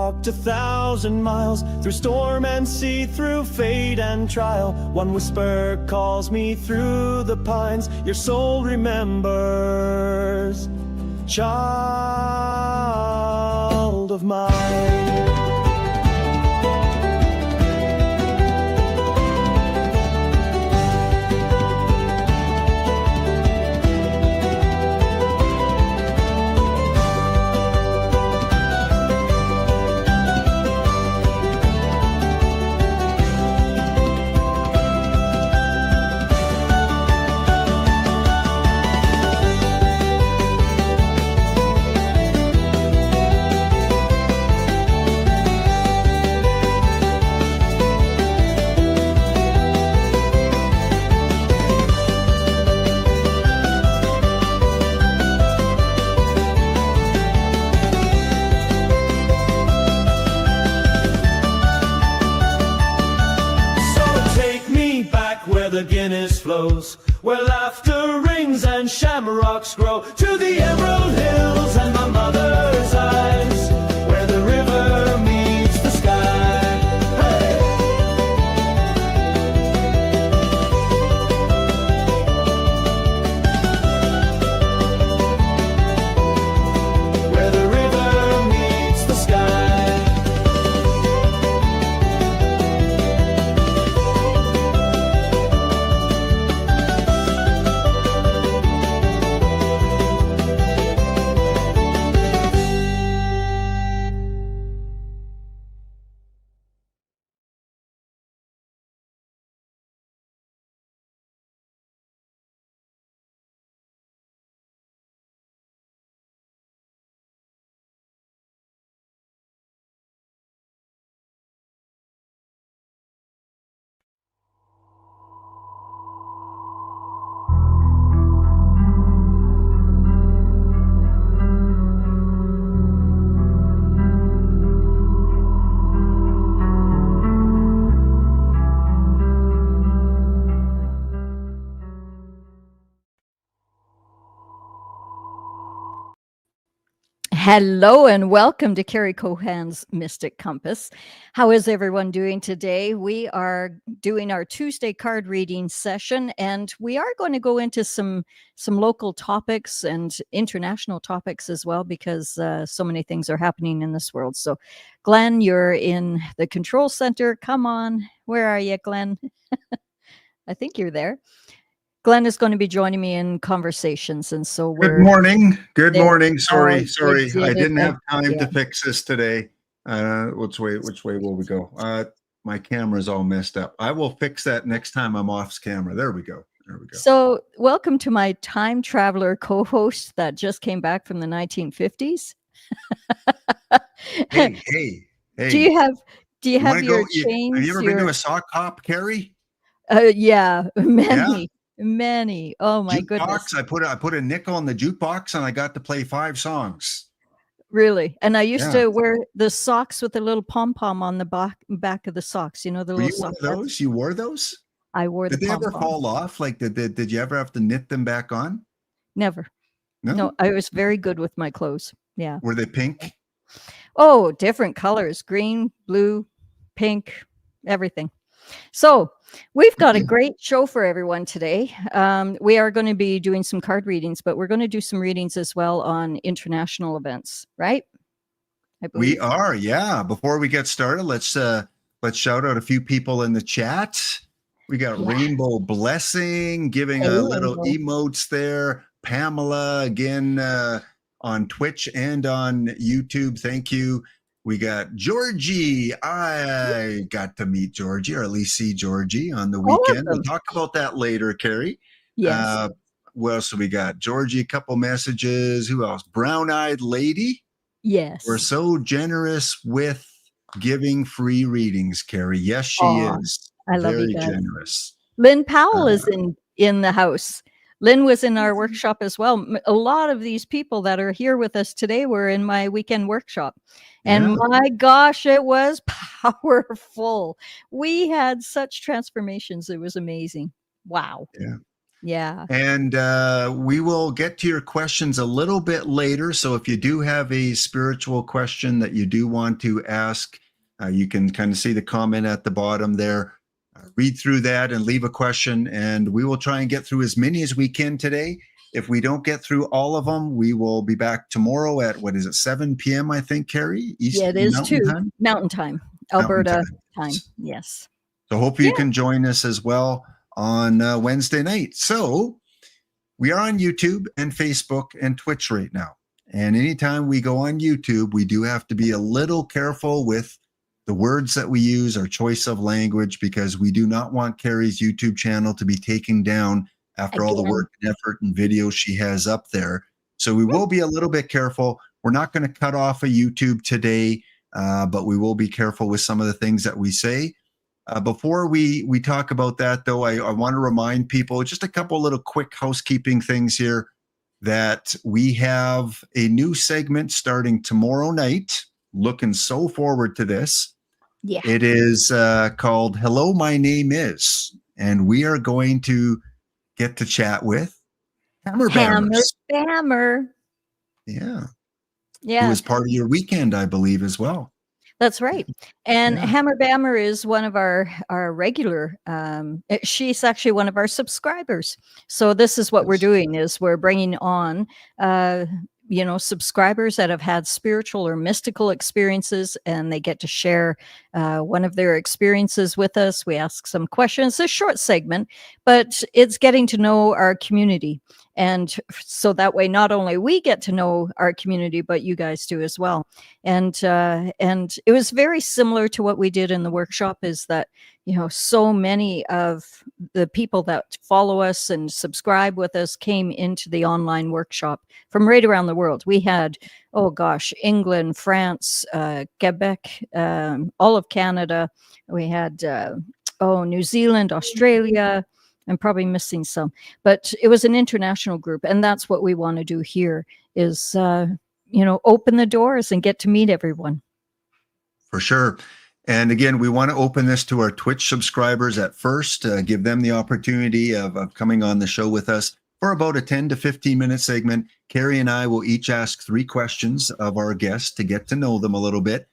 walked 1,000 miles through storm and sea, through fate and trial. One whisper calls me through the pines. Your soul remembers, child of mine. The Guinness flows, where laughter rings and shamrocks grow, to the emerald hills and my mother's eyes, where the river meets the sky. Hey! Where the river meets the sky. Hello and welcome to Carrie Kohan's Mystic Compass. How is everyone doing today? We are doing our Tuesday card reading session, and we are going to go into some local topics and international topics as well, because so many things are happening in this world. So, Glen, you're in the control center. Come on. Where are you, Glen? I think you're there. Glen is going to be joining me in conversations, and so Good morning. Good morning. Sorry. I didn't have time to fix this today. Which way will we go? My camera's all messed up. I will fix that next time I'm off camera. There we go. So, welcome to my time traveler co-host that just came back from the 1950s. Hey. Do you have your chains? Have you ever been to a sock hop, Carrie? Yeah, many. Oh my goodness! I put a nickel in the jukebox and I got to play 5 songs. Really? And I used to wear the socks with a little pom-pom on the back of the socks. You know, the little socks. Those? You wore those? I wore the pom-pom. Did they ever fall off? Like, did you ever have to knit them back on? Never. No, I was very good with my clothes. Yeah. Were they pink? Oh, different colors: green, blue, pink, everything. So we've got a great show for everyone today. We are going to be doing some card readings, but we're going to do some readings as well on international events, right? We are, yeah. Before we get started, let's shout out a few people in the chat. We got Rainbow Blessing giving a little emotes there. Pamela again on Twitch and on YouTube. Thank you. We got Georgie. I got to meet Georgie, or at least see Georgie on the weekend. We'll talk about that later, Carrie. Yes. What else do we got? Georgie, a couple messages. Who else? Brown-eyed lady. Yes. We're so generous with giving free readings, Carrie. Yes, she is. I love very you guys. Generous. Lynn Powell is in the house. Lynn was in our workshop as well. A lot of these people that are here with us today were in my weekend workshop. And my gosh, it was powerful. We had such transformations. It was amazing. Wow. Yeah. Yeah. And we will get to your questions a little bit later. So if you do have a spiritual question that you do want to ask, you can kind of see the comment at the bottom there. Read through that and leave a question, and we will try and get through as many as we can today. If we don't get through all of them, we will be back tomorrow at, what is it, 7 p.m., I think, Carrie? Yeah, it is Mountain too. time? Mountain time. Mountain Alberta time. Yes. So hope you can join us as well on Wednesday night. So we are on YouTube and Facebook and Twitch right now. And anytime we go on YouTube, we do have to be a little careful with the words that we use, our choice of language, because we do not want Carrie's YouTube channel to be taken down after all the work and effort and videos she has up there. So we will be a little bit careful. We're not going to cut off a YouTube today, but we will be careful with some of the things that we say. Before we talk about that, though, I want to remind people just a couple little quick housekeeping things here, that we have a new segment starting tomorrow night. Looking so forward to this. Yeah. It is called Hello, My Name Is. And we are going to get to chat with Hammer Bammer. Yeah. Yeah. Who was part of your weekend, I believe, as well. That's right. And Hammer Bammer is one of our regular, she's actually one of our subscribers. So this is what we're doing, is we're bringing on, subscribers that have had spiritual or mystical experiences, and they get to share one of their experiences with us. We ask some questions. It's a short segment, but it's getting to know our community. And so that way, not only we get to know our community, but you guys do as well. And it was very similar to what we did in the workshop, is that, so many of the people that follow us and subscribe with us came into the online workshop from right around the world. We had, England, France, Quebec, all of Canada. We had, New Zealand, Australia. I'm probably missing some, but it was an international group. And that's what we want to do here, is, open the doors and get to meet everyone. For sure. And again, we want to open this to our Twitch subscribers at first, give them the opportunity of coming on the show with us for about a 10 to 15 minute segment. Carrie and I will each ask 3 questions of our guests to get to know them a little bit.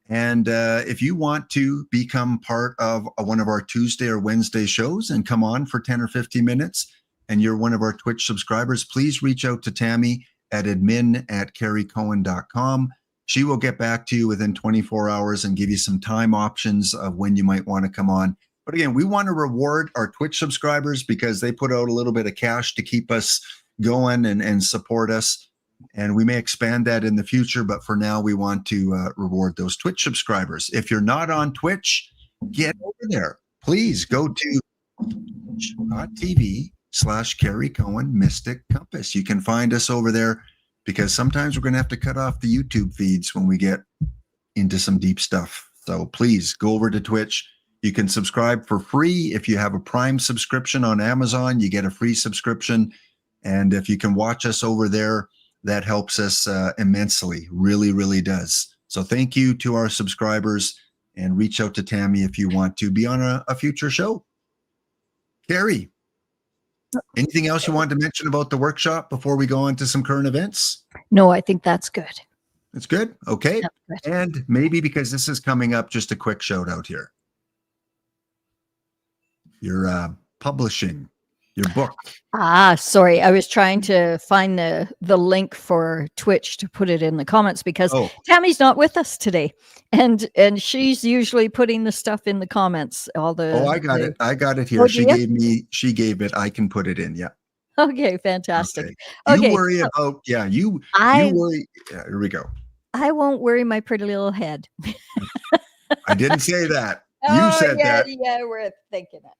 And if you want to become part of one of our Tuesday or Wednesday shows and come on for 10 or 15 minutes, and you're one of our Twitch subscribers, please reach out to Tammy at admin@carriecohen.com. She will get back to you within 24 hours and give you some time options of when you might want to come on. But again, we want to reward our Twitch subscribers because they put out a little bit of cash to keep us going and support us. And we may expand that in the future, but for now, we want to reward those Twitch subscribers. If you're not on Twitch, get over there. Please go to twitch.tv/Carrie Cohen Mystic Compass. You can find us over there, because sometimes we're going to have to cut off the YouTube feeds when we get into some deep stuff. So please go over to Twitch. You can subscribe for free. If you have a Prime subscription on Amazon, you get a free subscription. And if you can watch us over there, that helps us immensely. Really, really does. So thank you to our subscribers, and reach out to Tammy if you want to be on a future show. Carrie, anything else you wanted to mention about the workshop before we go on to some current events? No, I think that's good. That's good. Okay. Good. And maybe because this is coming up, just a quick shout out here. You're publishing your book. Sorry. I was trying to find the link for Twitch to put it in the comments, because Tammy's not with us today. And she's usually putting the stuff in the comments. I got it. I got it here. She gave it. I can put it in. Yeah. Okay. Fantastic. Okay. You worry about, you worry. Yeah, here we go. I won't worry my pretty little head. I didn't say that. You said that. Yeah, we're thinking it.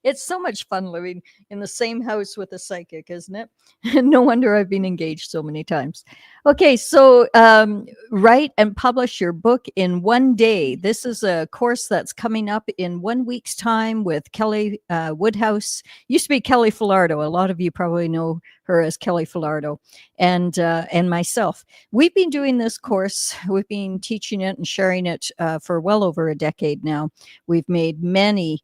It's so much fun living in the same house with a psychic, isn't it? No wonder I've been engaged so many times. Okay, so write and publish your book in one day. This is a course that's coming up in 1 week's time with Kelly Woodhouse. Used to be Kelly Filardo. A lot of you probably know her as Kelly Filardo, and myself. We've been doing this course. We've been teaching it and sharing it for well over a decade now. We've made many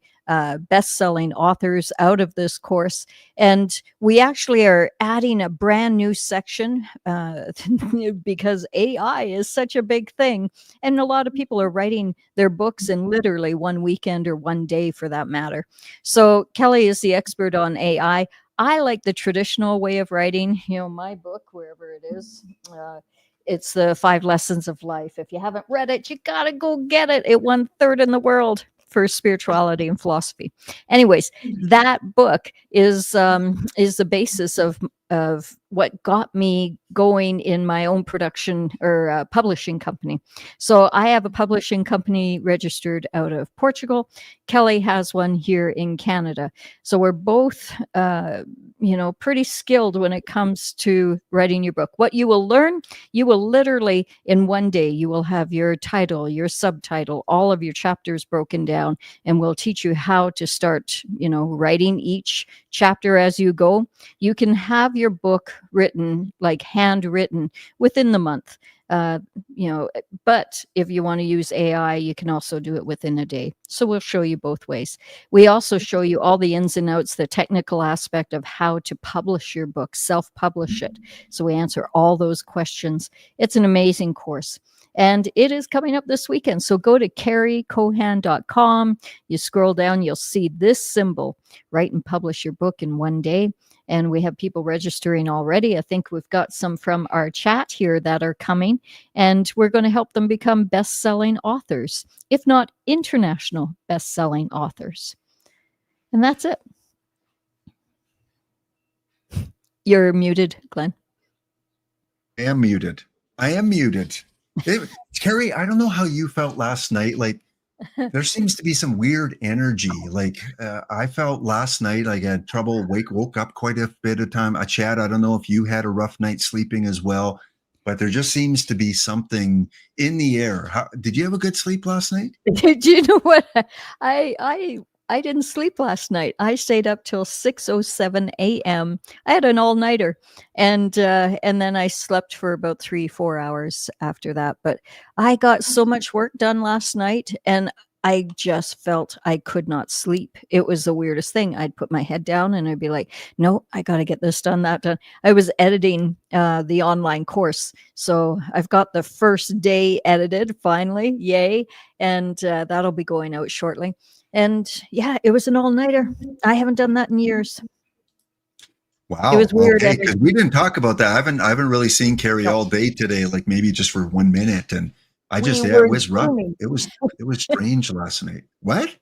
best-selling authors out of this course, and we actually are adding a brand new section because AI is such a big thing, and a lot of people are writing their books in literally one weekend or one day, for that matter. So Kelly is the expert on AI. I like the traditional way of writing. My book, wherever it is, it's the 5 Lessons of Life. If you haven't read it, you gotta go get it. It won 3rd in the world for spirituality and philosophy. Anyways, that book is the basis of what got me going in my own production or publishing company. So I have a publishing company registered out of Portugal. Kelly has one here in Canada. So we're both, pretty skilled when it comes to writing your book. What you will learn, you will literally in one day, you will have your title, your subtitle, all of your chapters broken down, and we'll teach you how to start, writing each chapter as you go. You can have your book written, like handwritten, within the month. But if you want to use AI, you can also do it within a day. So we'll show you both ways. We also show you all the ins and outs, the technical aspect of how to publish your book, self-publish it. So we answer all those questions. It's an amazing course. And it is coming up this weekend. So go to carriecohan.com. You scroll down, you'll see this symbol, write and publish your book in one day. And we have people registering already. I think we've got some from our chat here that are coming, and we're going to help them become best-selling authors, if not international best-selling authors. And that's it. You're muted, Glenn. I am muted. Carrie, I don't know how you felt last night. Like, there seems to be some weird energy. Like, I felt last night, like I had trouble, woke up quite a bit of time. Chad, I don't know if you had a rough night sleeping as well, but there just seems to be something in the air. Did you have a good sleep last night? Did you know what? I didn't sleep last night. I stayed up till 6:07 a.m. I had an all-nighter, and then I slept for about 3-4 hours after that. But I got so much work done last night, and I just felt I could not sleep. It was the weirdest thing. I'd put my head down and I'd be like, no, I got to get this done, that done. I was editing the online course. So I've got the first day edited finally. Yay. And that'll be going out shortly. And yeah, it was an all-nighter. I haven't done that in years. Wow. It was weird. Okay, because we didn't talk about that. I haven't really seen Carrie all day today, like maybe just for 1 minute. And it was rough. It was strange last night. What?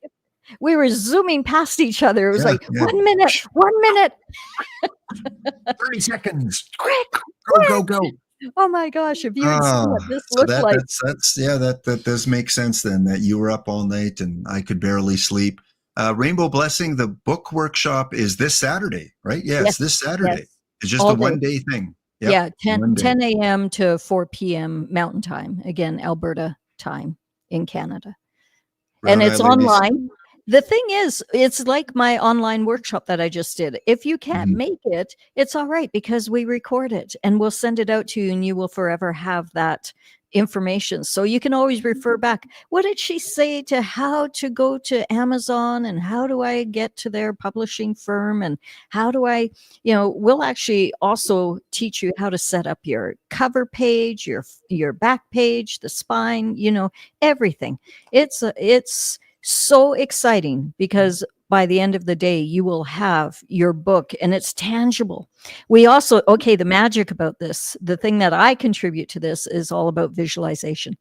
We were zooming past each other. It was 1 minute, 1 minute. 30 seconds. Quick. Go. Oh my gosh. If you had seen what this looked like. That does make sense then, that you were up all night and I could barely sleep. Rainbow Blessing, the book workshop is this Saturday, right? Yes, this Saturday. Yes. It's just a one-day thing. Yep, 10 a.m. to 4 p.m. Mountain Time. Again, Alberta time in Canada. And it's online. The thing is, it's like my online workshop that I just did. If you can't make it, it's all right, because we record it and we'll send it out to you, and you will forever have that information. So you can always refer back. What did she say to how to go to Amazon, and how do I get to their publishing firm, and how do I, we'll actually also teach you how to set up your cover page, your back page, the spine, everything. It's so exciting, because by the end of the day, you will have your book and it's tangible. We also, the magic about this, the thing that I contribute to this is all about visualization.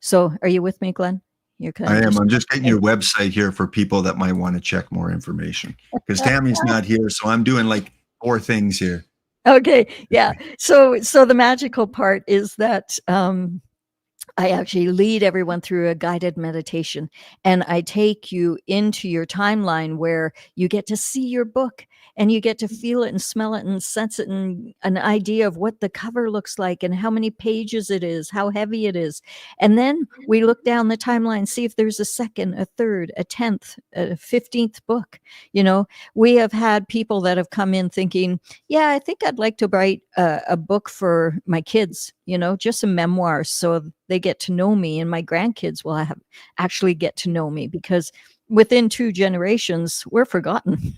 So are you with me, Glenn? I am. I'm just getting your website here for people that might want to check more information, because Tammy's not here. So I'm doing like 4 things here. Okay. Yeah. So the magical part is that, I actually lead everyone through a guided meditation, and I take you into your timeline where you get to see your book, and you get to feel it and smell it and sense it and an idea of what the cover looks like and how many pages it is, how heavy it is. And then we look down the timeline, see if there's a second, a third, a 10th, a 15th book. We have had people that have come in thinking, yeah, I think I'd like to write a book for my kids, just some memoirs so they get to know me, and my grandkids will actually get to know me, because within 2 generations, we're forgotten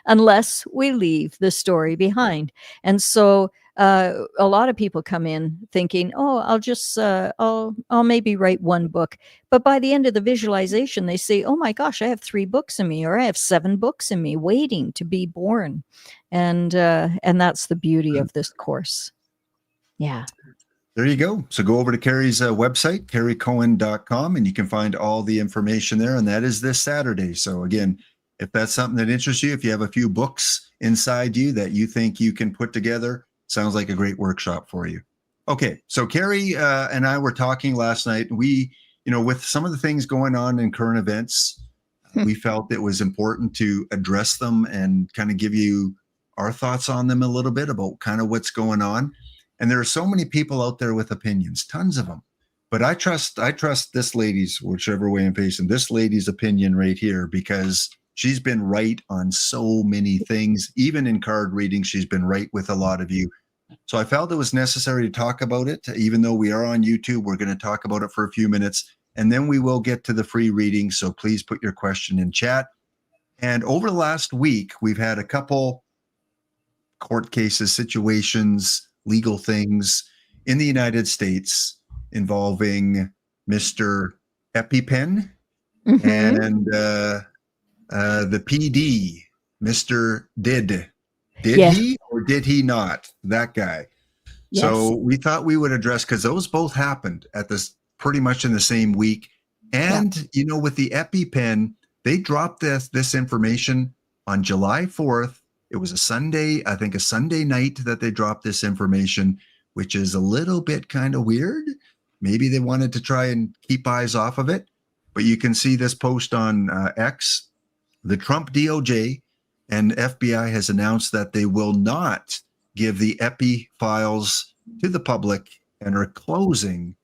unless we leave the story behind. And so a lot of people come in thinking, oh, I'll just, I'll maybe write 1 book. But by the end of the visualization, they say, oh my gosh, I have 3 books in me, or I have 7 books in me waiting to be born. And that's the beauty of this course. Yeah. There you go. So go over to Carrie's website, carriecohen.com, and you can find all the information there. And that is this Saturday. So again, if that's something that interests you, if you have a few books inside you that you think you can put together, sounds like a great workshop for you. Okay. So Carrie and I were talking last night. We, with some of the things going on in current events, we felt it was important to address them and kind of give you our thoughts on them a little bit about kind of what's going on. And there are so many people out there with opinions, tons of them. But I trust this lady's, whichever way I'm facing, this lady's opinion right here, because she's been right on so many things. Even in card reading, she's been right with a lot of you. So I felt it was necessary to talk about it. Even though we are on YouTube, we're going to talk about it for a few minutes, and then we will get to the free reading. So please put your question in chat. And over the last week, we've had a couple court cases, situations, legal things in the United States involving Mr. EpiPen and the PD, Mr. Did he or did he not? That guy. Yes. So we thought we would address, because those both happened at this pretty much in the same week. And, with the EpiPen, they dropped this information on July 4th. It was a Sunday, I think a Sunday night that they dropped this information, which is a little bit kind of weird. Maybe they wanted to try and keep eyes off of it. But you can see this post on X. The Trump DOJ and FBI has announced that they will not give the Epi files to the public and are closing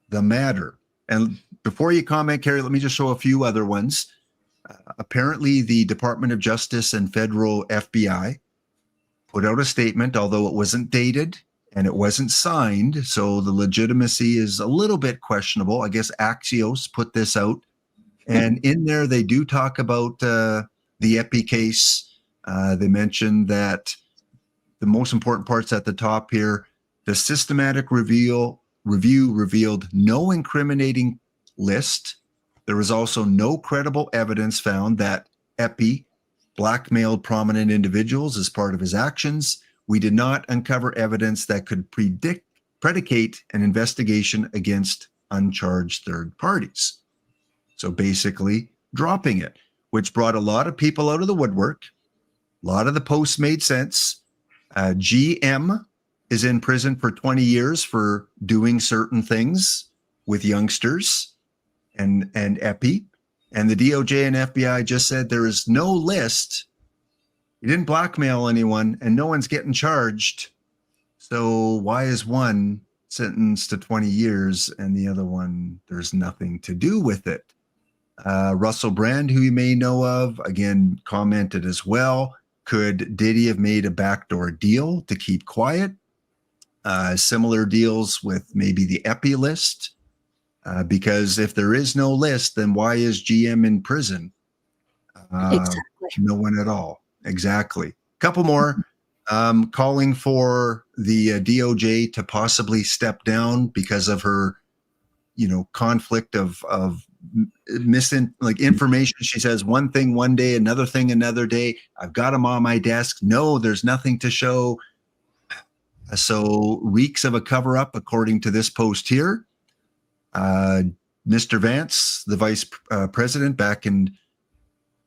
the matter. And before you comment, Carrie, let me just show a few other ones. Apparently, the Department of Justice and federal FBI put out a statement, although it wasn't dated and it wasn't signed, so the legitimacy is a little bit questionable. I guess Axios put this out, and in there they do talk about the Epi case. They mentioned that the most important parts at the top here: the systematic review revealed no incriminating list. There was also no credible evidence found that Epi blackmailed prominent individuals as part of his actions. We did not uncover evidence that could predicate an investigation against uncharged third parties. So basically dropping it, which brought a lot of people out of the woodwork. A lot of the posts made sense. GM is in prison for 20 years for doing certain things with youngsters and Epi, and the DOJ and FBI just said there is no list. He didn't blackmail anyone, and no one's getting charged. So why is one sentenced to 20 years and the other one, there's nothing to do with it? Russell Brand, who you may know of, again, commented as well. Could Diddy have made a backdoor deal to keep quiet? Similar deals with maybe the Epi list. Because if there is no list, then why is GM in prison? Exactly. No one at all. Exactly. Couple more. Calling for the DOJ to possibly step down because of her, conflict of missing information. She says one thing one day, another thing another day. I've got them on my desk. No, there's nothing to show. So reeks of a cover-up, according to this post here. Mr. Vance, the vice president, back in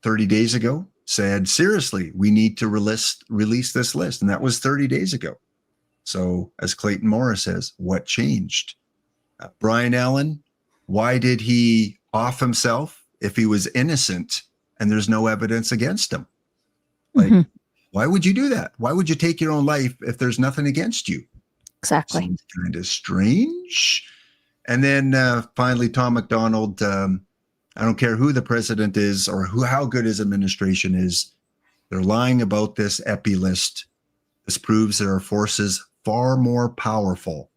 30 days ago, said, seriously, we need to release this list. And that was 30 days ago. So as Clayton Morris says, what changed? Brian Allen, why did he off himself if he was innocent and there's no evidence against him? Why Why would you do that? Why would you take your own life if there's nothing against you? Exactly. Seems kind of strange. And then finally, Tom McDonald, I don't care who the president is or how good his administration is, they're lying about this epi list. This proves there are forces far more powerful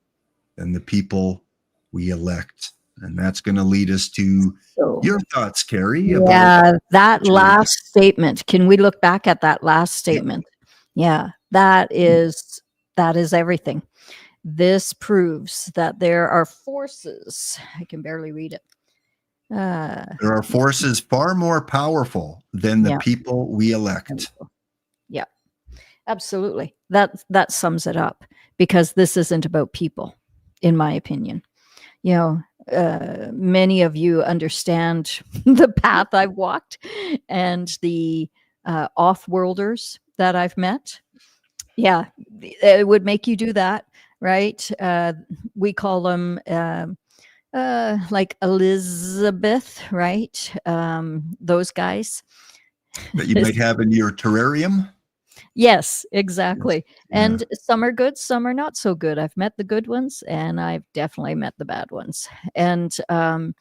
than the people we elect. And that's going to lead us to your thoughts, Carrie. About that last statement. Can we look back at that last statement? Yeah, that is everything. This proves that there are forces. I can barely read it. There are forces far more powerful than the people we elect. Yeah, absolutely. That sums it up, because this isn't about people, in my opinion. You know, many of you understand the path I've walked and the off-worlders that I've met. Yeah, it would make you do that, right? We call them like Elizabeth, right? Those guys. That you might have in your terrarium? Yes, exactly. Yeah. And some are good, some are not so good. I've met the good ones, and I've definitely met the bad ones. And I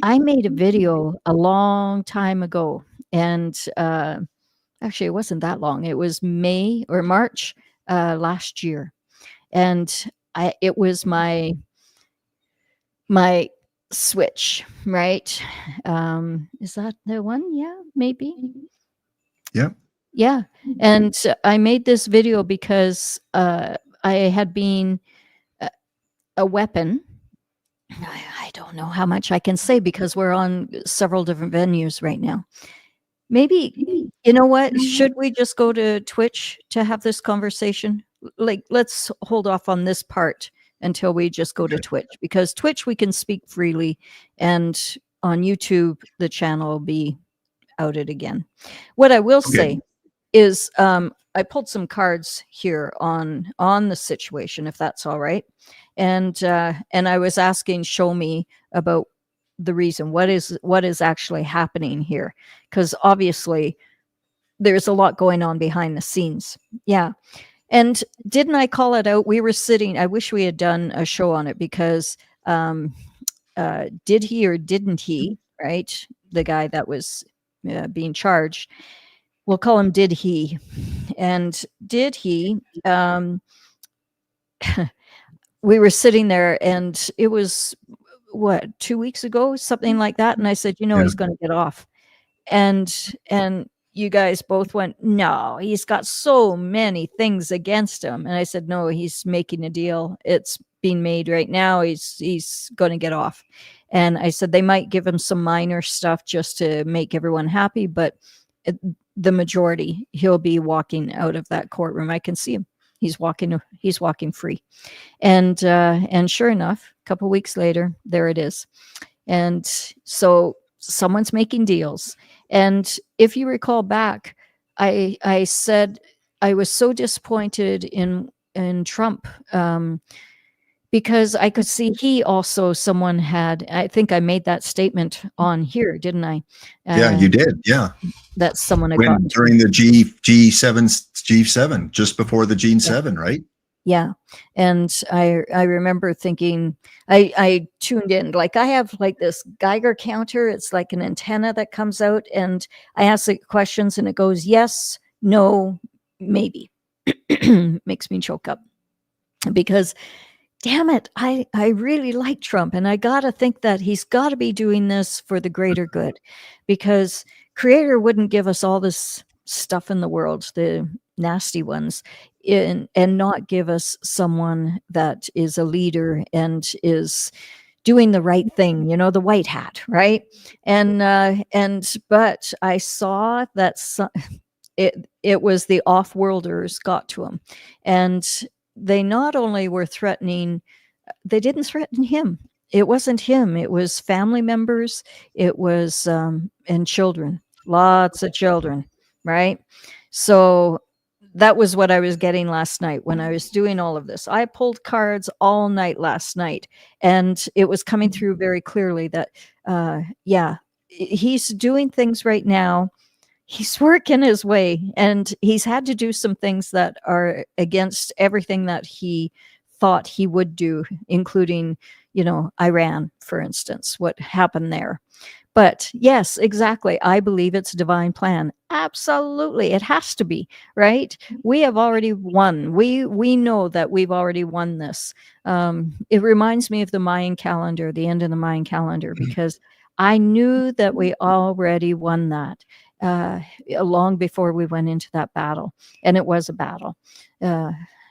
made a video a long time ago, and actually it wasn't that long. It was May or March last year, and it was my switch, right? Is that the one? Yeah, maybe. Yep. Yeah. And I made this video because I had been a weapon. I don't know how much I can say because we're on several different venues right now. Maybe, you know what? Should we just go to Twitch to have this conversation? Like, let's hold off on this part until we just go to Twitch, because Twitch we can speak freely, and on YouTube the channel will be outed again. What I will say is I pulled some cards here on the situation, if that's all right. And I was asking Show Me about the reason, what is actually happening here, because obviously there's a lot going on behind the scenes. Yeah. And didn't I call it out? We were sitting, I wish we had done a show on it, because did he or didn't he, right? The guy that was being charged, we'll call him Did He. And Did He, we were sitting there, and it was, what, 2 weeks ago, something like that. And I said, he's going to get off. And you guys both went, no, he's got so many things against him. And I said, no, he's making a deal. It's being made right now. He's going to get off. And I said, they might give him some minor stuff just to make everyone happy, but the majority, he'll be walking out of that courtroom. I can see him. He's walking free. And sure enough, a couple weeks later, there it is. And so someone's making deals. And if you recall back, I said I was so disappointed in Trump, because I could see he also, someone had, I think I made that statement on here, didn't I? Yeah, you did. Yeah. That someone had gotten during the G7, just before the G7, right? Yeah. And I remember thinking, I tuned in, like I have like this Geiger counter. It's like an antenna that comes out, and I ask it questions and it goes, yes, no, maybe. Makes me choke up, because damn it, I really like Trump, and I got to think that he's got to be doing this for the greater good, because Creator wouldn't give us all this stuff in the world, the nasty ones, and not give us someone that is a leader and is doing the right thing, the white hat, right? But I saw that it was the off-worlders got to him, and they not only were threatening, they didn't threaten him. It wasn't him. It was family members. It was, and children, lots of children, right? So that was what I was getting last night when I was doing all of this. I pulled cards all night last night, and it was coming through very clearly that, he's doing things right now he's working his way, and he's had to do some things that are against everything that he thought he would do, including, Iran, for instance, what happened there. But yes, exactly. I believe it's a divine plan. Absolutely. It has to be, right? We have already won. We know that we've already won this. It reminds me of the Mayan calendar, the end of the Mayan calendar, because I knew that we already won that long before we went into that battle. And it was a battle.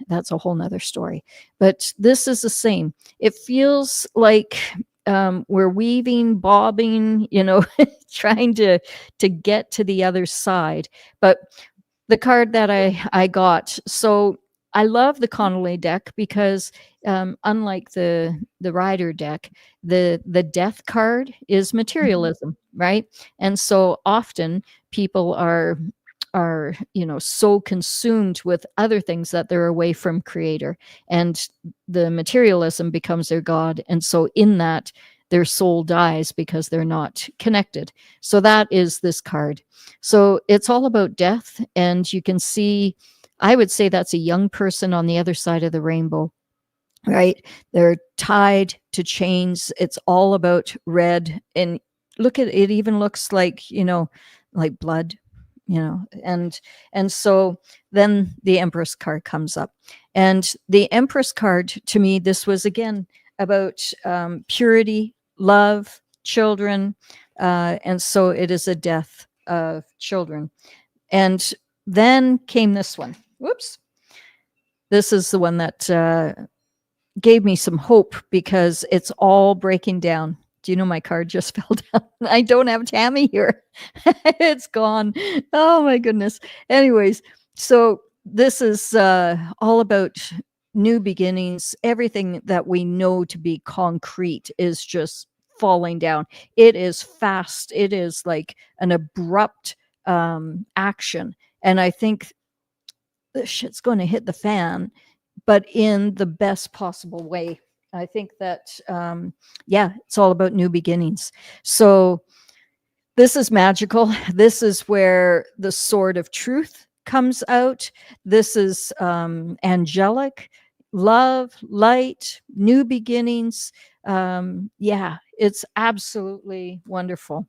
That's a whole nother story. But this is the same. It feels like we're weaving, bobbing, trying to get to the other side. But the card that I got, so I love the Connolly deck because unlike the Rider deck, the death card is materialism, right? And so often people are so consumed with other things that they're away from creator, and the materialism becomes their god, and so in that their soul dies because they're not connected. So that is this card. So it's all about death, and you can see, I would say that's a young person on the other side of the rainbow, right? They're tied to chains. It's all about red, and look at it, even looks like like blood, and so then the Empress card comes up, and the Empress card, to me, this was again about purity, love, children, and so it is a death of children. And then came this one. Whoops. This is the one that gave me some hope, because it's all breaking down. Do you know my card just fell down? I don't have Tammy here. It's gone. Oh my goodness. Anyways, so this is all about new beginnings. Everything that we know to be concrete is just falling down. It is fast. It is like an abrupt action. And I think the shit's going to hit the fan, but in the best possible way. I think that, it's all about new beginnings. So this is magical. This is where the sword of truth comes out. This is angelic, love, light, new beginnings. It's absolutely wonderful.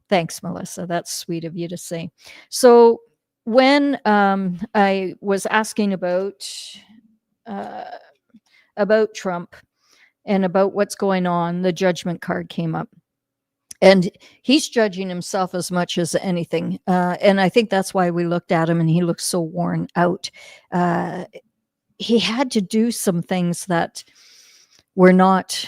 Thanks, Melissa. That's sweet of you to say. So when I was asking about Trump and about what's going on, the judgment card came up. And he's judging himself as much as anything. And I think that's why we looked at him and he looked so worn out. He had to do some things that were not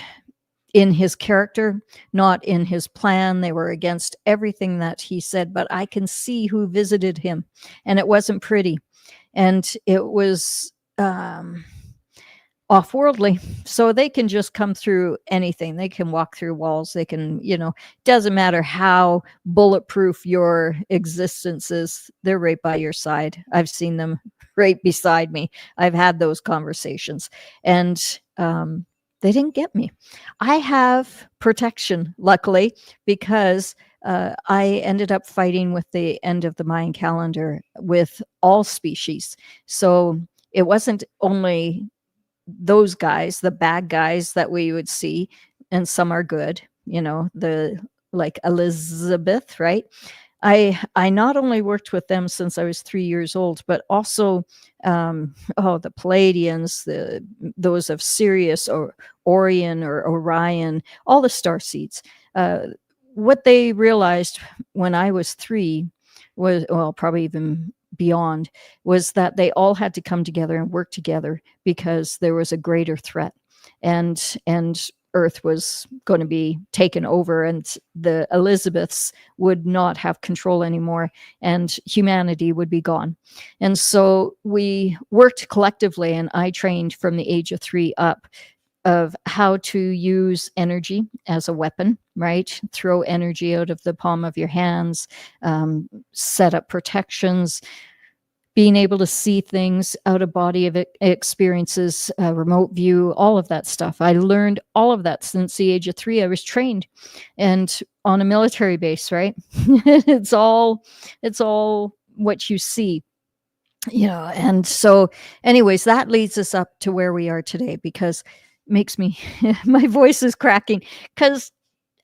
in his character, not in his plan. They were against everything that he said. But I can see who visited him, and it wasn't pretty. And it was off-worldly, so they can just come through anything. They can walk through walls. They can, doesn't matter how bulletproof your existence is, they're right by your side. I've seen them right beside me. I've had those conversations, and they didn't get me. I have protection, luckily, because I ended up fighting with the end of the Mayan calendar with all species. So it wasn't only those guys, the bad guys that we would see, and some are good, the like Elizabeth, right? I not only worked with them since I was 3 years old, but also the Pleiadians, those of Sirius or Orion or Orion, all the star seeds. What they realized when I was 3 was, well, probably even beyond, was that they all had to come together and work together because there was a greater threat, and Earth was going to be taken over, and the Elizabeths would not have control anymore, and humanity would be gone. And so we worked collectively, and I trained from the age of 3 up of how to use energy as a weapon, right? Throw energy out of the palm of your hands, set up protections, being able to see things, out of body of experiences, remote view, all of that stuff. I learned all of that since the age of 3. I was trained and on a military base, right? it's all what you see, and so anyways, that leads us up to where we are today, because it makes me my voice is cracking, because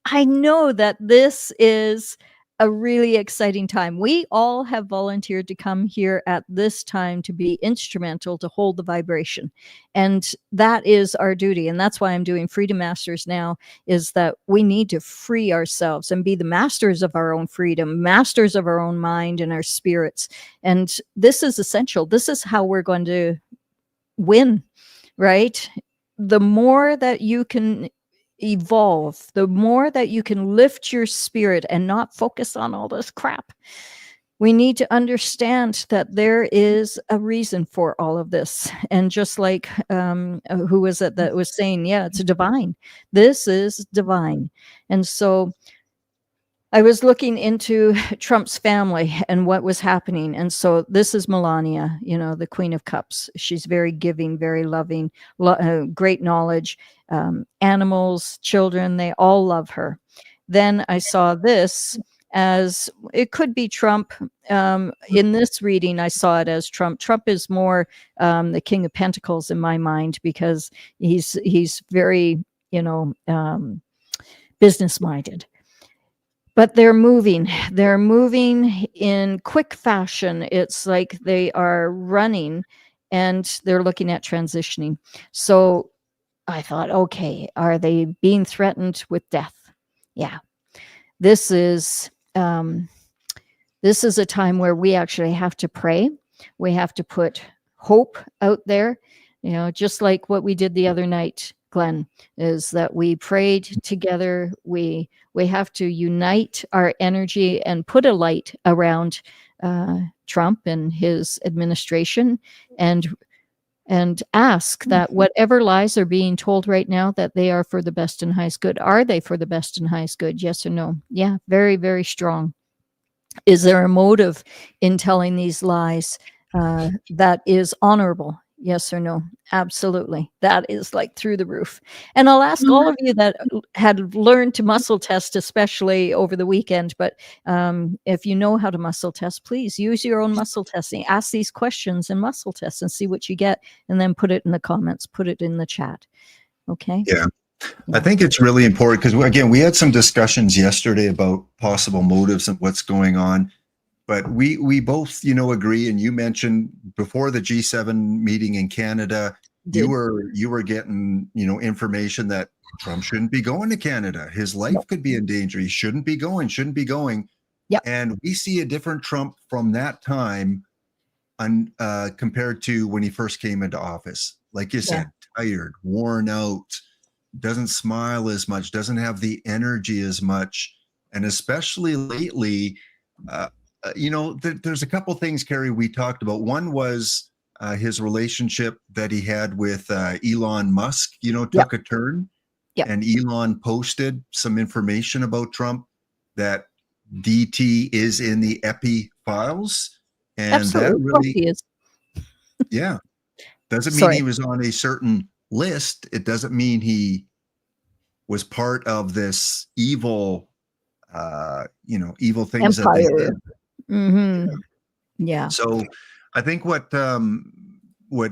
I know that this is a really exciting time. We all have volunteered to come here at this time to be instrumental to hold the vibration. And that is our duty. And that's why I'm doing Freedom Masters now, is that we need to free ourselves and be the masters of our own freedom, masters of our own mind and our spirits. And this is essential. This is how we're going to win, right? The more that you can evolve, the more that you can lift your spirit and not focus on all this crap. We need to understand that there is a reason for all of this. And just like who was it that was saying, yeah, it's divine. This is divine. And so I was looking into Trump's family and what was happening. And so this is Melania, the Queen of Cups. She's very giving, very loving, great knowledge. Animals, children, they all love her. Then I saw this as, it could be Trump. In this reading, I saw it as Trump. Trump is more the King of Pentacles in my mind, because he's very, business-minded. But they're moving in quick fashion. It's like they are running and they're looking at transitioning. So I thought, okay, are they being threatened with death? Yeah. This is a time where we actually have to pray. We have to put hope out there, just like what we did the other night, Glenn, is that we prayed together. We have to unite our energy and put a light around Trump and his administration, and ask that whatever lies are being told right now, that they are for the best and highest good. Are they for the best and highest good? Yes or no? Yeah, very, very strong. Is there a motive in telling these lies that is honorable? Yes or no? Absolutely. That is like through the roof. And I'll ask all of you that had learned to muscle test, especially over the weekend, but if you know how to muscle test, please use your own muscle testing. Ask these questions and muscle test and see what you get, and then put it in the comments, put it in the chat. Okay? Yeah. I think it's really important because, again, we had some discussions yesterday about possible motives and what's going on. But we both, agree. And you mentioned before the G7 meeting in Canada, you were getting, information that Trump shouldn't be going to Canada. His life could be in danger. He shouldn't be going. Yep. And we see a different Trump from that time compared to when he first came into office. Like you said, tired, worn out, doesn't smile as much, doesn't have the energy as much. And especially lately, there's a couple things, Carrie, we talked about. One was his relationship that he had with Elon Musk, took a turn. Yep. And Elon posted some information about Trump that DT is in the Epi files. And Absolutely. that really is. Yeah. Doesn't mean he was on a certain list. It doesn't mean he was part of this evil, evil things Empire. that they did. Mm-hmm. Yeah. So I think what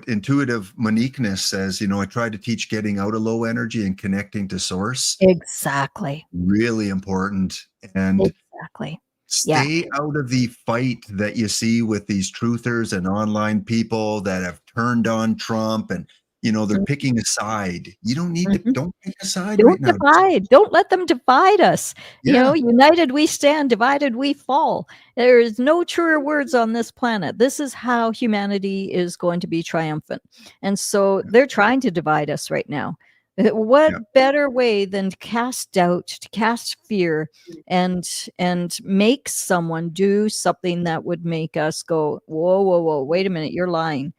intuitive Moniqueness says, I try to teach getting out of low energy and connecting to source. Exactly. Really important. And exactly. Stay out of the fight that you see with these truthers and online people that have turned on Trump and, they're picking a side. You don't need to, don't pick a side right now. Don't let them divide us. Yeah. United we stand, divided we fall. There is no truer words on this planet. This is how humanity is going to be triumphant. And so they're trying to divide us right now. What better way than to cast doubt, to cast fear, and make someone do something that would make us go, whoa, wait a minute, you're lying.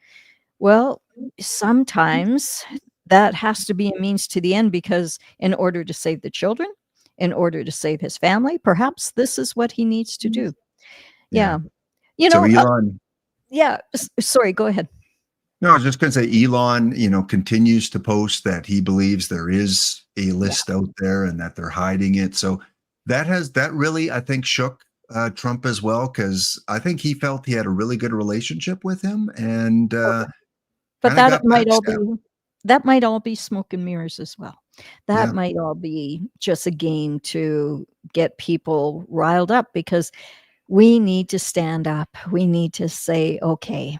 Well, sometimes that has to be a means to the end, because in order to save the children, in order to save his family, perhaps this is what he needs to do. Yeah. So Elon, yeah, sorry, go ahead. No, I was just going to say Elon, continues to post that he believes there is a list out there and that they're hiding it. So that really, I think, shook Trump as well, because I think he felt he had a really good relationship with him and But kind of got backstabbed. that might all be smoke and mirrors as well. That Yeah. might all be just a game to get people riled up, because we need to stand up. We need to say, okay,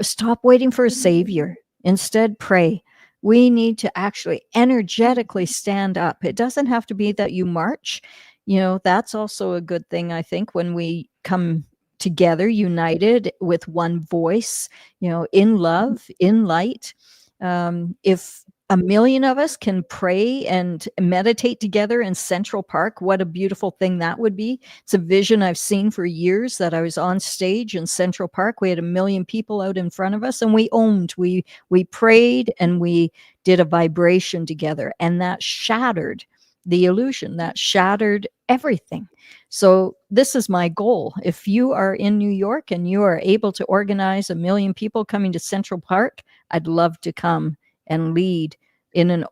stop waiting for a savior. Instead, pray. We need to actually energetically stand up. It doesn't have to be that you march. That's also a good thing, I think, when we come together, united with one voice, in love, in light. If a million of us can pray and meditate together in Central Park, what a beautiful thing that would be. It's a vision I've seen for years, that I was on stage in Central Park. We had 1 million people out in front of us, and we prayed, and we did a vibration together, and that shattered the illusion, that shattered everything. So this is my goal. If you are in New York and you are able to organize 1 million people coming to Central Park, I'd love to come and lead in an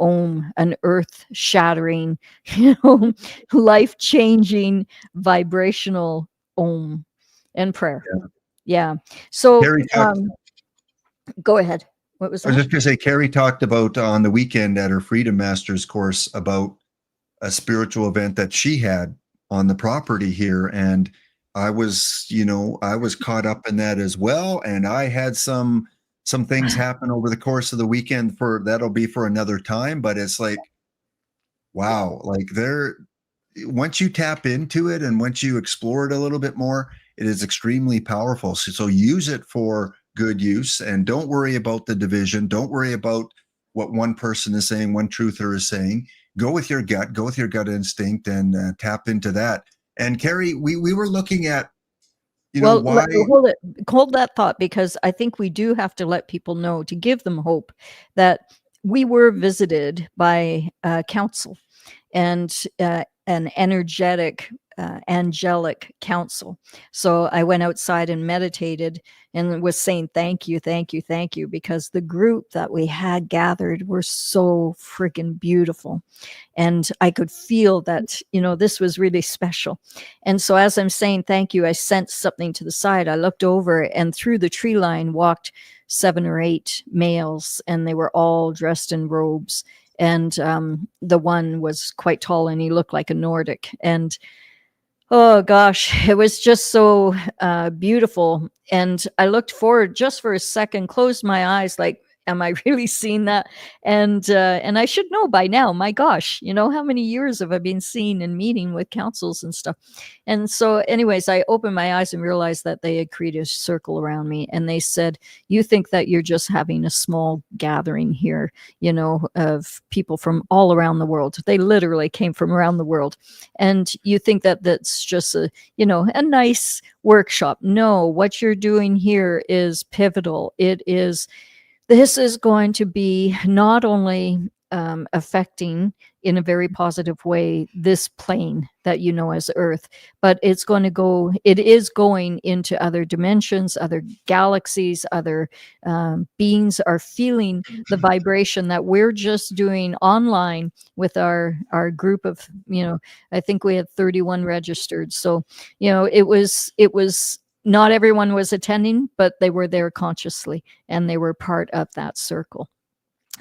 an earth-shattering, life-changing, vibrational and prayer. Yeah. So Carrie talked, go ahead. What was I was that? just going to say, Carrie talked about on the weekend at her Freedom Masters course about a spiritual event that she had on the property here. And I was caught up in that as well. And I had some things happen over the course of the weekend that'll be for another time. But it's like, wow, like once you tap into it and once you explore it a little bit more, it is extremely powerful. So use it for good use, and don't worry about the division. Don't worry about what one person is saying, one truther is saying. Go with your gut instinct, and tap into that. And Carrie, we were looking at, why. Hold that thought, because I think we do have to let people know, to give them hope, that we were visited by council, and an energetic, angelic council. So I went outside and meditated and was saying thank you, thank you, thank you, because the group that we had gathered were so freaking beautiful. And I could feel that, this was really special. And so as I'm saying thank you, I sensed something to the side. I looked over, and through the tree line walked 7 or 8 males, and they were all dressed in robes. And the one was quite tall, and he looked like a Nordic. And oh gosh, it was just so beautiful. And I looked forward just for a second, closed my eyes, like, am I really seeing that? And I should know by now. My gosh, how many years have I been seeing and meeting with councils and stuff? And so, anyways, I opened my eyes and realized that they had created a circle around me, and they said, "You think that you're just having a small gathering here, of people from all around the world." They literally came from around the world, and you think that that's just a nice workshop. No, what you're doing here is pivotal. This is going to be not only affecting in a very positive way this plane that as Earth, but it is going into other dimensions, other galaxies, other beings are feeling the vibration that we're just doing online with our group of, I think we had 31 registered. So, it was not everyone was attending, but they were there consciously, and they were part of that circle.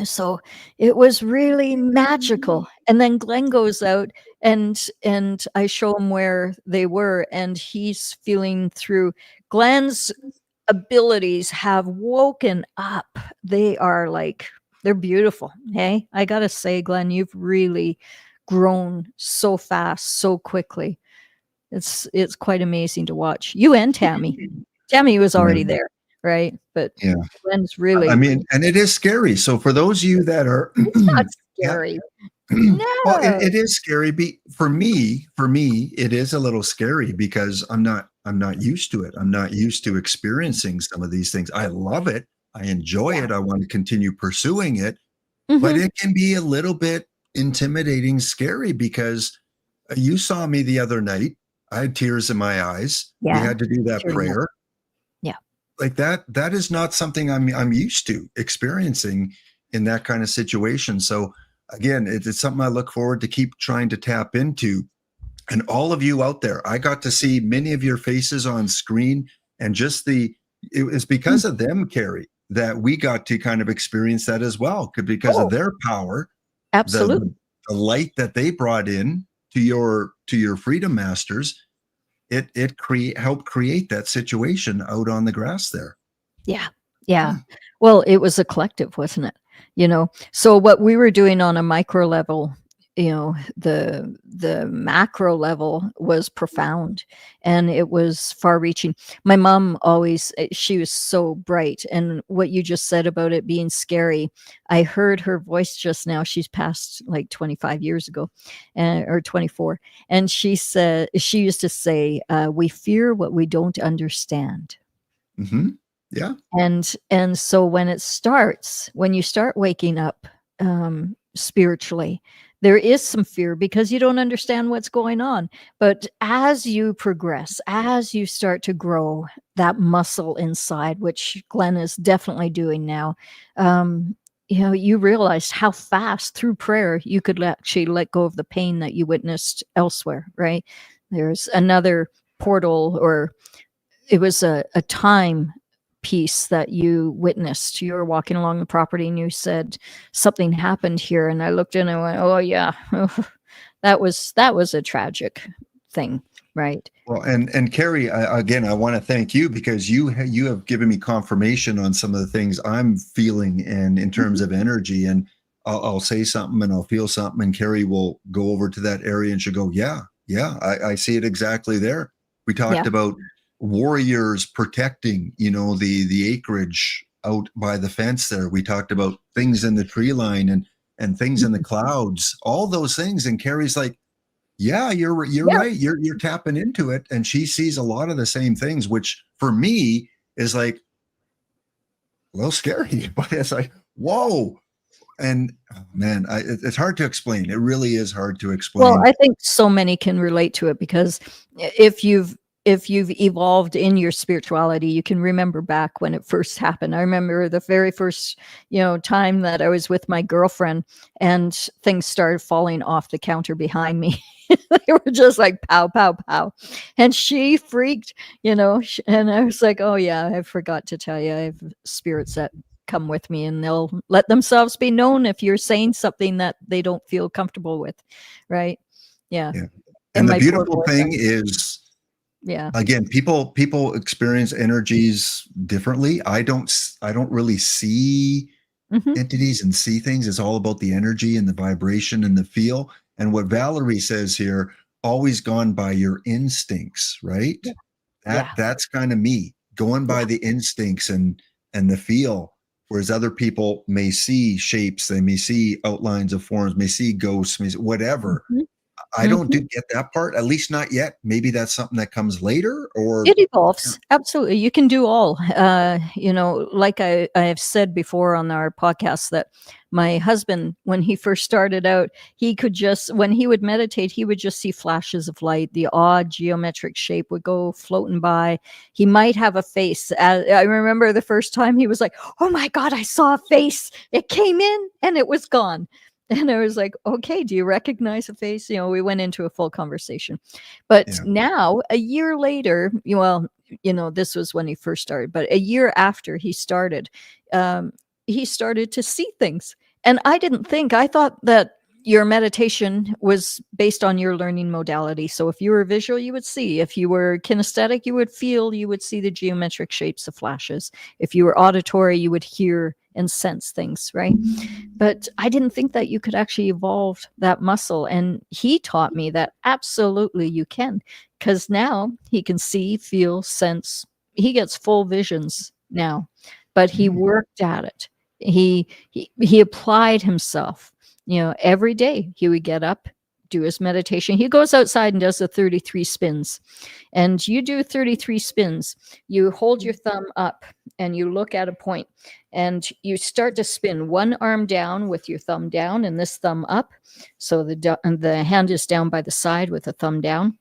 So it was really magical. And then Glenn goes out, and I show him where they were, and he's feeling through. Glenn's abilities have woken up. They're beautiful. Hey, I gotta say, Glenn, you've really grown so fast, so quickly. It's quite amazing to watch. You and Tammy. Tammy was already there, right? But Yeah. Glenn's really. I mean, and it is scary. So for those of you that are, it's not scary. No. Well, it is scary. For me, it is a little scary because I'm not used to it. I'm not used to experiencing some of these things. I love it. I enjoy it. I want to continue pursuing it, but it can be a little bit intimidating, scary, because you saw me the other night. I had tears in my eyes. Yeah. We had to do that prayer. like that is not something I'm used to experiencing in that kind of situation. So again, it's something I look forward to keep trying to tap into. And all of you out there, I got to see many of your faces on screen, and just it was because of them, Carrie, that we got to kind of experience that as well, because of their power, Absolutely. the light that they brought in to your Freedom Masters. It helped create that situation out on the grass there. Yeah. Yeah. Well, it was a collective, wasn't it? So what we were doing on a micro level, the macro level was profound, and it was far reaching. My mom she was so bright. And what you just said about it being scary, I heard her voice just now. She's passed like 25 years ago, or 24. And she used to say, we fear what we don't understand. Mm-hmm. Yeah. And so when you start waking up spiritually, there is some fear because you don't understand what's going on. But as you progress, as you start to grow that muscle inside, which Glen is definitely doing now, you realized how fast through prayer you could actually let go of the pain that you witnessed elsewhere, right? There's another portal, or it was a time piece that you witnessed. You were walking along the property and you said something happened here, and I looked in and went, oh yeah, that was a tragic thing, right? Well, and Carrie, again, I want to thank you, because you have given me confirmation on some of the things I'm feeling, and in terms of energy. And I'll say something and I'll feel something, and Carrie will go over to that area and she'll go, yeah, I see it exactly there. We talked about warriors protecting, the acreage out by the fence there. We talked about things in the tree line and things in the clouds, all those things. And Carrie's like, yeah, you're right. You're tapping into it. And she sees a lot of the same things, which for me is like a little scary, but it's like, whoa. And man, it's hard to explain. It really is hard to explain. Well, I think so many can relate to it, because if you've evolved in your spirituality, you can remember back when it first happened. I remember the very first, time that I was with my girlfriend and things started falling off the counter behind me. They were just like pow, pow, pow. And she freaked, and I was like, oh yeah, I forgot to tell you, I have spirits that come with me, and they'll let themselves be known if you're saying something that they don't feel comfortable with. Right. Yeah. And the beautiful thing is, again, people experience energies differently. I don't really see entities and see things. It's all about the energy and the vibration and the feel. And what Valerie says here, always gone by your instincts, right? That's kind of me, going by the instincts and the feel. Whereas other people may see shapes, they may see outlines of forms, may see ghosts, may see whatever. I don't get that part, at least not yet. Maybe that's something that comes later, or it evolves. Absolutely. You can do all, like I have said before on our podcast, that my husband, when he first started out, when he would meditate, he would just see flashes of light. The odd geometric shape would go floating by. He might have a face. I remember the first time he was like, oh my God, I saw a face. It came in and it was gone. And I was like, okay, do you recognize a face? We went into a full conversation. But now, a year later, this was when he first started, but a year after he started to see things. And I thought that your meditation was based on your learning modality. So if you were visual, you would see. If you were kinesthetic, you would feel, you would see the geometric shapes of flashes. If you were auditory, you would hear and sense things, right? But I didn't think that you could actually evolve that muscle. And he taught me that absolutely you can, because now he can see, feel, sense. He gets full visions now, but he worked at it. He applied himself. Every day he would get up, do his meditation. He goes outside and does the 33 spins. And you do 33 spins. You hold your thumb up and you look at a point, and you start to spin one arm down with your thumb down and this thumb up. So the hand is down by the side with the thumb down.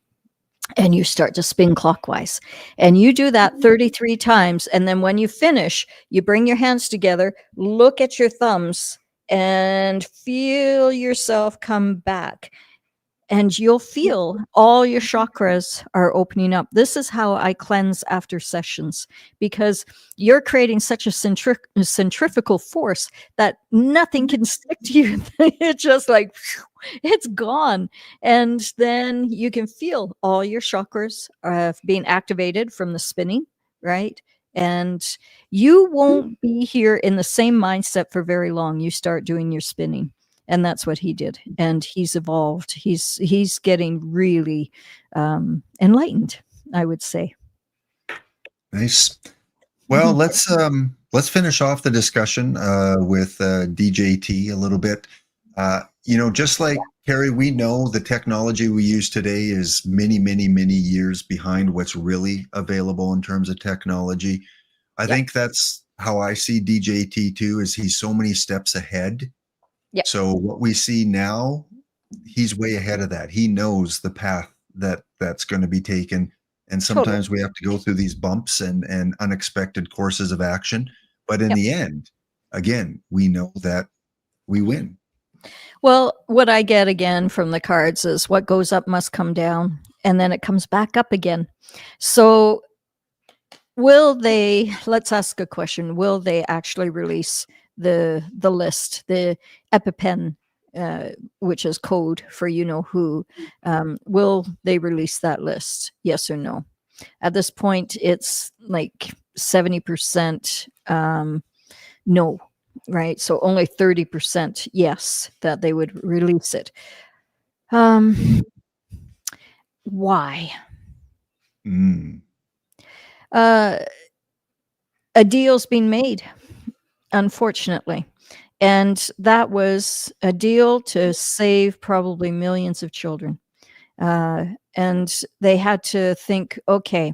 and you start to spin clockwise. And you do that 33 times. And then when you finish, you bring your hands together, look at your thumbs, and feel yourself come back. And you'll feel all your chakras are opening up. This is how I cleanse after sessions, because you're creating such a centrifugal force that nothing can stick to you. It's just like, it's gone. And then you can feel all your chakras being activated from the spinning, right? And you won't be here in the same mindset for very long. You start doing your spinning. And that's what he did. And he's evolved. He's getting really enlightened, I would say. Nice. Well, let's finish off the discussion with DJT a little bit. Just like Carrie, we know the technology we use today is many, many, many years behind what's really available in terms of technology. I think that's how I see DJT too, is he's so many steps ahead. Yep. So what we see now, he's way ahead of that. He knows the path that's going to be taken. And sometimes we have to go through these bumps and unexpected courses of action. But in the end, again, we know that we win. Well, what I get again from the cards is what goes up must come down, and then it comes back up again. So let's ask a question. Will they actually release the list, the EpiPen, which is code for who? Will they release that list? Yes or no? At this point, it's like 70% no, right? So only 30% yes, that they would release it. Why? A deal's been made, unfortunately. And that was a deal to save probably millions of children. And they had to think, okay,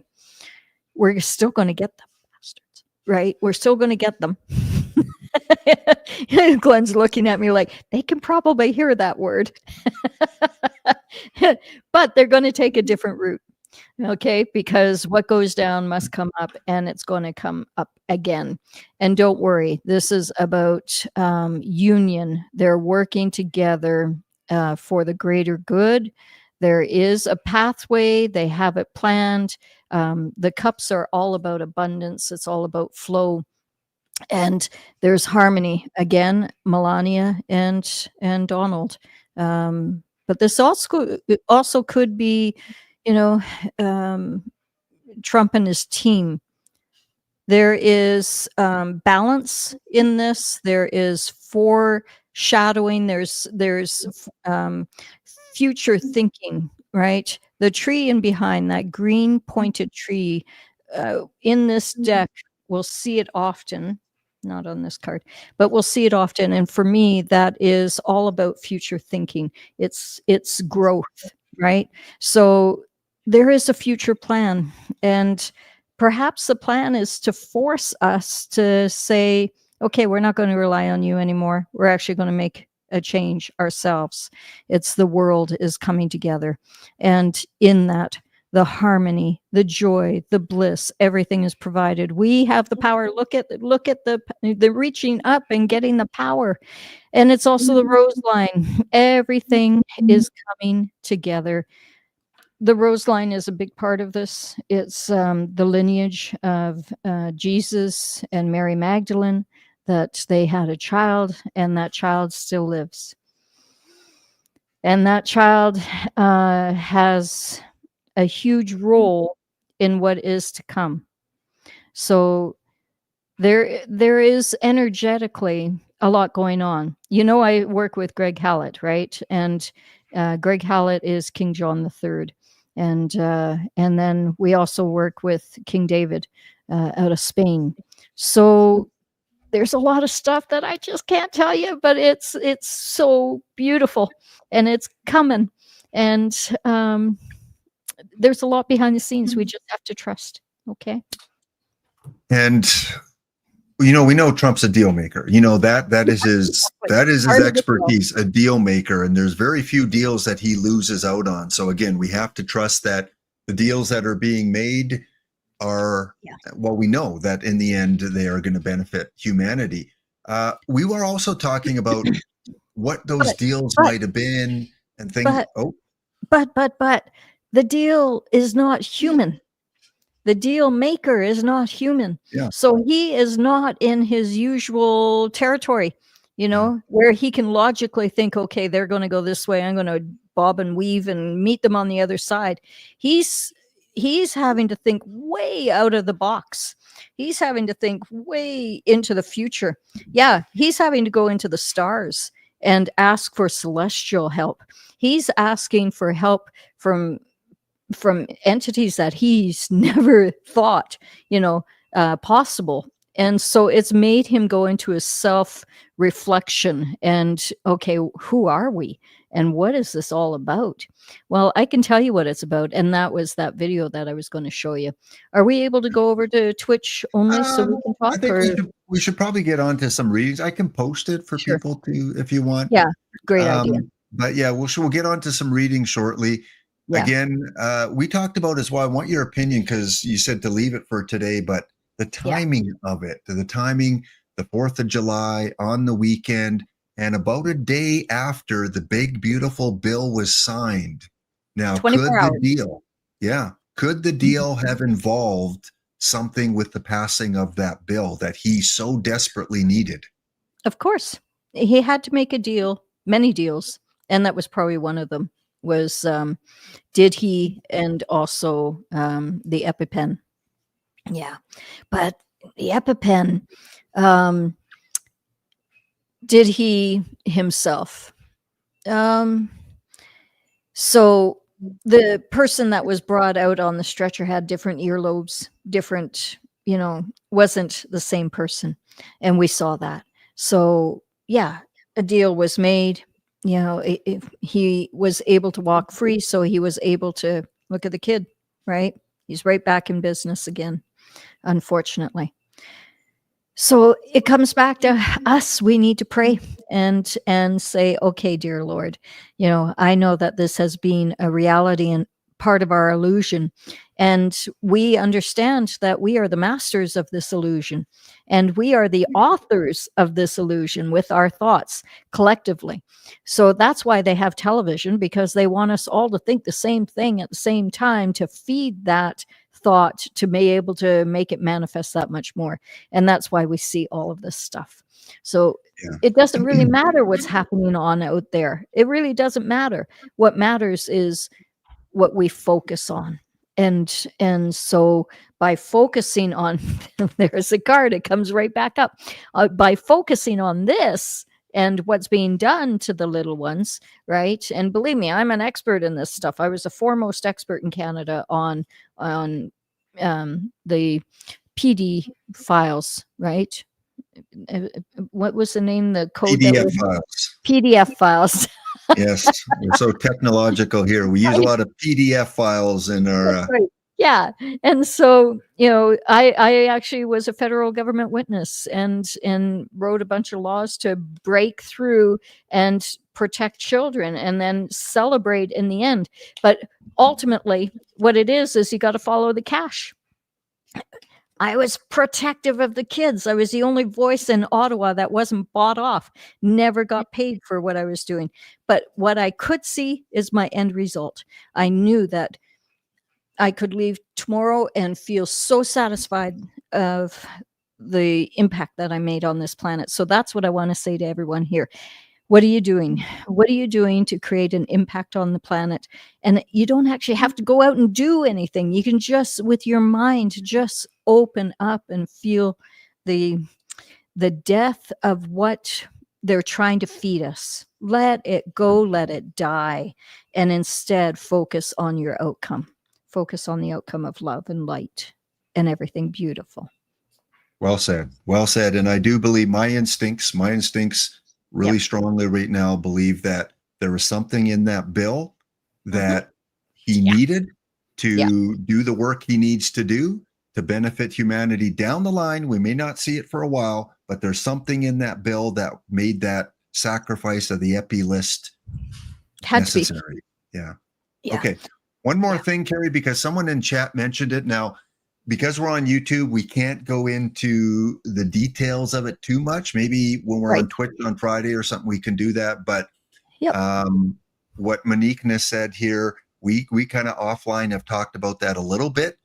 we're still going to get them, bastards, right? We're still going to get them. Glen's looking at me like, they can probably hear that word. But they're going to take a different route. Okay, because what goes down must come up, and it's going to come up again. And don't worry, this is about union. They're working together for the greater good. There is a pathway. They have it planned. The cups are all about abundance. It's all about flow. And there's harmony. Again, Melania and Donald. But this also could be, Trump and his team. There is balance in this. There is foreshadowing. There's future thinking, right? The tree in behind, that green pointed tree in this deck, we'll see it often. Not on this card, but we'll see it often. And for me, that is all about future thinking. It's growth, right? So there is a future plan, and perhaps the plan is to force us to say, okay, we're not going to rely on you anymore. We're actually going to make a change ourselves. It's the world is coming together. And in that, the harmony, the joy, the bliss, everything is provided. We have the power. Look at the reaching up and getting the power. And it's also the rose line. Everything is coming together. The rose line is a big part of this. It's the lineage of Jesus and Mary Magdalene, that they had a child, and that child still lives. And that child has a huge role in what is to come. So there is energetically a lot going on. I work with Greg Hallett, right? And Greg Hallett is King John III. And then we also work with King David out of Spain. So there's a lot of stuff that I just can't tell you, but it's so beautiful, and it's coming. And there's a lot behind the scenes. We just have to trust. Okay. And we know Trump's a deal maker. That is his expertise, a deal maker. And there's very few deals that he loses out on. So again, we have to trust that the deals that are being made are, well, we know that in the end, they are going to benefit humanity. We were also talking about what those deals might have been and things. But the deal is not human. The deal maker is not human. Yeah. So he is not in his usual territory, you know, where he can logically think, okay, they're going to go this way. I'm going to bob and weave and meet them on the other side. He's having to think way out of the box. He's having to think way into the future. Yeah, he's having to go into the stars and ask for celestial help. He's asking for help from entities that he's never thought, possible. And so it's made him go into a self-reflection and, okay, who are we? And what is this all about? Well, I can tell you what it's about. And that was that video that I was going to show you. Are we able to go over to Twitch only so we can talk? I think we should probably get on to some readings. I can post it for people to, if you want. Yeah, great idea. But yeah, we'll get on to some readings shortly. Yeah. Again, we talked about as well. I want your opinion because you said to leave it for today, but the timing of it, the 4th of July on the weekend, and about a day after the big, beautiful bill was signed. Now, could the deal have involved something with the passing of that bill that he so desperately needed? Of course. He had to make a deal, many deals, and that was probably one of them. Was did he, and also the EpiPen. Yeah, but the EpiPen, did he himself? So the person that was brought out on the stretcher had different earlobes, different, wasn't the same person, and we saw that. So yeah, a deal was made. He was able to walk free, so he was able to look at the kid, right? He's right back in business again, unfortunately. So it comes back to us. We need to pray and say, okay, dear Lord, I know that this has been a reality and part of our illusion. And we understand that we are the masters of this illusion. And we are the authors of this illusion with our thoughts collectively. So that's why they have television, because they want us all to think the same thing at the same time, to feed that thought, to be able to make it manifest that much more. And that's why we see all of this stuff. So it doesn't really matter what's happening on out there. It really doesn't matter. What matters is what we focus on. And so by focusing on, there's a card, it comes right back up. By focusing on this and what's being done to the little ones, right? And believe me, I'm an expert in this stuff. I was the foremost expert in Canada on the PD files, right? What was the name? The code? PDF files. PDF files. Yes, we're so technological here. We use a lot of PDF files in our. Yeah, and so I actually was a federal government witness and wrote a bunch of laws to break through and protect children, and then celebrate in the end. But ultimately, what it is you got to follow the cash. I was protective of the kids. I was the only voice in Ottawa that wasn't bought off, never got paid for what I was doing. But what I could see is my end result. I knew that I could leave tomorrow and feel so satisfied of the impact that I made on this planet. So that's what I want to say to everyone here. What are you doing? What are you doing to create an impact on the planet? And you don't actually have to go out and do anything. You can just, with your mind, just open up and feel the death of what they're trying to feed us. Let it go, let it die, and instead focus on your outcome. Focus on the outcome of love and light and everything beautiful. Well said. Well said. And I do believe my instincts really strongly right now believe that there was something in that bill that he needed to do the work he needs to do to benefit humanity down the line. We may not see it for a while, but there's something in that bill that made that sacrifice of the epi list necessary. Yeah. Okay. One more thing, Carrie, because someone in chat mentioned it. Now, because we're on YouTube, we can't go into the details of it too much. Maybe when we're on Twitch on Friday or something, we can do that. But what Monique said here, we kind of offline have talked about that a little bit.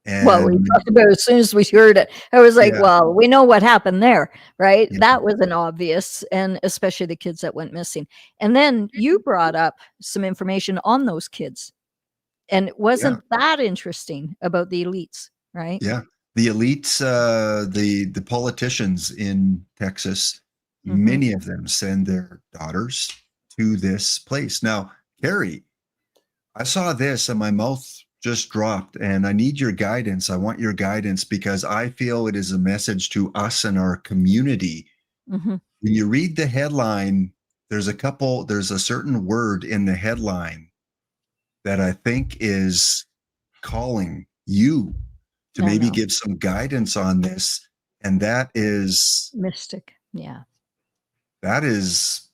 And well, we talked about it as soon as we heard it. I was like, well, we know what happened there, right? Yeah. That was an obvious, and especially the kids that went missing. And then you brought up some information on those kids. And it wasn't that interesting about the elites, right? Yeah. The elites, the politicians in Texas, many of them send their daughters to this place. Now, Carrie, I saw this and my mouth just dropped, and I need your guidance. I want your guidance because I feel it is a message to us and our community. When you read the headline, there's a certain word in the headline that I think is calling you to maybe give some guidance on this. And that is mystic. Yeah. That is,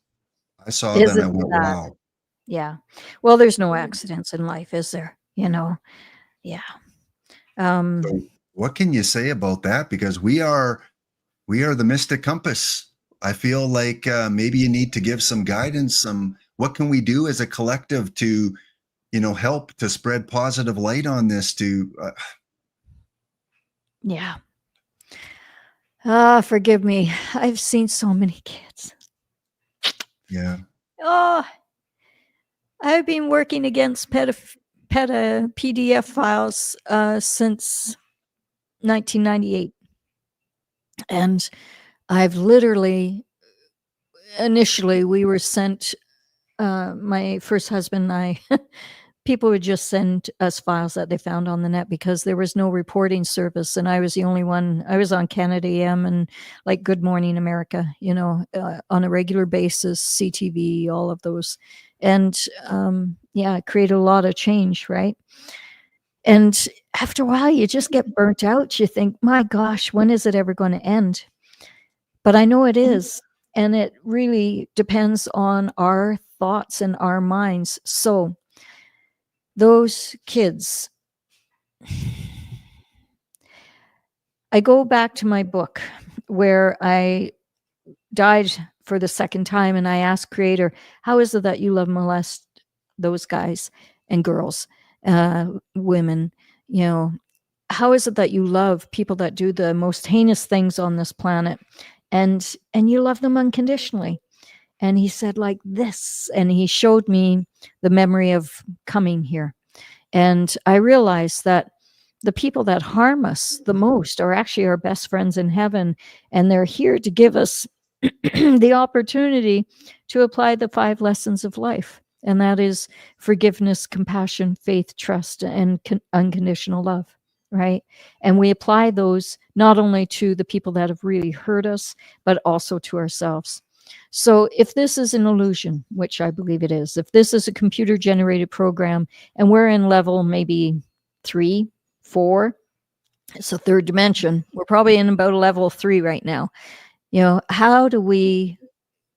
I saw that and I went, wow. Yeah. Well, there's no accidents in life, is there? You know? Yeah. So what can you say about that? Because we are the mystic compass. I feel like maybe you need to give some guidance. What can we do as a collective to, help to spread positive light on this Yeah. Forgive me. I've seen so many kids. Yeah. Oh, I've been working against PDF files since 1998. And I've literally, initially, we were sent, my first husband and I, people would just send us files that they found on the net because there was no reporting service. And I was the only one. I was on Canada AM and like Good Morning America, on a regular basis, CTV, all of those. And it created a lot of change, right? And after a while, you just get burnt out. You think, my gosh, when is it ever going to end? But I know it is. And it really depends on our thoughts and our minds. So those kids, I go back to my book where I died for the second time. And I asked Creator, how is it that you love molest those guys and girls, women, how is it that you love people that do the most heinous things on this planet and you love them unconditionally? And he said like this, and he showed me the memory of coming here. And I realized that the people that harm us the most are actually our best friends in heaven. And they're here to give us the opportunity to apply the 5 lessons of life. And that is forgiveness, compassion, faith, trust, and unconditional love, right? And we apply those not only to the people that have really hurt us, but also to ourselves. So if this is an illusion, which I believe it is, if this is a computer-generated program and we're in level maybe 3, 4, it's a third dimension. We're probably in about a level 3 right now. How do we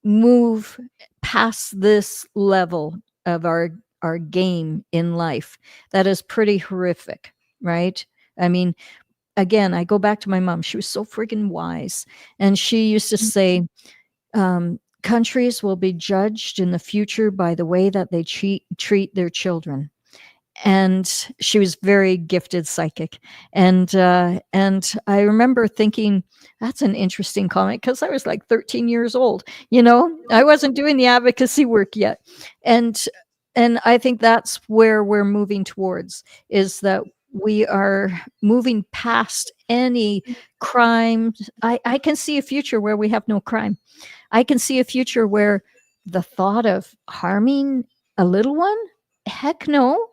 move past this level of our game in life that is pretty horrific, right? I mean, again, I go back to my mom. She was so friggin' wise. And she used to say, countries will be judged in the future by the way that they treat their children. And she was very gifted psychic. And I remember thinking, that's an interesting comment, because I was like 13 years old. I wasn't doing the advocacy work yet. And I think that's where we're moving towards, is that we are moving past any crime. I can see a future where we have no crime. I can see a future where the thought of harming a little one, heck no,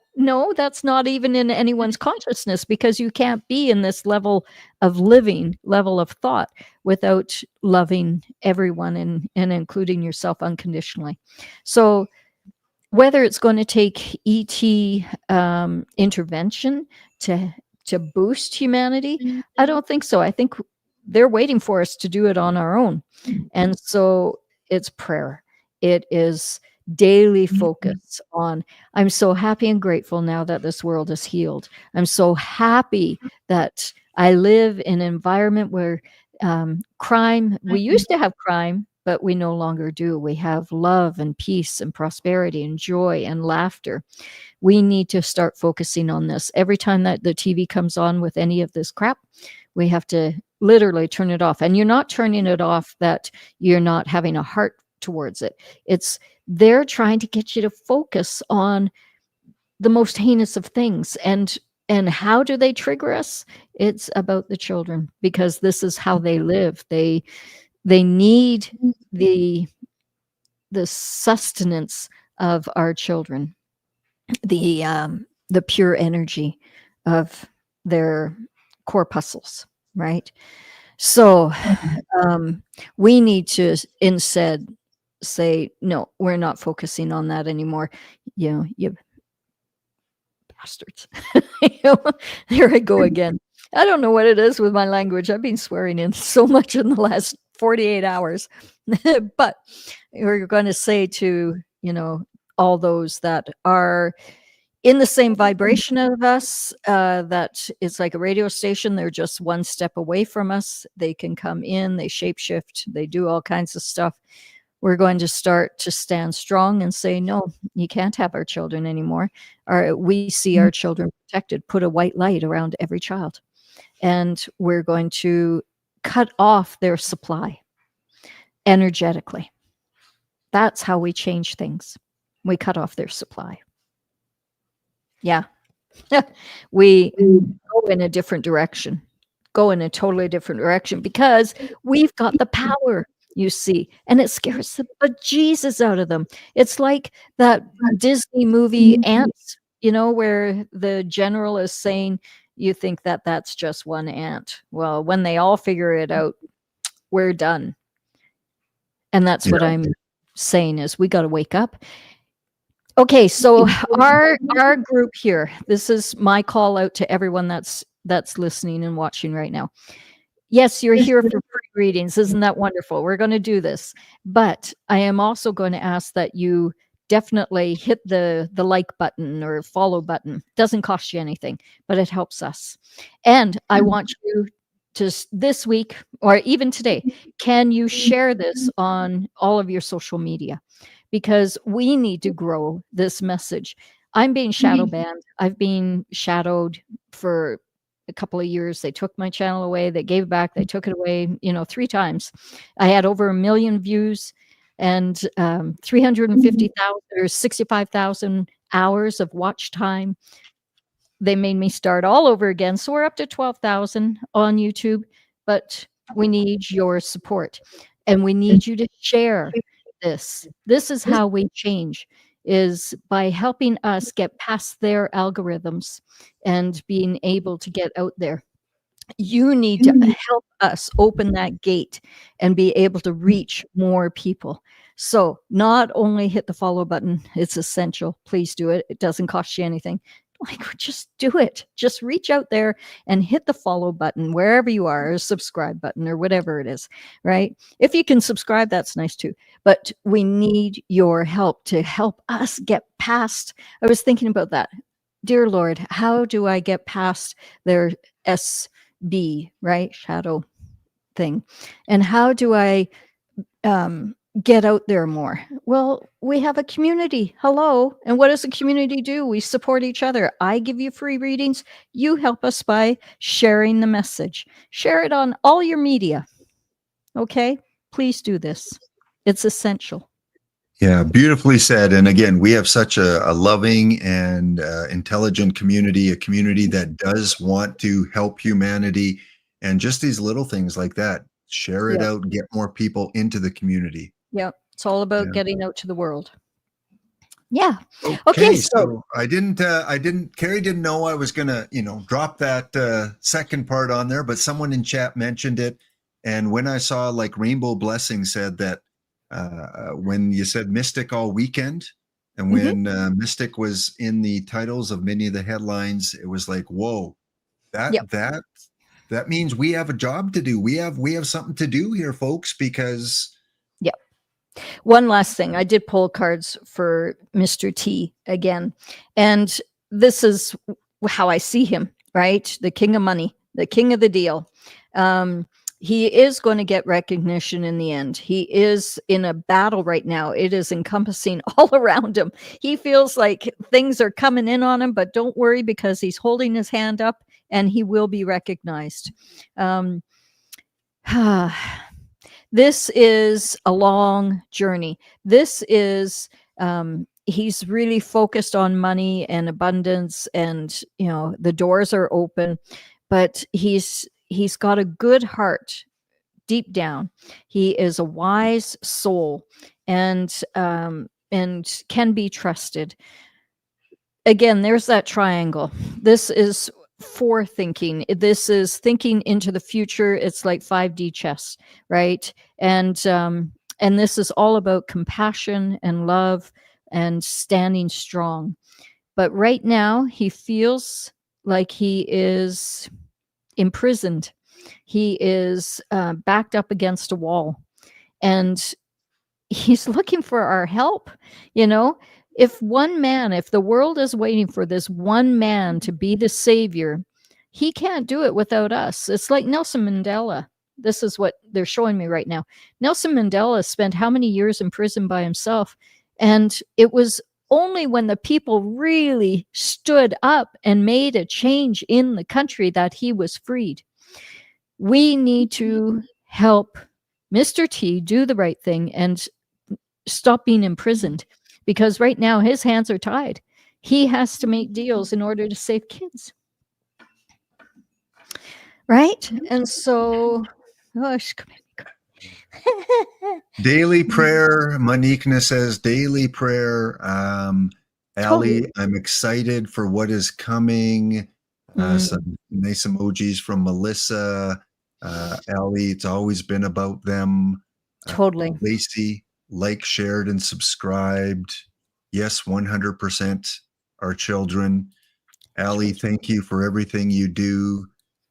that's not even in anyone's consciousness, because you can't be in this level of living, level of thought, without loving everyone and including yourself unconditionally. So whether it's going to take ET intervention to boost humanity, I don't think so. I think they're waiting for us to do it on our own. And so it's prayer. It is daily focus on, I'm so happy and grateful now that this world is healed. I'm so happy that I live in an environment where crime, we used to have crime, but we no longer do. We have love and peace and prosperity and joy and laughter. We need to start focusing on this. Every time that the TV comes on with any of this crap, we have to literally turn it off. And you're not turning it off that you're not having a heart towards it. It's they're trying to get you to focus on the most heinous of things. And how do they trigger us? It's about the children, because this is how they live. They need the sustenance of our children, the pure energy of their corpuscles, right? So we need to instead say, no, we're not focusing on that anymore. You bastards. Here I go again. I don't know what it is with my language. I've been swearing in so much in the last 48 hours. But we're going to say to, all those that are in the same vibration of us, that it's like a radio station. They're just one step away from us. They can come in, they shapeshift, they do all kinds of stuff. We're going to start to stand strong and say, no, you can't have our children anymore. We see our children protected. Put a white light around every child. And we're going to cut off their supply energetically. That's how we change things. We cut off their supply. Yeah. We go in a different direction, go in a totally different direction, because we've got the power, you see, and it scares the bejesus out of them. It's like that Disney movie Ants, where the general is saying, you think that that's just one ant. Well, when they all figure it out, we're done. And that's what I'm saying, is we got to wake up. Okay, so our group here, this is my call out to everyone that's listening and watching right now. Yes, you're here for free readings. Isn't that wonderful? We're going to do this. But I am also going to ask that you definitely hit the like button or follow button. Doesn't cost you anything, but it helps us. And I want you to, this week or even today, can you share this on all of your social media? Because we need to grow this message. I'm being shadow banned. I've been shadowed for a couple of years. They took my channel away. They gave it back. They took it away, 3 times. I had over 1 million views and 350,000 or 65,000 hours of watch time. They made me start all over again. So we're up to 12,000 on YouTube, but we need your support and we need you to share this. This is how we change, is by helping us get past their algorithms and being able to get out there. You need to help us open that gate and be able to reach more people. So not only hit the follow button, it's essential. Please do it. It doesn't cost you anything. Like, just do it. Just reach out there and hit the follow button wherever you are, or subscribe button or whatever it is, right? If you can subscribe, that's nice too. But we need your help to help us get past. I was thinking about that. Dear Lord, how do I get past their SB, right? Shadow thing. And how do I get out there more? Well, we have a community. Hello. And what does a community do? We support each other. I give you free readings. You help us by sharing the message. Share it on all your media. Okay? Please do this. It's essential. Yeah, beautifully said. And again, we have such a loving and intelligent community, a community that does want to help humanity, and just these little things like that. Share it out, get more people into the community. Yeah, it's all about getting out to the world. Yeah. Okay, so I didn't, Carrie didn't know I was gonna, drop that second part on there, but someone in chat mentioned it. And when I saw, like, Rainbow Blessing said that when you said Mystic all weekend, and when Mystic was in the titles of many of the headlines, it was like, whoa, that means we have a job to do. We have something to do here, folks, because one last thing. I did pull cards for Mr. T again. And this is how I see him, right? The king of money, the king of the deal. He is going to get recognition in the end. He is in a battle right now. It is encompassing all around him. He feels like things are coming in on him, but don't worry, because he's holding his hand up and he will be recognized. This is a long journey. This is, he's really focused on money and abundance, and, you know, the doors are open, but he's got a good heart deep down. He is a wise soul, and can be trusted. Again, there's that triangle. This is forethinking. This is thinking into the future. It's like 5D chess, right? And this is all about compassion and love and standing strong. But right now, he feels like he is imprisoned. He is backed up against a wall, and he's looking for our help. You know, if the world is waiting for this one man to be the savior, he can't do it without us. It's like Nelson Mandela. This is what they're showing me right now. Nelson Mandela spent how many years in prison by himself? And it was only when the people really stood up and made a change in the country that he was freed. We need to help Mr. T do the right thing and stop being imprisoned, because right now his hands are tied. He has to make deals in order to save kids. Right? And so, gosh, come here. Daily prayer. Monique says daily prayer. Allie, I'm excited for what is coming. Some nice emojis from Melissa. Allie, it's always been about them. Totally. Lacey, like, shared, and subscribed. Yes, 100% our children. Allie, thank you for everything you do.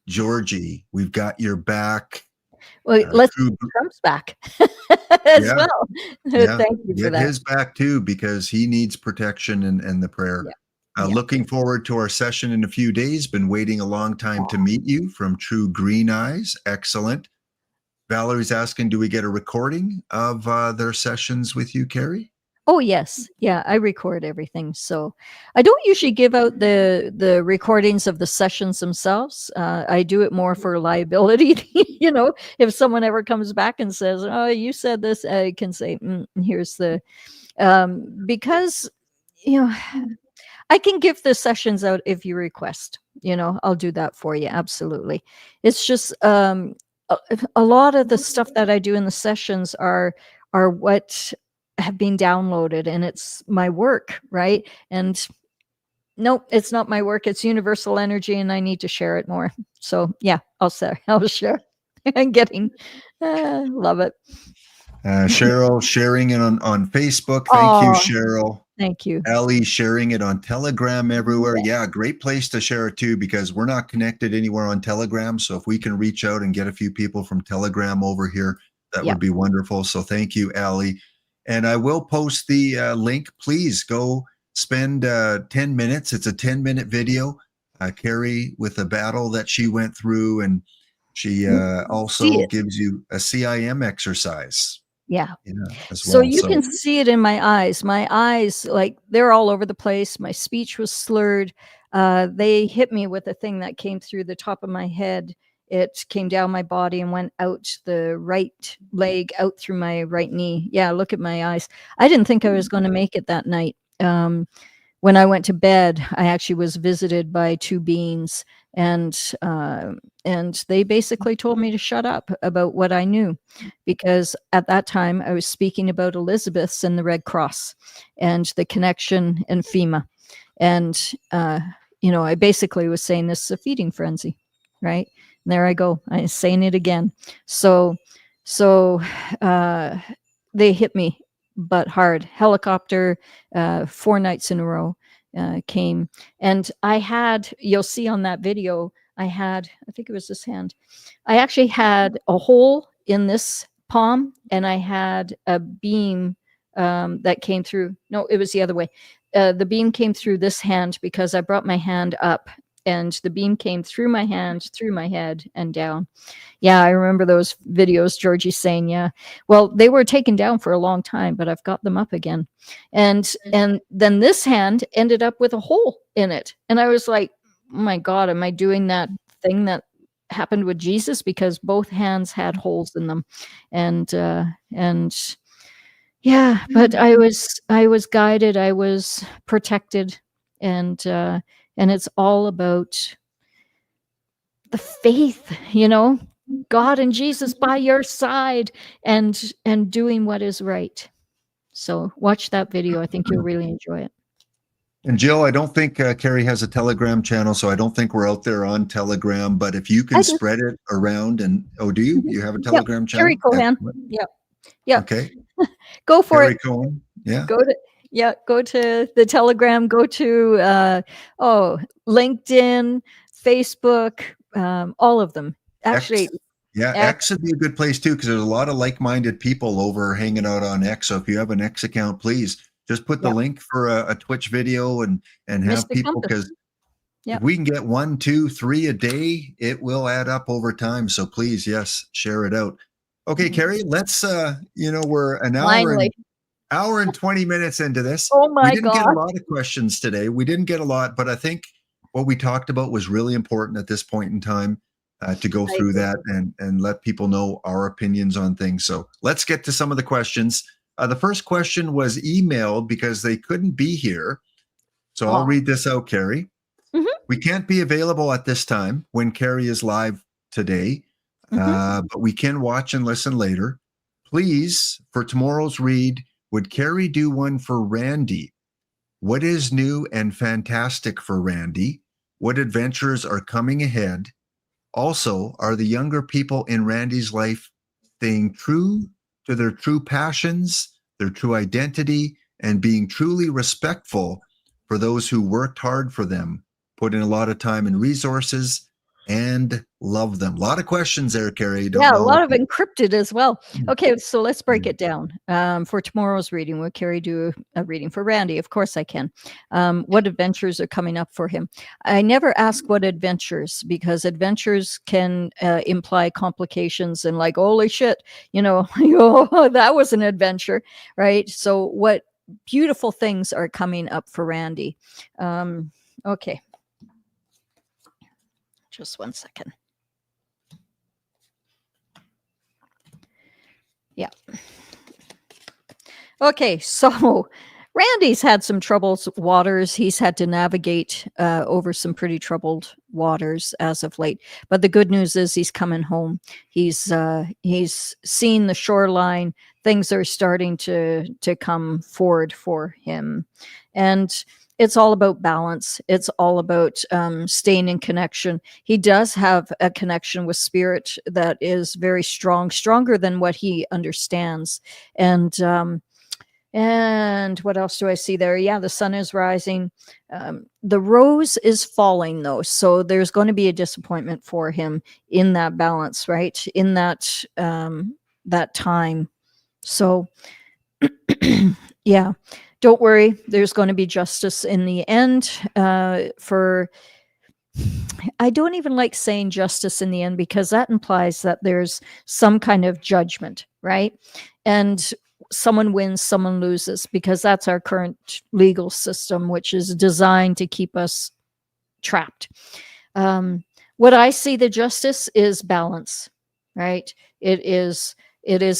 Georgie, we've got your back. Well, let's Trump's back as well. Yeah. Thank you for that. His back too, because he needs protection and the prayer. Looking forward to our session in a few days. Been waiting a long time to meet you from True Green Eyes. Excellent. Valerie's asking, do we get a recording of their sessions with you, Carrie? Oh, yes. Yeah, I record everything. So I don't usually give out the recordings of the sessions themselves. I do it more for liability. You know, if someone ever comes back and says, oh, you said this, I can say, here's the, because, you know, I can give the sessions out if you request. You know, I'll do that for you. Absolutely. It's just a lot of the stuff that I do in the sessions are what have been downloaded, and it's my work, right? And nope, it's not my work. It's universal energy, and I need to share it more. So yeah, I'll share. I'm getting, love it. Cheryl sharing it on Facebook. Thank you, Cheryl. Thank you. Allie sharing it on Telegram everywhere. Yeah, great place to share it too, because we're not connected anywhere on Telegram. So if we can reach out and get a few people from Telegram over here, that would be wonderful. So thank you, Allie. And I will post the link. Please go spend 10 minutes. It's a 10-minute video. Carrie, with a battle that she went through, and she also gives you a CIM exercise. Yeah. As So well. you can see it in my eyes. My eyes, like, they're all over the place. My speech was slurred. They hit me with a thing that came through the top of my head. It came down my body and went out the right leg, out through my right knee. Yeah, look at my eyes. I didn't think I was going to make it that night. When I went to bed, I actually was visited by two beings, and they basically told me to shut up about what I knew, because at that time I was speaking about Elizabeth's and the Red Cross and the connection and FEMA. And, you know, I basically was saying this is a feeding frenzy, right? And there I go. I'm saying it again. So they hit me, but hard. Helicopter, 4 nights in a row came. And I had, you'll see on that video, I think it was this hand. I actually had a hole in this palm, and I had a beam that came through. No, it was the other way. The beam came through this hand because I brought my hand up, and the beam came through my hand, through my head, and down. Yeah, I remember those videos, Georgie's saying, yeah. Well, they were taken down for a long time, but I've got them up again. And then this hand ended up with a hole in it. And I was like, oh my God, am I doing that thing that happened with Jesus? Because both hands had holes in them. And yeah, but I was guided, I was protected, and it's all about the faith, God and Jesus by your side, and doing what is right. So watch that video. I think you'll really enjoy it. And Jill, I don't think Carrie has a Telegram channel, so I don't think we're out there on Telegram. But if you can spread it around, and do you? You have a Telegram channel? Carrie Kohan. Yeah. Okay. Go for Carrie it. Kohan. Yeah. Go to the Telegram. Go to LinkedIn, Facebook, all of them. Actually, X would be a good place too, because there's a lot of like-minded people over hanging out on X. So if you have an X account, please just put the link for a Twitch video and have people, because if we can get 1, 2, 3 a day, it will add up over time. So please, yes, share it out. Okay, Carrie, let's we're an hour and 20 minutes into this. Oh my God. We didn't get a lot of questions today. We didn't get a lot, but I think what we talked about was really important at this point in time, to go through that and let people know our opinions on things. So let's get to some of the questions. The first question was emailed because they couldn't be here. So I'll read this out, Carrie. We can't be available at this time when Carrie is live today, but we can watch and listen later. Please, for tomorrow's read, would Carrie do one for Randy? What is new and fantastic for Randy? What adventures are coming ahead? Also, are the younger people in Randy's life staying true to their true passions, their true identity, and being truly respectful for those who worked hard for them, put in a lot of time and resources, and love them? A lot of questions there, Carrie. A lot of encrypted as well. Okay, so let's break it down. For tomorrow's reading, will Carrie do a reading for Randy? Of course I can. What adventures are coming up for him? I never ask what adventures, because adventures can imply complications and like, holy shit, that was an adventure, right? So what beautiful things are coming up for Randy? Okay. Just 1 second. Yeah. Okay, so Randy's had some troubled waters. He's had to navigate over some pretty troubled waters as of late. But the good news is he's coming home. He's seen the shoreline. Things are starting to come forward for him. And it's all about balance. It's all about staying in connection. He does have a connection with spirit that is very strong, stronger than what he understands. And what else do I see there? Yeah, the sun is rising. The rose is falling, though. So there's going to be a disappointment for him in that balance, right? In that time. So, yeah. Don't worry, there's going to be justice in the end. I don't even like saying justice in the end, because that implies that there's some kind of judgment, right? And someone wins, someone loses, because that's our current legal system, which is designed to keep us trapped. What I see the justice is balance, right? It is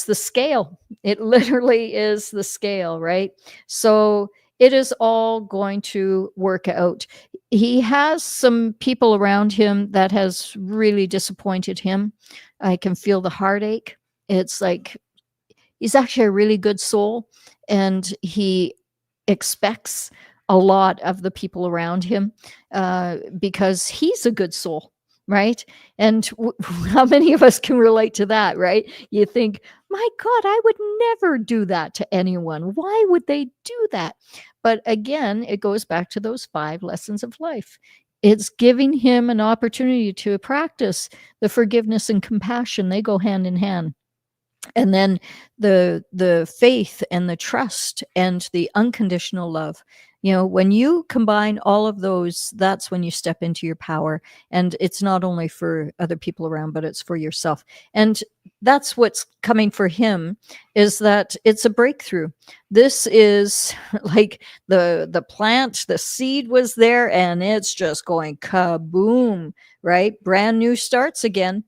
the scale. It literally is the scale, right? So it is all going to work out. He has some people around him that has really disappointed him. I can feel the heartache. It's like he's actually a really good soul, and he expects a lot of the people around him because he's a good soul. Right. And how many of us can relate to that, right? You think, my God, I would never do that to anyone. Why would they do that? But again, it goes back to those 5 lessons of life. It's giving him an opportunity to practice the forgiveness and compassion. They go hand in hand. And then the faith and the trust and the unconditional love. When you combine all of those, that's when you step into your power. And it's not only for other people around, but it's for yourself. And that's what's coming for him, is that it's a breakthrough. This is like the plant, the seed was there, and it's just going kaboom, right? Brand new starts again.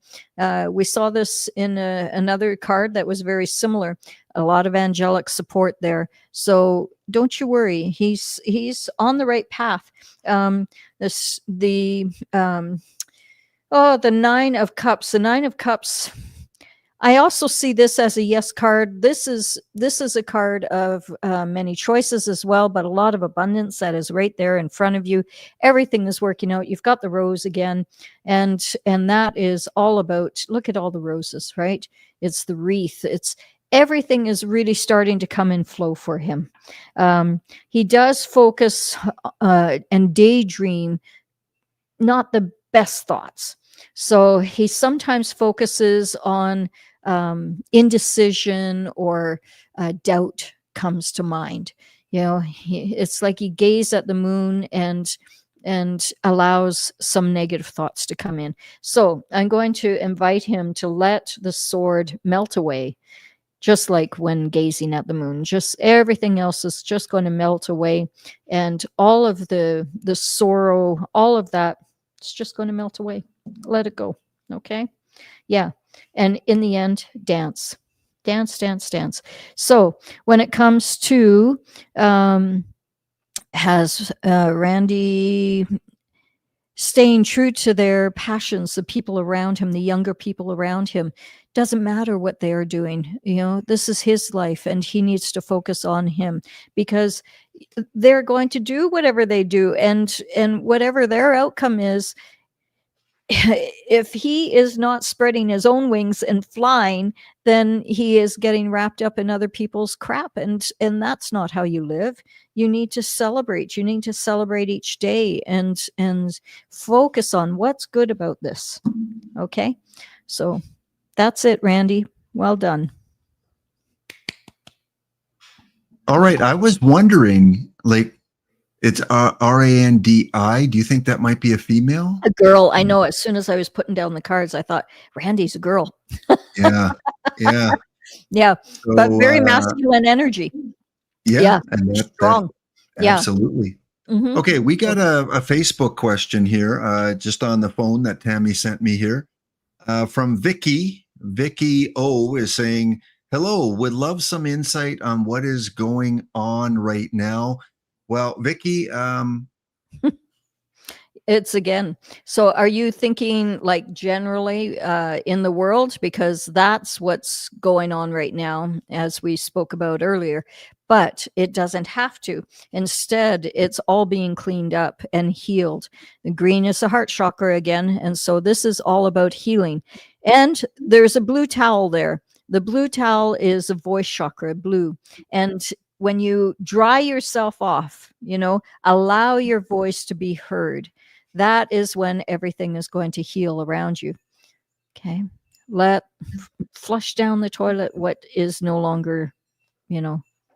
We saw this in another card that was very similar. A lot of angelic support there. So don't you worry. He's on the right path. The Nine of Cups. The Nine of Cups. I also see this as a yes card. This is a card of many choices as well, but a lot of abundance that is right there in front of you. Everything is working out. You've got the rose again, and that is all about, look at all the roses, right? It's the wreath. It's everything is really starting to come in flow for him. He does focus and daydream, not the best thoughts. So he sometimes focuses on indecision, or doubt comes to mind. It's like he gazes at the moon and allows some negative thoughts to come in. So I'm going to invite him to let the sword melt away, just like when gazing at the moon. Just everything else is just going to melt away, and all of the sorrow, all of that, it's just going to melt away. Let it go. Okay. Yeah. And in the end, dance. So when it comes to has Randy staying true to their passions, the people around him, the younger people around him, doesn't matter what they are doing. This is his life, and he needs to focus on him, because they're going to do whatever they do, and whatever their outcome is, if he is not spreading his own wings and flying, then he is getting wrapped up in other people's crap. And that's not how you live. You need to celebrate. You need to celebrate each day and focus on what's good about this. Okay. So that's it, Randy. Well done. All right. I was wondering, like, it's Randi. Do you think that might be a female? A girl. I know. As soon as I was putting down the cards, I thought Randy's a girl. Yeah. Yeah. So, but very masculine energy. Yeah. And strong. Absolutely. Mm-hmm. Okay. We got a Facebook question here, just on the phone that Tammy sent me here, from Vicki. Vicki O is saying, hello, would love some insight on what is going on right now. Well, Vicki, it's again. So are you thinking like generally in the world? Because that's what's going on right now, as we spoke about earlier. But it doesn't have to. Instead, it's all being cleaned up and healed. The green is the heart chakra again. And so this is all about healing. And there's a blue towel there. The blue towel is a voice chakra, blue. And when you dry yourself off, allow your voice to be heard. That is when everything is going to heal around you. Okay. Flush down the toilet what is no longer,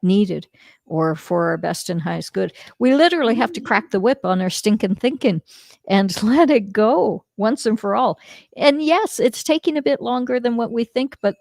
needed, or for our best and highest good. We literally have to crack the whip on our stinking thinking and let it go once and for all. And yes, it's taking a bit longer than what we think, but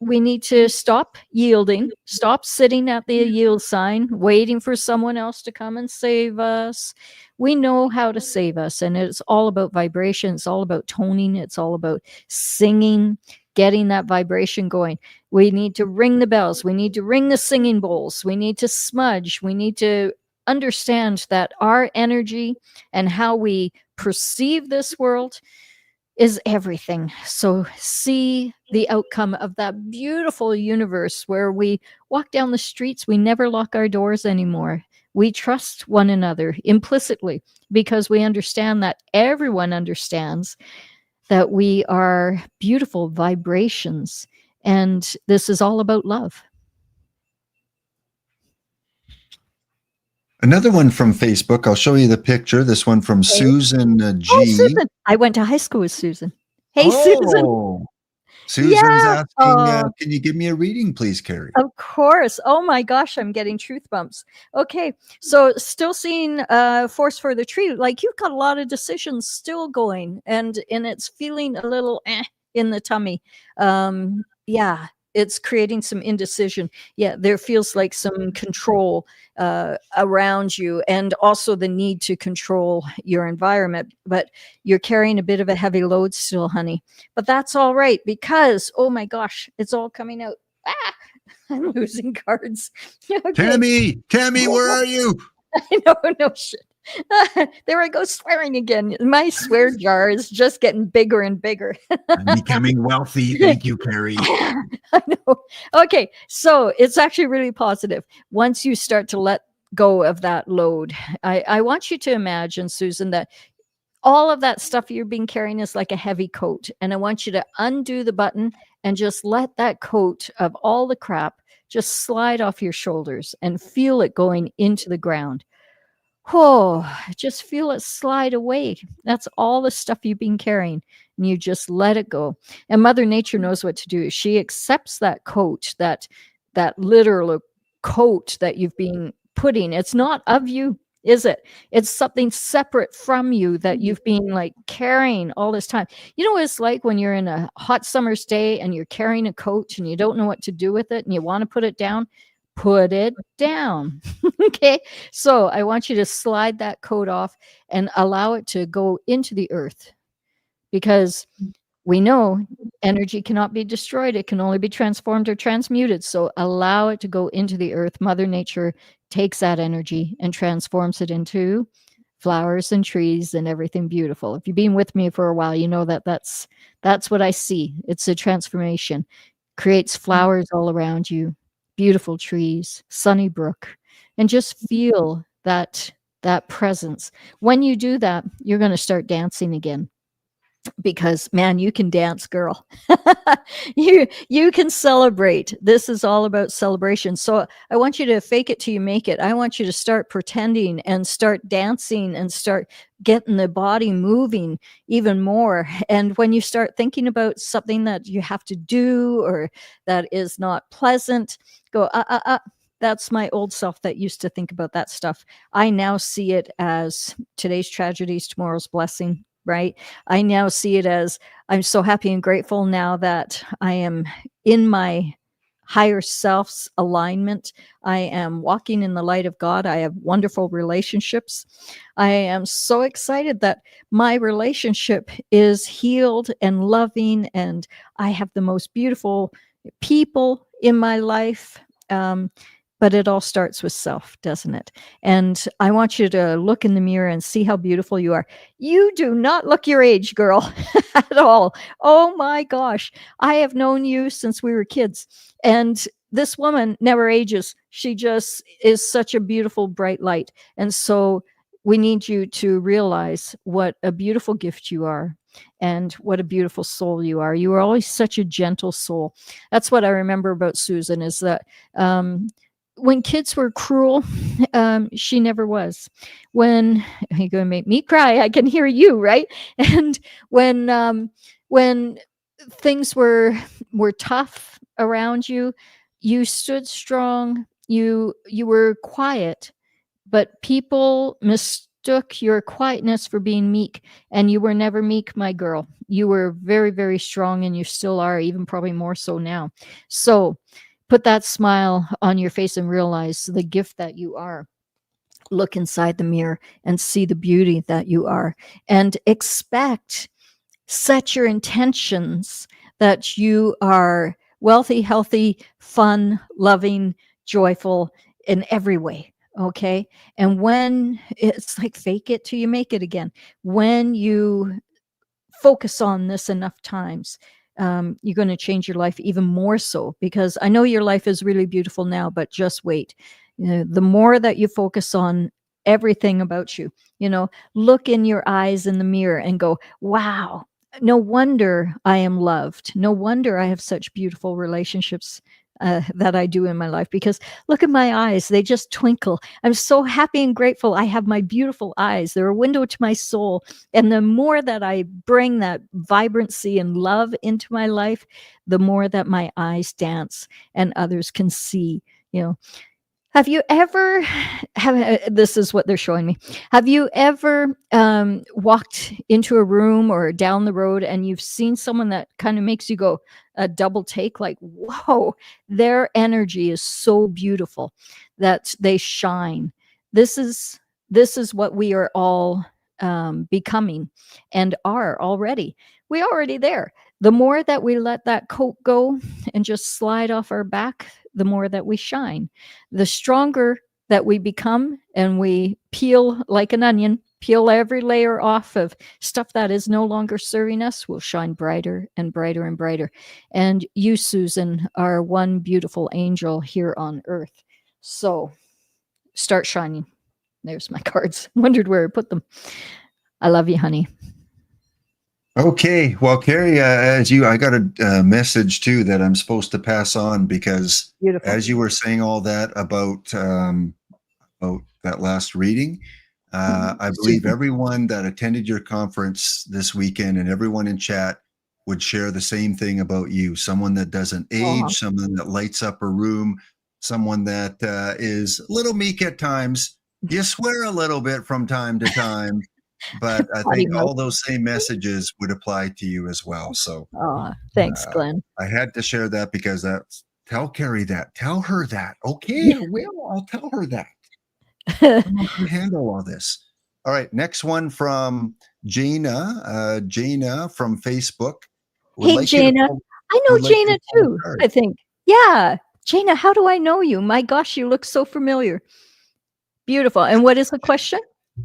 we need to stop yielding, stop sitting at the yield sign, waiting for someone else to come and save us. We know how to save us, and it's all about vibration. It's all about toning. It's all about singing, getting that vibration going. We need to ring the bells. We need to ring the singing bowls. We need to smudge. We need to understand that our energy and how we perceive this world is everything. So see the outcome of that beautiful universe where we walk down the streets. We never lock our doors anymore. We trust one another implicitly, because we understand that everyone understands that we are beautiful vibrations. And this is all about love. Another one from Facebook. I'll show you the picture. This one from Susan G. Oh, Susan. I went to high school with Susan. Hey, Susan. Susan's asking, Yeah. can you give me a reading, please, Carrie? Of course. Oh my gosh, I'm getting truth bumps. Okay. So still seeing force for the tree. Like you've got a lot of decisions still going and it's feeling a little in the tummy. Yeah, it's creating some indecision. Yeah, there feels like some control around you and also the need to control your environment. But you're carrying a bit of a heavy load still, honey. But that's all right because, oh my gosh, it's all coming out. Ah! I'm losing cards. Okay. Tammy, where are you? No shit. There I go swearing again. My swear jar is just getting bigger and bigger. I'm becoming wealthy. Thank you, Carrie. I know. Okay, so it's actually really positive. Once you start to let go of that load, I want you to imagine, Susan, that all of that stuff you're being carrying is like a heavy coat. And I want you to undo the button and just let that coat of all the crap just slide off your shoulders and feel it going into the ground. Oh, just feel it slide away. That's all the stuff you've been carrying. And you just let it go. And Mother Nature knows what to do. She accepts that coat, that literal coat that you've been putting. It's not of you, is it? It's something separate from you that you've been like carrying all this time. You know what it's like when you're in a hot summer's day and you're carrying a coat and you don't know what to do with it and you want to put it down? Put it down. Okay. So I want you to slide that coat off and allow it to go into the earth because we know energy cannot be destroyed. It can only be transformed or transmuted. So allow it to go into the earth. Mother Nature takes that energy and transforms it into flowers and trees and everything beautiful. If you've been with me for a while, you know that that's what I see. It's a transformation. Creates flowers all around you, beautiful trees, sunny brook, and just feel that presence. When you do that, you're going to start dancing again because man, you can dance, girl. You can celebrate. This is all about celebration. So I want you to fake it till you make it. I want you to start pretending and start dancing and start getting the body moving even more. And when you start thinking about something that you have to do or that is not pleasant, go that's my old self that used to think about that stuff. I now see it as today's tragedies, tomorrow's blessing, right? I now see it as I'm so happy and grateful now that I am in my higher self's alignment. I am walking in the light of God. I have wonderful relationships. I am so excited that my relationship is healed and loving, and I have the most beautiful people in my life. But it all starts with self, doesn't it? And I want you to look in the mirror and see how beautiful you are. You do not look your age, girl, at all. Oh my gosh. I have known you since we were kids. And this woman never ages. She just is such a beautiful, bright light. And so we need you to realize what a beautiful gift you are and what a beautiful soul you are. You are always such a gentle soul. That's what I remember about Susan is that when kids were cruel, she never was. When you're going to make me cry, I can hear you, right? And when things were tough around you, you stood strong. You were quiet, but people mistook your quietness for being meek, and you were never meek, my girl. You were very, very strong, and you still are, even probably more so now. So put that smile on your face and realize the gift that you are. Look inside the mirror and see the beauty that you are, and set your intentions that you are wealthy, healthy, fun, loving, joyful in every way. Okay. And when it's like fake it till you make it again, when you focus on this enough times, you're going to change your life even more so, because I know your life is really beautiful now, but just wait. The more that you focus on everything about you, look in your eyes in the mirror and go, wow, no wonder I am loved. No wonder I have such beautiful relationships that I do in my life, because look at my eyes. They just twinkle. I'm so happy and grateful. I have my beautiful eyes. They're a window to my soul. And the more that I bring that vibrancy and love into my life, the more that my eyes dance and others can see, you know. Have you ever this is what they're showing me. Have you ever walked into a room or down the road and you've seen someone that kind of makes you go a double take, like, whoa, their energy is so beautiful that they shine. This is what we are all becoming and are already. We're already there. The more that we let that coat go and just slide off our back, the more that we shine. The stronger that we become, and we peel like an onion, peel every layer off of stuff that is no longer serving us, we'll shine brighter and brighter and brighter. And you, Susan, are one beautiful angel here on earth. So start shining. There's my cards. Wondered where I put them. I love you, honey. Okay, well, Carrie, I got a message too that I'm supposed to pass on, because Beautiful. as you were saying all that about that last reading, I believe everyone that attended your conference this weekend and everyone in chat would share the same thing about you. Someone that doesn't age, someone that lights up a room, someone that is a little meek at times. You swear a little bit from time to time. But I think all those same messages would apply to you as well. So, thanks, Glenn. I had to share that, because tell Carrie that, tell her that. Okay, I'll tell her that. I can handle all this. All right, next one from Jana. Jana from Facebook. Hey, Jana. I know Jana too, I think. Yeah. Jana, how do I know you? My gosh, you look so familiar. Beautiful. And what is the question?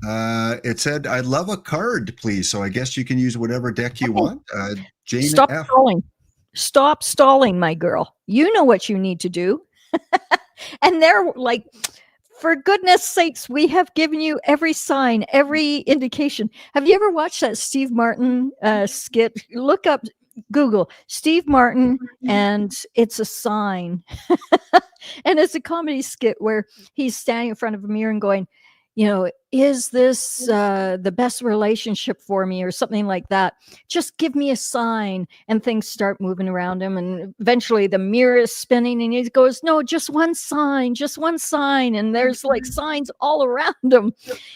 It said, I'd love a card, please. So I guess you can use whatever deck you want. Jane Stop F. stalling. Stop stalling, my girl. You know what you need to do. And they're like, for goodness sakes, we have given you every sign, every indication. Have you ever watched that Steve Martin skit? Look up, Google Steve Martin, and it's a sign. And it's a comedy skit where he's standing in front of a mirror and going, you know, is this the best relationship for me, or something like that? Just give me a sign. And things start moving around him. And eventually the mirror is spinning and he goes, no, just one sign, just one sign. And there's like signs all around him.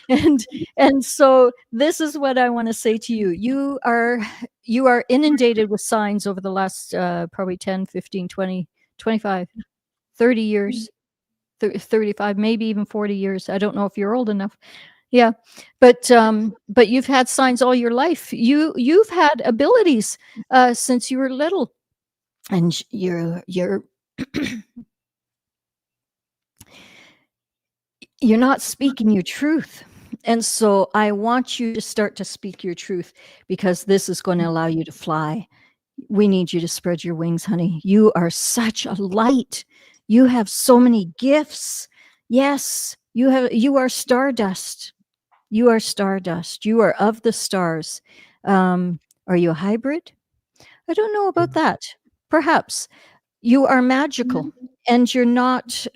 And so this is what I want to say to you. You are inundated with signs over the last probably 10, 15, 20, 25, 30 years. 35, maybe even 40 years. I don't know if you're old enough. Yeah. But you've had signs all your life. You've had abilities since you were little, and you're you're not speaking your truth. And so I want you to start to speak your truth, because this is going to allow you to fly. We need you to spread your wings, honey. You are such a light. You have so many gifts. Yes, you are stardust. You are stardust. You are of the stars. Are you a hybrid? I don't know about that. Perhaps. You are magical, and you're not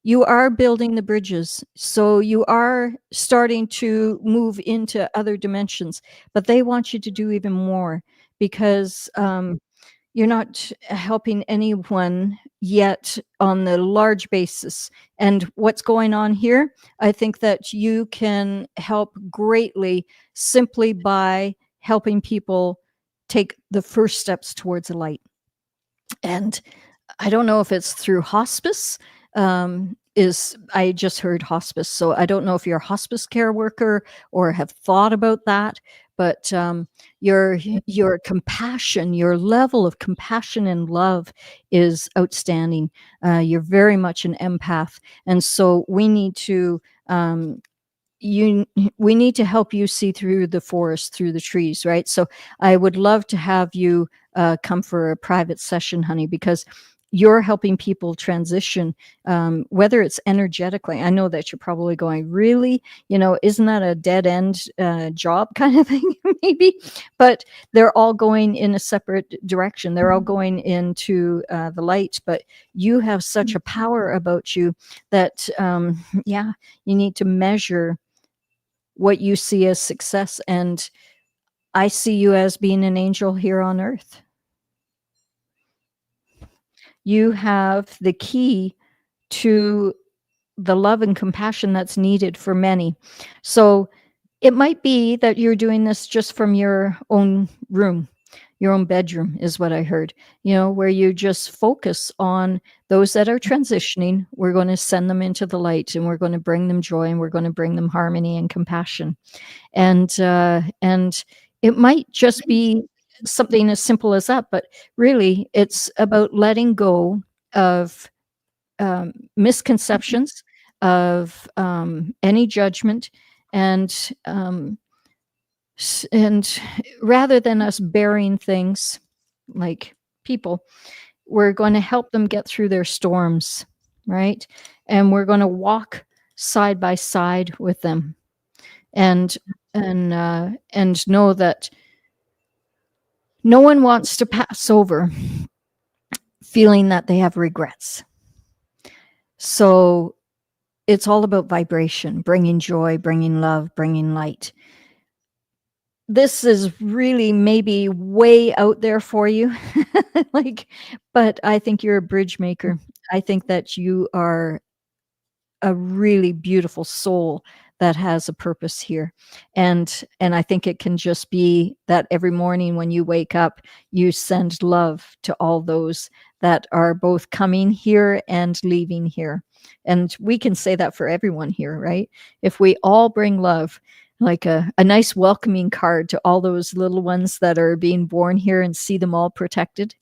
you are building the bridges. So you are starting to move into other dimensions, but they want you to do even more, because you're not helping anyone yet on the large basis. And what's going on here, I think that you can help greatly simply by helping people take the first steps towards the light. And I don't know if it's through hospice. I just heard hospice, so I don't know if you're a hospice care worker or have thought about that. But your compassion, your level of compassion and love is outstanding. You're very much an empath, and so we need to help you see through the forest, through the trees, right? So I would love to have you come for a private session, honey, because you're helping people transition, whether it's energetically. I know that you're probably going, really, isn't that a dead end job kind of thing? Maybe, but they're all going in a separate direction. They're all going into the light, but you have such a power about you that, you need to measure what you see as success. And I see you as being an angel here on earth. You have the key to the love and compassion that's needed for many. So it might be that you're doing this just from your own room, your own bedroom is what I heard, where you just focus on those that are transitioning. We're going to send them into the light, and we're going to bring them joy, and we're going to bring them harmony and compassion. And it might just be something as simple as that, but really it's about letting go of misconceptions, of any judgment, and rather than us burying things like people, we're going to help them get through their storms, right? And we're going to walk side by side with them, and know that no one wants to pass over feeling that they have regrets. So it's all about vibration, bringing joy, bringing love, bringing light. This is really maybe way out there for you, but I think you're a bridge maker. I think that you are a really beautiful soul that has a purpose here. And I think it can just be that every morning when you wake up, you send love to all those that are both coming here and leaving here. And we can say that for everyone here, right? If we all bring love, like a nice welcoming card to all those little ones that are being born here, and see them all protected.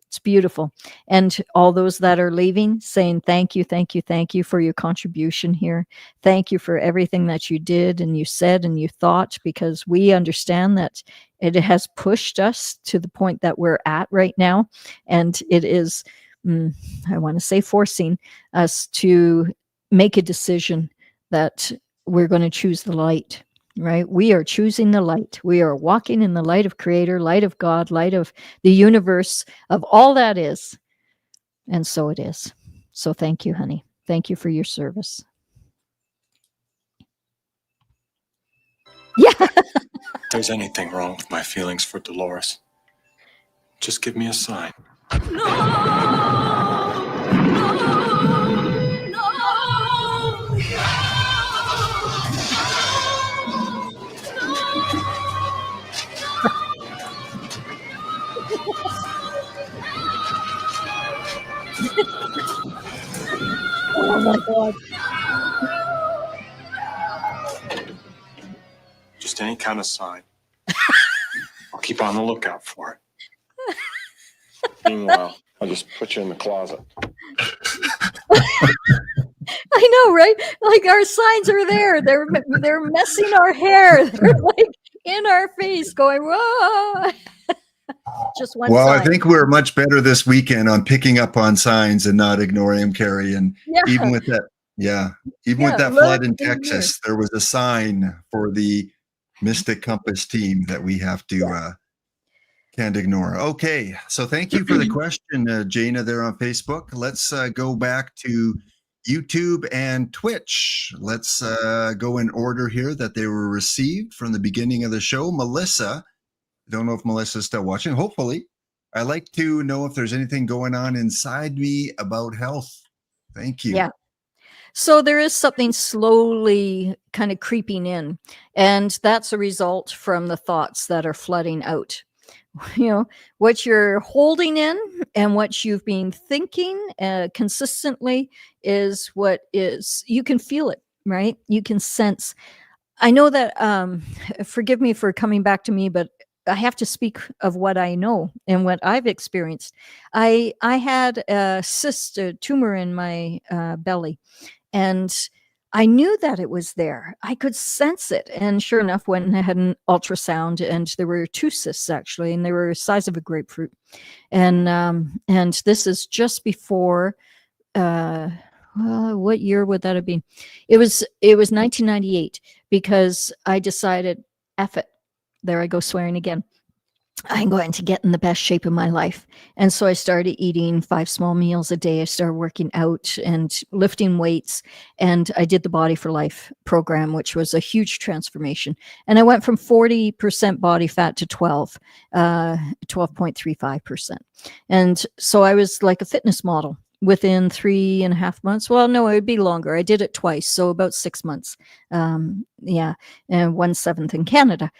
It's beautiful. And all those that are leaving, saying thank you, thank you, thank you for your contribution here. Thank you for everything that you did and you said and you thought, because we understand that it has pushed us to the point that we're at right now. And it is, I want to say, forcing us to make a decision that we're going to choose the light. Right? We are choosing the light. We are walking in the light of Creator, light of God, light of the universe, of all that is. And so it is. So thank you, honey. Thank you for your service. Yeah. If there's anything wrong with my feelings for Dolores, just give me a sign. Oh my God. Just any kind of sign. I'll keep on the lookout for it. Meanwhile, I'll just put you in the closet. I know, right? Like, our signs are there. They're messing our hair. They're like in our face, going, whoa. Just one Well, sign. I think we're much better this weekend on picking up on signs and not ignoring them, Carrie. And even with that, with that flood in Texas, there was a sign for the Mystic Compass team that we have to can't ignore. Okay, so thank you for the question, Jana, there on Facebook. Let's go back to YouTube and Twitch. Let's go in order here that they were received from the beginning of the show. Melissa, I don't know if Melissa's still watching. Hopefully. I like to know if there's anything going on inside me about health. Thank you. Yeah. So there is something slowly kind of creeping in, and that's a result from the thoughts that are flooding out. What you're holding in and what you've been thinking consistently is what is, you can feel it, right? You can sense. I know that, forgive me for coming back to me, but I have to speak of what I know and what I've experienced. I had a cyst, a tumor in my belly, and I knew that it was there. I could sense it. And sure enough, when I had an ultrasound, and there were 2 cysts actually, and they were the size of a grapefruit. And this is just before, well, what year would that have been? It was 1998, because I decided, F it. There I go swearing again. I'm going to get in the best shape of my life. And so I started eating 5 small meals a day. I started working out and lifting weights. And I did the Body for Life program, which was a huge transformation. And I went from 40% body fat to 12.35%. And so I was like a fitness model within 3.5 months. Well, no, it would be longer. I did it twice. So about 6 months. Yeah. And 1/7 in Canada.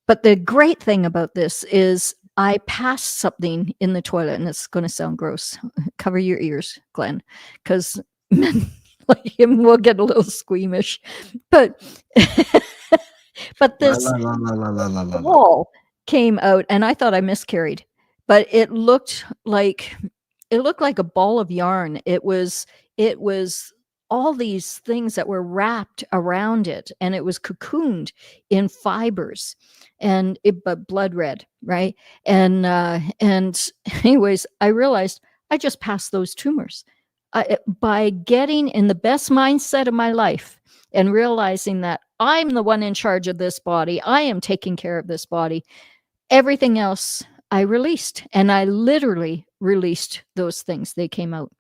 But the great thing about this is I passed something in the toilet, and it's going to sound gross. Cover your ears, Glenn, because men like him will get a little squeamish. But but this wall came out, and I thought I miscarried, but it looked like a ball of yarn. It was all these things that were wrapped around it, and it was cocooned in fibers, and but blood red, right? And anyways, I realized I just passed those tumors by getting in the best mindset of my life and realizing that I'm the one in charge of this body. I am taking care of this body. Everything else I released, and I literally released those things. They came out.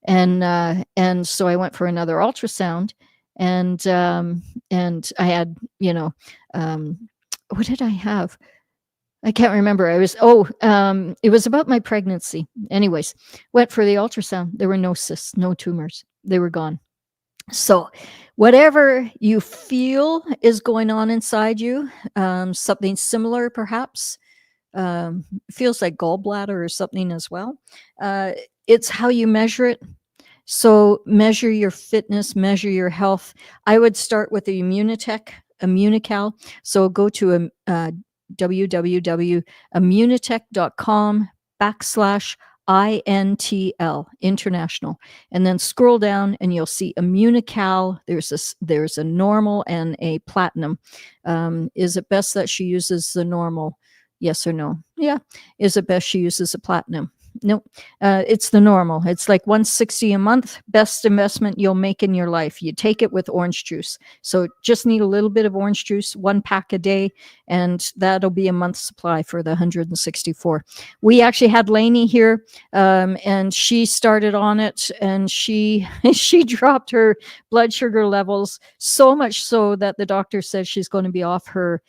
And so I went for another ultrasound, and I had, what did I have? I can't remember. It was about my pregnancy. Anyways, went for the ultrasound. There were no cysts, no tumors. They were gone. So whatever you feel is going on inside you, something similar perhaps, feels like gallbladder or something as well. It's how you measure it. So measure your fitness, measure your health. I would start with the Immunical. So go to www.immunitech.com/INTL, international, and then scroll down and you'll see Immunical. There's a normal and a platinum. Is it best that she uses the normal? Yes or no? Yeah. Is it best she uses a platinum? No, it's the normal. It's like $160 a month. Best investment you'll make in your life. You take it with orange juice. So just need a little bit of orange juice, 1 pack a day, and that'll be a month's supply for the 164. We actually had Lainey here, and she started on it, and she dropped her blood sugar levels so much so that the doctor says she's going to be off her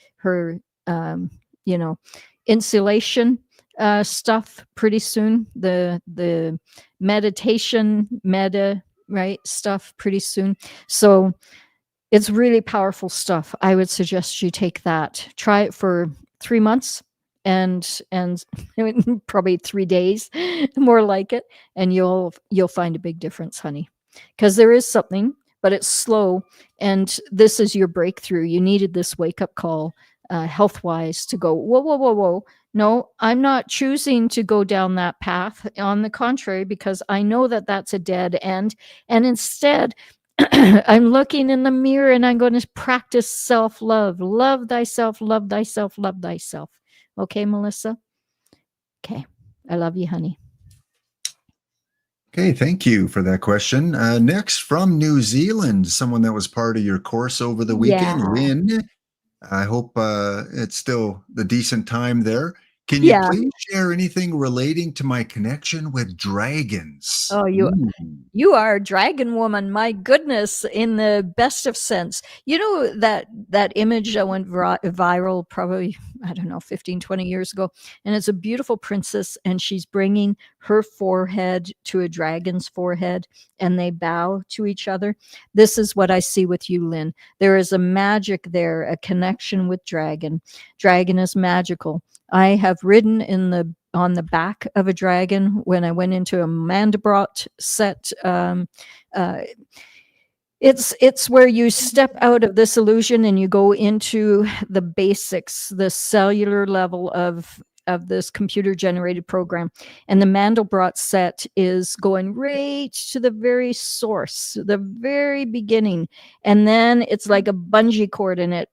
insulation stuff pretty soon, the meditation right stuff pretty soon. So it's really powerful stuff. I would suggest you take that. Try it for 3 months and probably 3 days, more like it, and you'll find a big difference, honey, because there is something, but it's slow, and this is your breakthrough. You needed this wake-up call, health-wise, to go, whoa. No, I'm not choosing to go down that path. On the contrary, because I know that that's a dead end. And instead, I'm looking in the mirror and I'm going to practice self-love. Love thyself, love thyself, love thyself. Okay, Melissa? Okay. I love you, honey. Okay, thank you for that question. Next, from New Zealand, someone that was part of your course over the weekend, Lynn. I hope it's still the decent time there. Can you please share anything relating to my connection with dragons? Oh, you are a dragon woman. My goodness, in the best of sense. You know that image that went viral probably, I don't know, 15, 20 years ago. And it's a beautiful princess, and she's bringing her forehead to a dragon's forehead, and they bow to each other. This is what I see with you, Lynn. There is a magic there, a connection with dragon. Dragon is magical. I have ridden on the back of a dragon when I went into a Mandelbrot set. It's where you step out of this illusion and you go into the basics, the cellular level of of this computer generated program. And the Mandelbrot set is going right to the very source, the very beginning. And then it's like a bungee cord, and it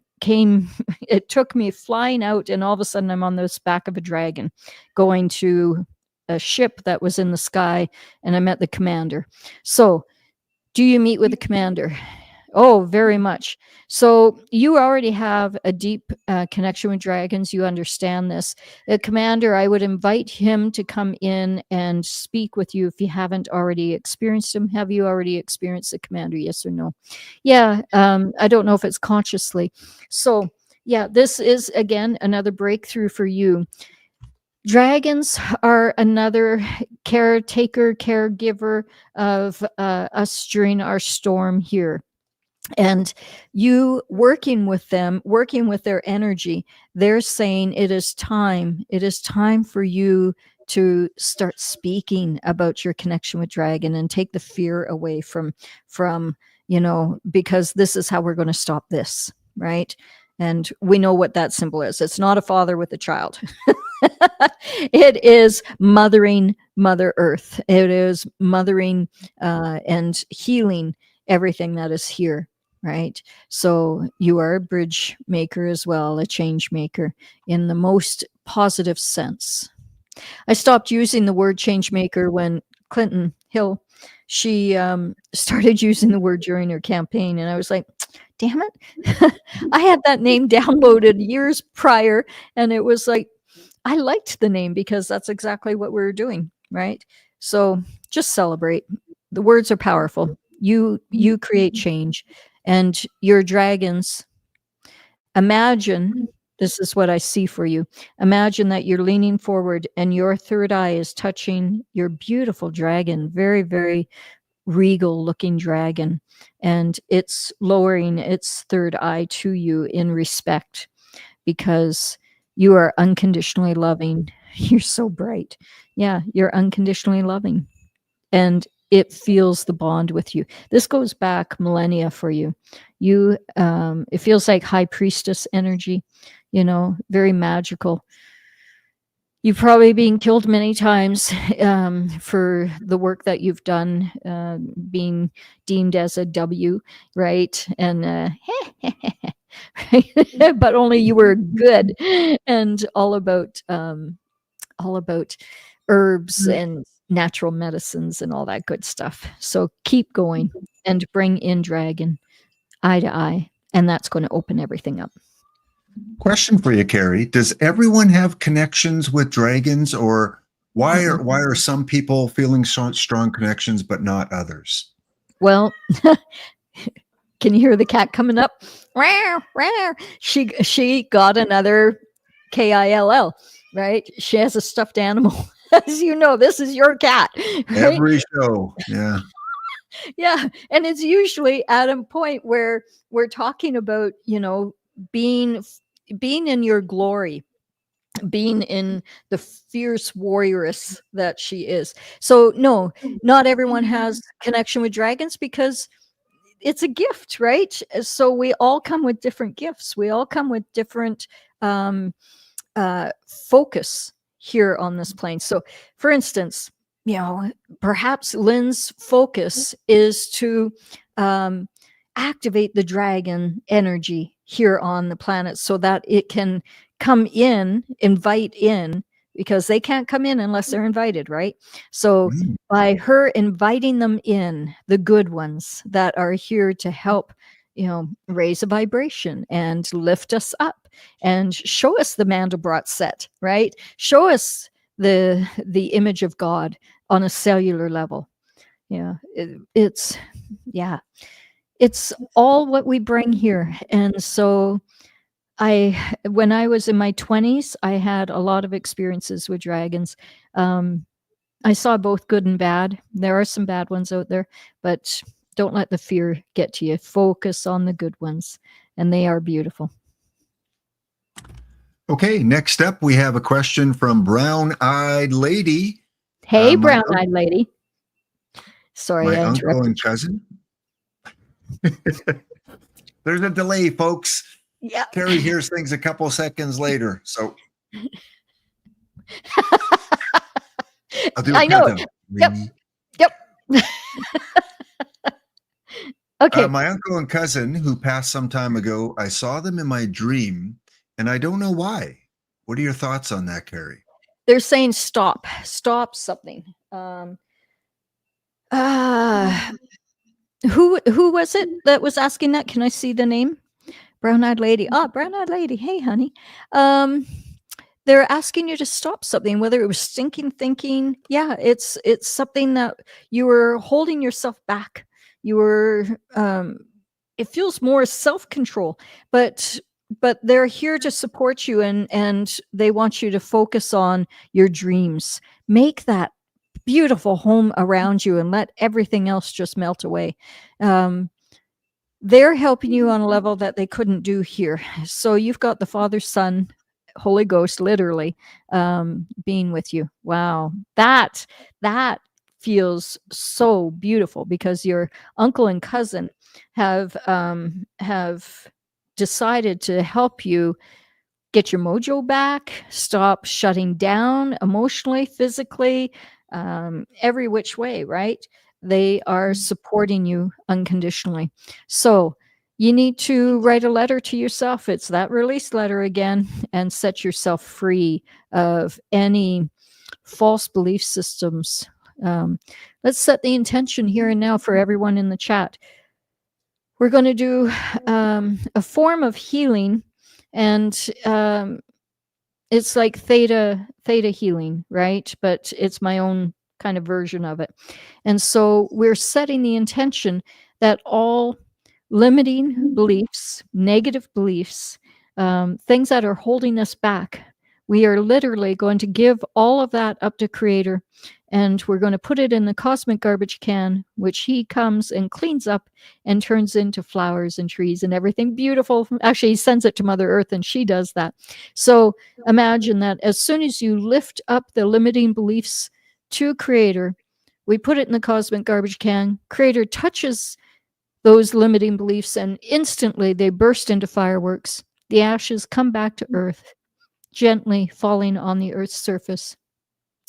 took me flying out, and all of a sudden I'm on the back of a dragon going to a ship that was in the sky, and I met the commander. So do you meet with the commander? Oh, very much. So you already have a deep connection with dragons. You understand this. The commander, I would invite him to come in and speak with you if you haven't already experienced him. Have you already experienced the commander? Yes or no? Yeah. I don't know if it's consciously. So yeah, this is, again, another breakthrough for you. Dragons are another caretaker, caregiver of us during our storm here. And you working with them, working with their energy, they're saying it is time for you to start speaking about your connection with dragon and take the fear away from, because this is how we're going to stop this, right? And we know what that symbol is. It's not a father with a child. It is mothering Mother Earth. It is mothering and healing everything that is here, right? So you are a bridge maker as well, a change maker in the most positive sense. I stopped using the word change maker when Clinton Hill, she started using the word during her campaign, and I was like, damn it. I had that name downloaded years prior, and it was like, I liked the name because that's exactly what we were doing, right? So just celebrate. The words are powerful. You create change, and your dragons. Imagine, this is what I see for you. Imagine that you're leaning forward and your third eye is touching your beautiful dragon, very, very regal looking dragon, and it's lowering its third eye to you in respect, because you are unconditionally loving. You're so bright. Yeah, you're unconditionally loving. And it feels the bond with you. This goes back millennia for you. It feels like high priestess energy, very magical. You've probably been killed many times for the work that you've done, being deemed as a W, right? And but only you were good, and all about herbs and natural medicines and all that good stuff. So keep going and bring in dragon eye to eye, and that's going to open everything up. Question for you, Carrie. Does everyone have connections with dragons, or why are some people feeling strong connections but not others? Well, can you hear the cat coming up? Rawr, rawr. She got another KILL, right? She has a stuffed animal. As you know, this is your cat. Right? Every show, yeah. Yeah, and it's usually at a point where we're talking about, being in your glory, being in the fierce warrioress that she is. So no, not everyone has connection with dragons because it's a gift, right? So we all come with different gifts. We all come with different focus here on this plane. So for instance, perhaps Lynn's focus is to activate the dragon energy here on the planet so that it can come in, invite in, because they can't come in unless they're invited, right? So by her inviting them in, the good ones that are here to help, raise a vibration and lift us up and show us the Mandelbrot set, right? Show us the image of God on a cellular level. Yeah, it's all what we bring here. And so when I was in my 20s, I had a lot of experiences with dragons. I saw both good and bad. There are some bad ones out there, but don't let the fear get to you. Focus on the good ones, and they are beautiful. Okay, next up, we have a question from Brown-Eyed Lady. Hey, Brown-Eyed Lady. Sorry, my I uncle interrupted. and cousin. There's a delay, folks. Yeah. Carrie hears things a couple seconds later. So I'll do a I know. countdown. Yep. Yep. Okay. My uncle and cousin who passed some time ago, I saw them in my dream, and I don't know why. What are your thoughts on that, Carrie? They're saying stop something. Who was it that was asking that? Can I see the name? Brown-eyed lady. Oh, brown-eyed lady. Hey, honey. They're asking you to stop something, whether it was stinking thinking. Yeah, it's something that you were holding yourself back. You were it feels more self-control, but they're here to support you, and they want you to focus on your dreams. Make that beautiful home around you and let everything else just melt away. They're helping you on a level that they couldn't do here. So you've got the Father, Son, Holy Ghost, literally being with you. Wow, that feels so beautiful, because your uncle and cousin have decided to help you get your mojo back, stop shutting down emotionally, physically, every which way, right? They are supporting you unconditionally. So you need to write a letter to yourself. It's that release letter again, and set yourself free of any false belief systems. Let's set the intention here and now for everyone in the chat. We're going to do a form of healing, and it's like theta healing, right? But it's my own kind of version of it. And so we're setting the intention that all limiting beliefs, negative beliefs, things that are holding us back, we are literally going to give all of that up to Creator, and we're going to put it in the cosmic garbage can, which he comes and cleans up and turns into flowers and trees and everything beautiful. Actually, he sends it to Mother Earth, and she does that. So imagine that as soon as you lift up the limiting beliefs to Creator, we put it in the cosmic garbage can. Creator touches those limiting beliefs, and instantly they burst into fireworks. The ashes come back to Earth, gently falling on the Earth's surface,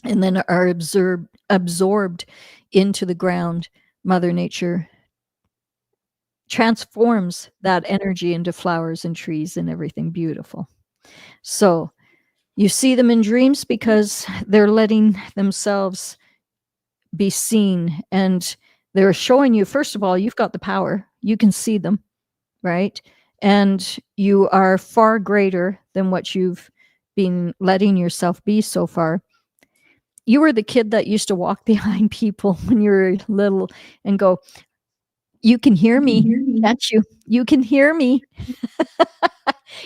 and then are absorbed into the ground. Mother Nature transforms that energy into flowers and trees and everything beautiful. So you see them in dreams because they're letting themselves be seen, and they're showing you, first of all, you've got the power. You can see them, right? And you are far greater than what you've been letting yourself be so far. You were the kid that used to walk behind people when you were little and go, "You can hear me, can't you? You can hear me."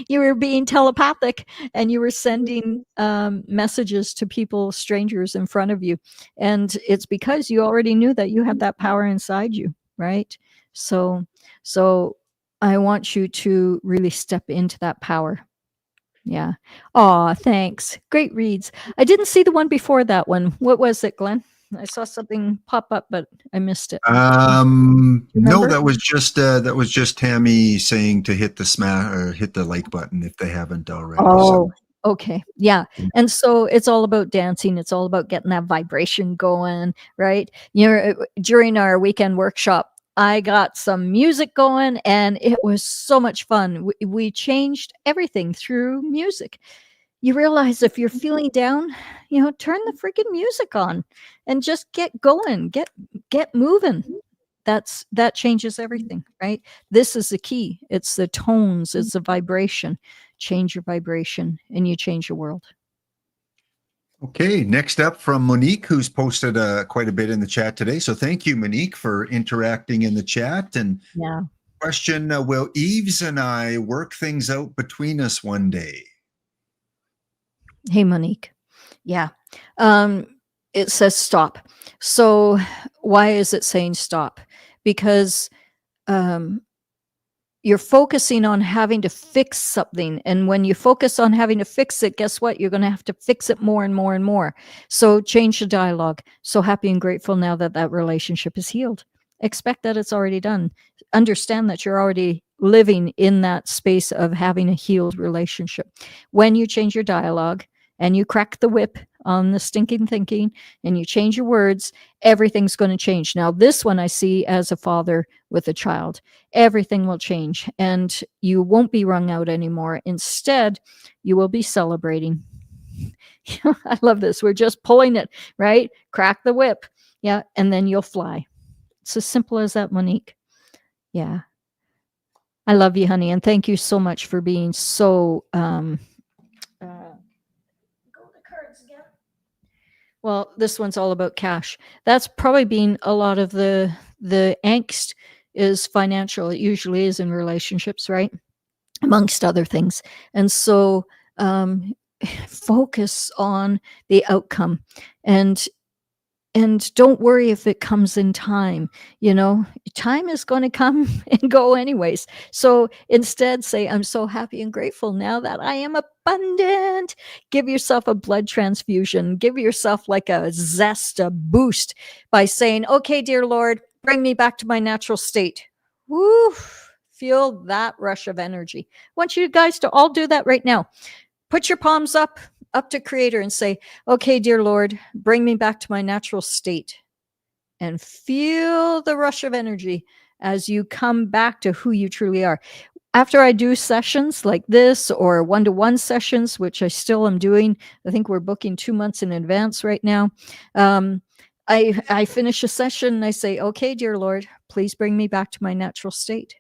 You were being telepathic, and you were sending messages to people, strangers in front of you. And it's because you already knew that you had that power inside you, right? So I want you to really step into that power. Yeah. Aw, thanks. Great reads. I didn't see the one before that one. What was it, Glenn? I saw something pop up, but I missed it. No, that was just Tammy saying to hit the like button if they haven't already. Oh, okay. Yeah. And so it's all about dancing. It's all about getting that vibration going, right? You know, during our weekend workshop, I got some music going, and it was so much fun. We changed everything through music. You realize if you're feeling down, you know, turn the freaking music on and just get going, get moving. That changes everything, right? This is the key. It's the tones, it's the vibration. Change your vibration and you change your world. Okay, next up from Monique, who's posted quite a bit in the chat today. So thank you, Monique, for interacting in the chat. And yeah, question, will Eves and I work things out between us one day? Hey, Monique. Yeah. It says stop. So why is it saying stop? Because you're focusing on having to fix something. And when you focus on having to fix it, guess what? You're going to have to fix it more and more and more. So change the dialogue. So happy and grateful now that that relationship is healed. Expect that it's already done. Understand that you're already living in that space of having a healed relationship. When you change your dialogue and you crack the whip on the stinking thinking and you change your words, everything's going to change. Now, this one I see as a father with a child. Everything will change and you won't be wrung out anymore. Instead, you will be celebrating. I love this. We're just pulling it, right? Crack the whip. Yeah. And then you'll fly. It's as simple as that, Monique. Yeah. I love you, honey. And thank you so much for being so, well, this one's all about cash. That's probably been a lot of the angst is financial. It usually is in relationships, right? Amongst other things. And so focus on the outcome and don't worry if it comes in time. You know, time is going to come and go anyways. So instead say, I'm so happy and grateful now that I am abundant. Give yourself a blood transfusion. Give yourself like a zest, a boost by saying, okay, dear Lord, bring me back to my natural state. Woo! Feel that rush of energy. I want you guys to all do that right now. Put your palms up to Creator and say, okay, dear Lord, bring me back to my natural state, and feel the rush of energy as you come back to who you truly are. After I do sessions like this or one-to-one sessions, which I still am doing, I think we're booking 2 months in advance right now. I finish a session and I say, okay, dear Lord, please bring me back to my natural state.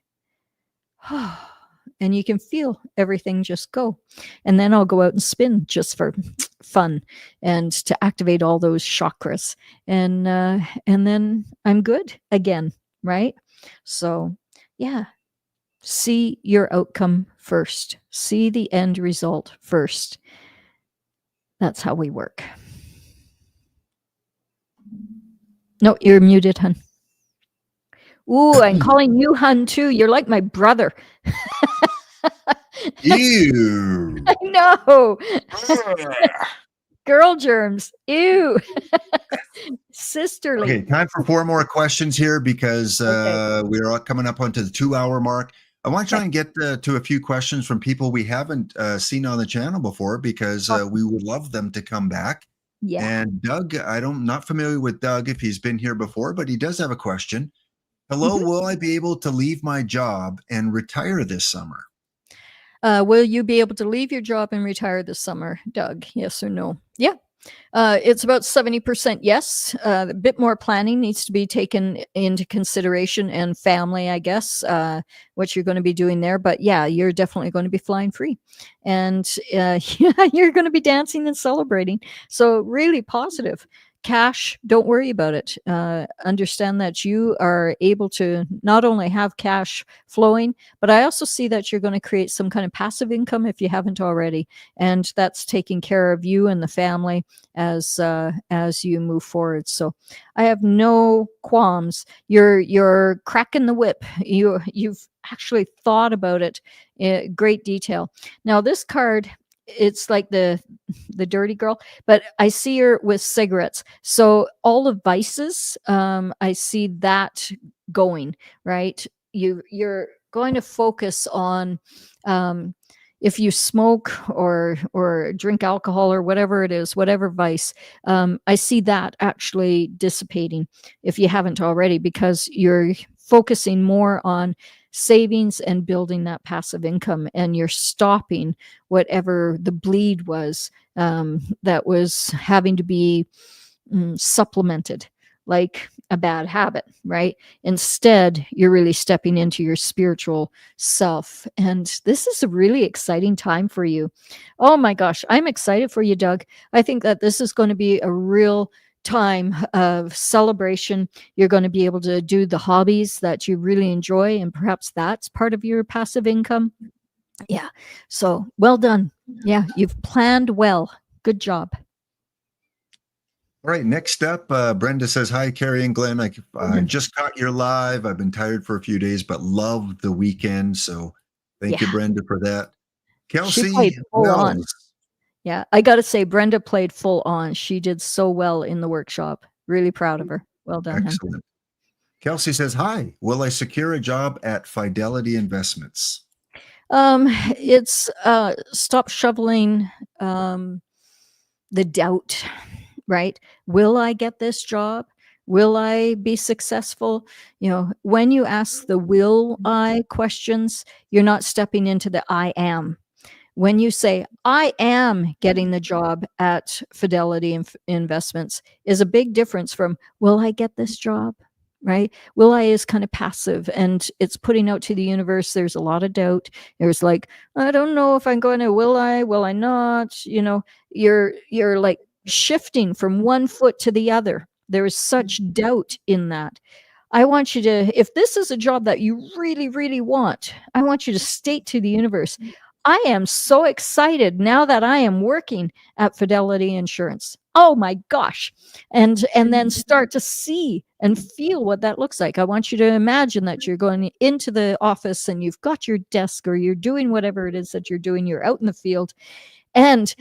And you can feel everything just go. And then I'll go out and spin just for fun and to activate all those chakras. And then I'm good again, right? So, yeah. See your outcome first. See the end result first. That's how we work. No, you're muted, hun. Ooh, I'm calling you hun too. You're like my brother. Ew. I know. Girl germs. Ew. Sisterly. Okay, time for 4 more questions here because we're all coming up onto the 2-hour mark. I want to try and get to a few questions from people we haven't seen on the channel before because we would love them to come back. Yeah. And Doug, not familiar with Doug if he's been here before, but he does have a question. Hello, will I be able to leave my job and retire this summer? Will you be able to leave your job and retire this summer, Doug? Yes or no? Yeah. It's about 70% yes. A bit more planning needs to be taken into consideration, and family, I guess, what you're going to be doing there. But yeah, you're definitely going to be flying free. And yeah, you're going to be dancing and celebrating. So really positive. Cash, don't worry about it. Understand that you are able to not only have cash flowing, but I also see that you're going to create some kind of passive income if you haven't already, and that's taking care of you and the family as you move forward. So I have no qualms. You're cracking the whip. You've actually thought about it in great detail. Now this card, it's like the dirty girl, but I see her with cigarettes. So all the vices, I see that going, right? You're going to focus on if you smoke or drink alcohol or whatever it is, whatever vice, I see that actually dissipating if you haven't already, because you're focusing more on savings and building that passive income, and you're stopping whatever the bleed was that was having to be supplemented, like a bad habit, right? Instead, you're really stepping into your spiritual self. And this is a really exciting time for you. Oh my gosh, I'm excited for you, Doug. I think that this is going to be a real time of celebration. You're going to be able to do the hobbies that you really enjoy, and perhaps that's part of your passive income. Yeah. So well done. Yeah, you've planned well. Good job. All right, next up, Brenda says, hi, Carrie and Glenn. I just caught your live. I've been tired for a few days, but loved the weekend. So thank you, Brenda, for that. Kelsey on. Yeah, I got to say, Brenda played full on. She did so well in the workshop. Really proud of her. Well done. Excellent. Hun. Kelsey says, hi, will I secure a job at Fidelity Investments? It's stop shoveling the doubt, right? Will I get this job? Will I be successful? When you ask the will I questions, you're not stepping into the I am. When you say, I am getting the job at Fidelity Investments, is a big difference from, will I get this job? Right? Will I is kind of passive, and it's putting out to the universe. There's a lot of doubt. There's like, I don't know if I'm going to, will I not? You're like shifting from one foot to the other. There is such doubt in that. I want you to, if this is a job that you really, really want, I want you to state to the universe, I am so excited now that I am working at Fidelity Insurance. Oh my gosh. And then start to see and feel what that looks like. I want you to imagine that you're going into the office and you've got your desk, or you're doing whatever it is that you're doing. You're out in the field, and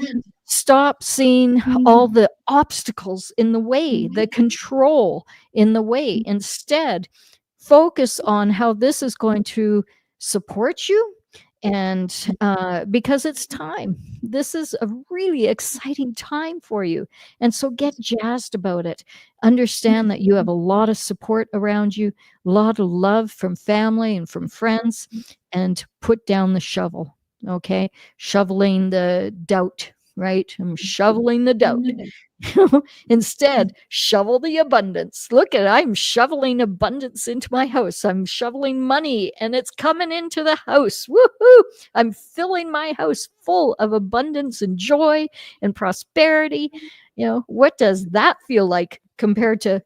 stop seeing all the obstacles in the way, the control in the way. Instead, focus on how this is going to support you. And because it's time, this is a really exciting time for you. And so get jazzed about it. Understand that you have a lot of support around you, a lot of love from family and from friends, and put down the shovel. Okay. Shoveling the doubt, right? I'm shoveling the doubt. Instead, shovel the abundance. Look at, I'm shoveling abundance into my house. I'm shoveling money and it's coming into the house. Woohoo! I'm filling my house full of abundance and joy and prosperity. What does that feel like compared to,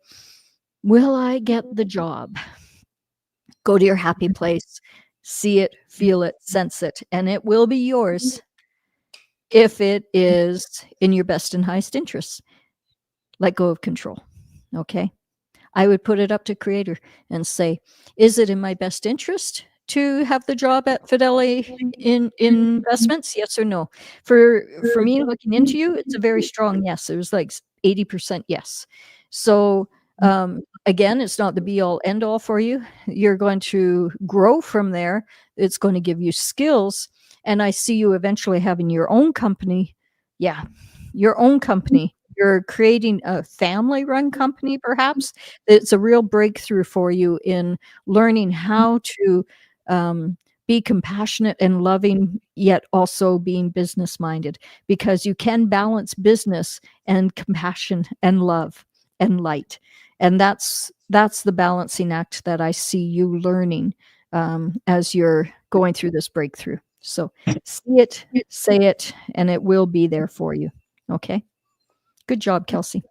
will I get the job? Go to your happy place, see it, feel it, sense it, and it will be yours if it is in your best and highest interests. Let go of control. Okay. I would put it up to Creator and say, is it in my best interest to have the job at Fidelity Investments? Yes or no? For me, looking into you, it's a very strong yes. It was like 80% yes. So again, it's not the be all end all for you. You're going to grow from there. It's going to give you skills. And I see you eventually having your own company. Yeah, your own company. You're creating a family-run company, perhaps. It's a real breakthrough for you in learning how to be compassionate and loving, yet also being business-minded, because you can balance business and compassion and love and light. And that's the balancing act that I see you learning as you're going through this breakthrough. So see it, say it, and it will be there for you. Okay. Good job, Kelsey.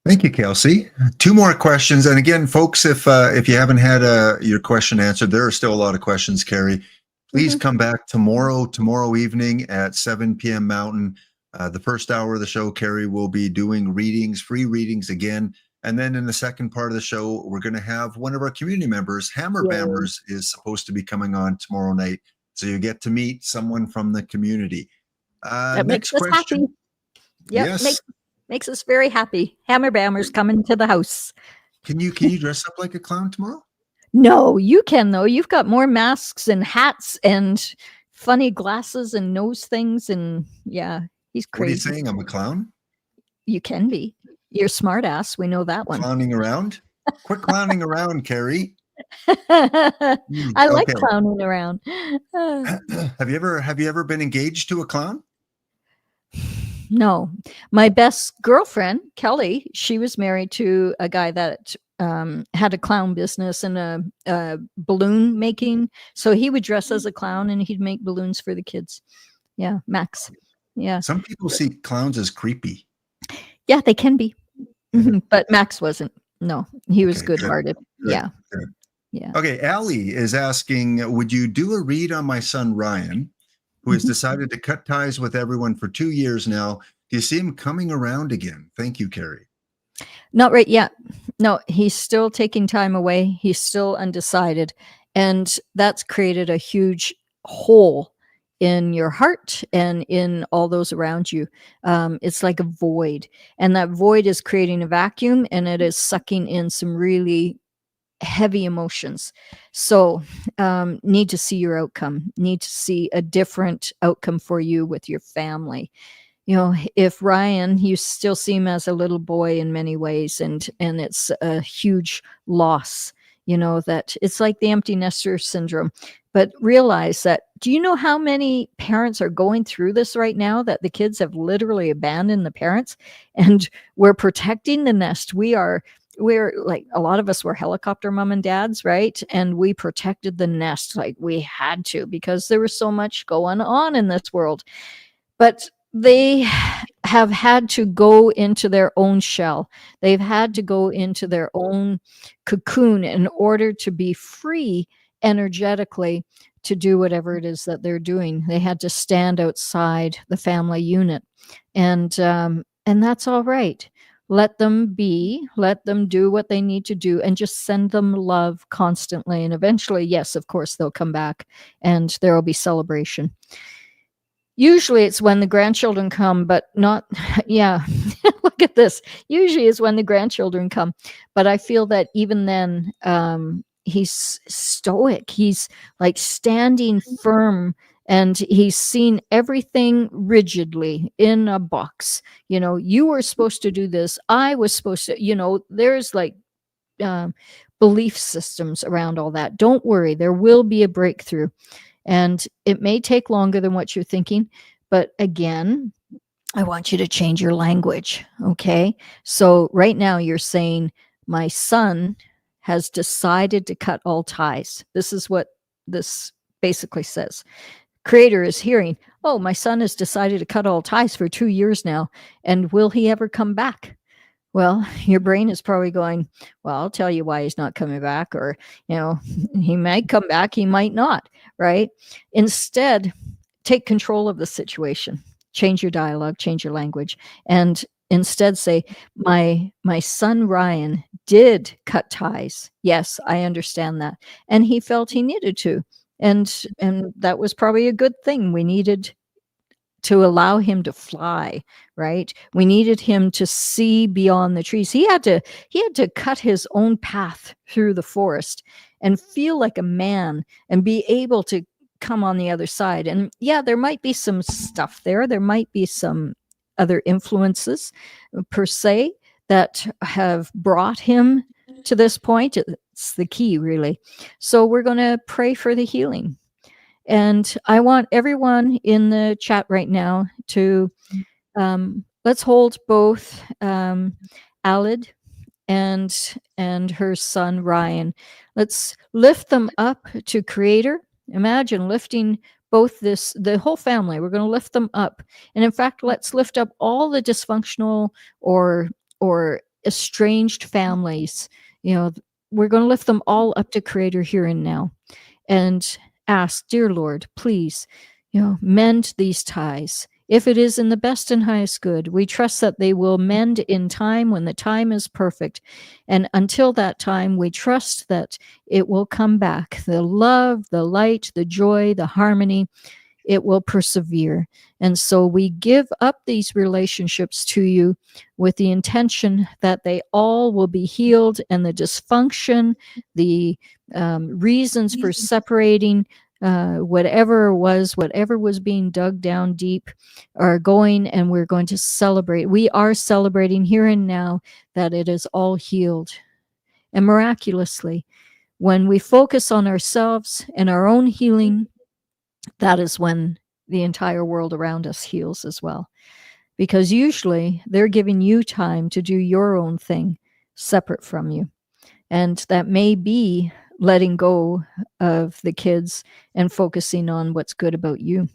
Thank you, Kelsey. 2 more questions. And again, folks, if you haven't had your question answered, there are still a lot of questions, Carrie. Please come back tomorrow evening at 7 p.m. Mountain. The first hour of the show, Carrie will be doing readings, free readings again. And then in the second part of the show, we're going to have one of our community members, Hammer Bammers, is supposed to be coming on tomorrow night. So you get to meet someone from the community. That Next makes us question. happy. Yep, Yes. makes us very happy. Hammer Bammers coming to the house. Can you dress up like a clown tomorrow? No, you can though. You've got more masks and hats and funny glasses and nose things, and yeah, he's crazy. What are you saying? I'm a clown? You can be. You're smart ass. We know that one. Clowning around? Quit clowning around, Carrie. I like Okay. clowning around. Have you ever been engaged to a clown? No, my best girlfriend, Kelly, she was married to a guy that had a clown business and a balloon making. So he would dress as a clown and he'd make balloons for the kids. Yeah, Max. Yeah. Some people see clowns as creepy. Yeah, they can be. But Max wasn't. No, he was good-hearted. Yeah. Good. Yeah. Okay, Allie is asking, would you do a read on my son, Ryan, who has decided to cut ties with everyone for 2 years now? Do you see him coming around again? Thank you, Carrie. Not right yet. No, he's still taking time away. He's still undecided. And that's created a huge hole in your heart and in all those around you. It's like a void. And that void is creating a vacuum, and it is sucking in some really heavy emotions. So need to see your outcome, need to see a different outcome for you with your family. you know, if Ryan, you still see him as a little boy in many ways, and it's a huge loss, you know, that it's like the empty nester syndrome. But realize that, do you know how many parents are going through this right now, that the kids have literally abandoned the parents, and we're protecting the nest? We're like, a lot of us were helicopter mom and dads, right? And we protected the nest like we had to, because there was so much going on in this world. But they have had to go into their own shell. They've had to go into their own cocoon in order to be free energetically to do whatever it is that they're doing. They had to stand outside the family unit, and that's all right. Let them be, let them do what they need to do, and just send them love constantly. And eventually, yes, of course, they'll come back and there will be celebration. Usually it's when the grandchildren come, but not, yeah, look at this. Usually it's when the grandchildren come. But I feel that even then, he's stoic. He's like standing firm, and he's seen everything rigidly in a box. You know, you were supposed to do this. I was supposed to, you know, there's like belief systems around all that. Don't worry, there will be a breakthrough. And it may take longer than what you're thinking. But again, I want you to change your language. Okay. So right now you're saying, my son has decided to cut all ties. This is what this basically says. Creator is hearing, oh, my son has decided to cut all ties for 2 years now. And will he ever come back? Well, your brain is probably going, well, I'll tell you why he's not coming back. Or, you know, he might come back, he might not, right? Instead, take control of the situation. Change your dialogue, change your language, and instead say, my son Ryan did cut ties. Yes, I understand that. And he felt he needed to. And that was probably a good thing. We needed to allow him to fly, right? We needed him to see beyond the trees. He had to cut his own path through the forest and feel like a man and be able to come on the other side. And yeah, there might be some stuff there. There might be some other influences per se that have brought him to this point. It's the key, really. So we're going to pray for the healing. And I want everyone in the chat right now to, let's hold both Alid and her son Ryan. Let's lift them up to Creator. Imagine lifting both the whole family. We're going to lift them up. And in fact, let's lift up all the dysfunctional or estranged families. You know, we're going to lift them all up to Creator here and now. And ask, dear Lord, please, you know, mend these ties. If it is in the best and highest good, we trust that they will mend in time when the time is perfect. And until that time, we trust that it will come back. The love, the light, the joy, the harmony, it will persevere. And so we give up these relationships to you with the intention that they all will be healed, and the dysfunction, the reasons for separating, whatever was being dug down deep, are going, and we're going to celebrate. We are celebrating here and now that it is all healed. And miraculously, when we focus on ourselves and our own healing, that is when the entire world around us heals as well. Because usually they're giving you time to do your own thing separate from you. And that may be letting go of the kids and focusing on what's good about you,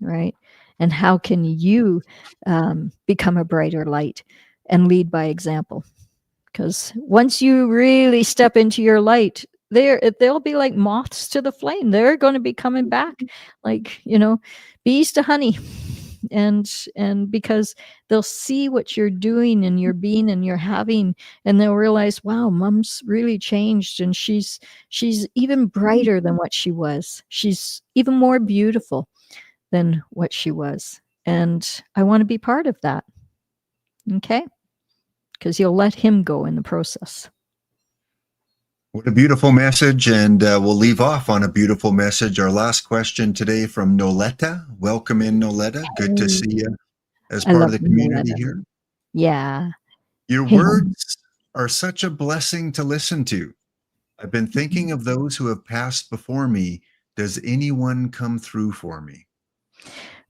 right? And how can you become a brighter light and lead by example? Because once you really step into your light, they'll be like moths to the flame. They're going to be coming back like, you know, bees to honey. And because they'll see what you're doing and you're being and you're having, and they'll realize, wow, mom's really changed, and she's even brighter than what she was. She's even more beautiful than what she was. And I want to be part of that. Okay? Because you'll let him go in the process. What a beautiful message. And we'll leave off on a beautiful message. Our last question today from Nleta. Welcome in, Nleta. Good to see you as I part of love the the community Nleta. here. Yeah. Your Hey, hon. words are such a blessing to listen to. I've been thinking of those who have passed before me. Does anyone come through for me?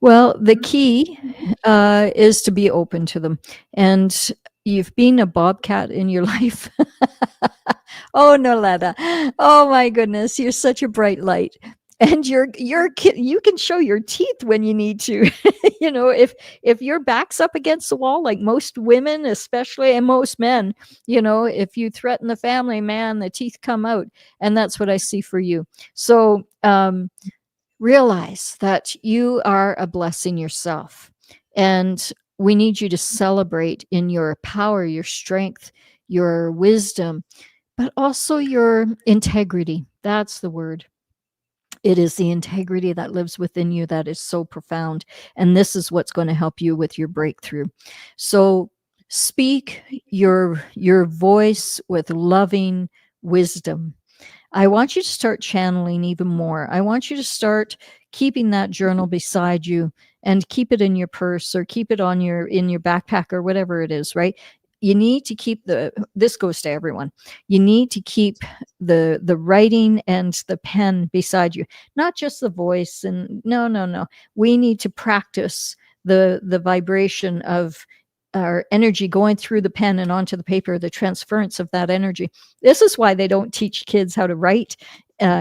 Well, the key is to be open to them. And you've been a bobcat in your life. Oh, Noletta. Oh my goodness, you're such a bright light. And you can show your teeth when you need to. You know, if your back's up against the wall, like most women, especially, and most men, you know, if you threaten the family, man, the teeth come out. And that's what I see for you. So realize that you are a blessing yourself. And we need you to celebrate in your power, your strength, your wisdom, but also your integrity. That's the word. It is the integrity that lives within you that is so profound. And this is what's going to help you with your breakthrough. So speak your voice with loving wisdom. I want you to start channeling even more. I want you to start keeping that journal beside you and keep it in your purse or keep it on in your backpack or whatever it is, right? You need to keep this goes to everyone. You need to keep the writing and the pen beside you, not just the voice. And no. We need to practice the vibration of our energy going through the pen and onto the paper, the transference of that energy. This is why they don't teach kids how to write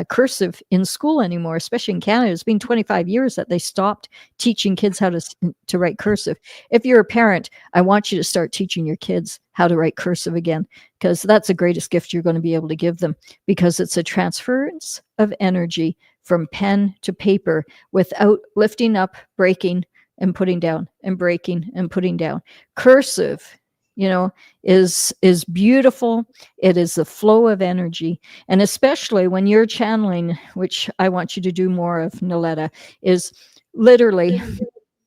cursive in school anymore, especially in Canada. It's been 25 years that they stopped teaching kids how to write cursive. If you're a parent, I want you to start teaching your kids how to write cursive again, because that's the greatest gift you're going to be able to give them, because it's a transference of energy from pen to paper without lifting up, breaking, and putting down, and breaking and putting down. Cursive, you know, is beautiful. It is the flow of energy. And especially when you're channeling, which I want you to do more of, Nleta, is literally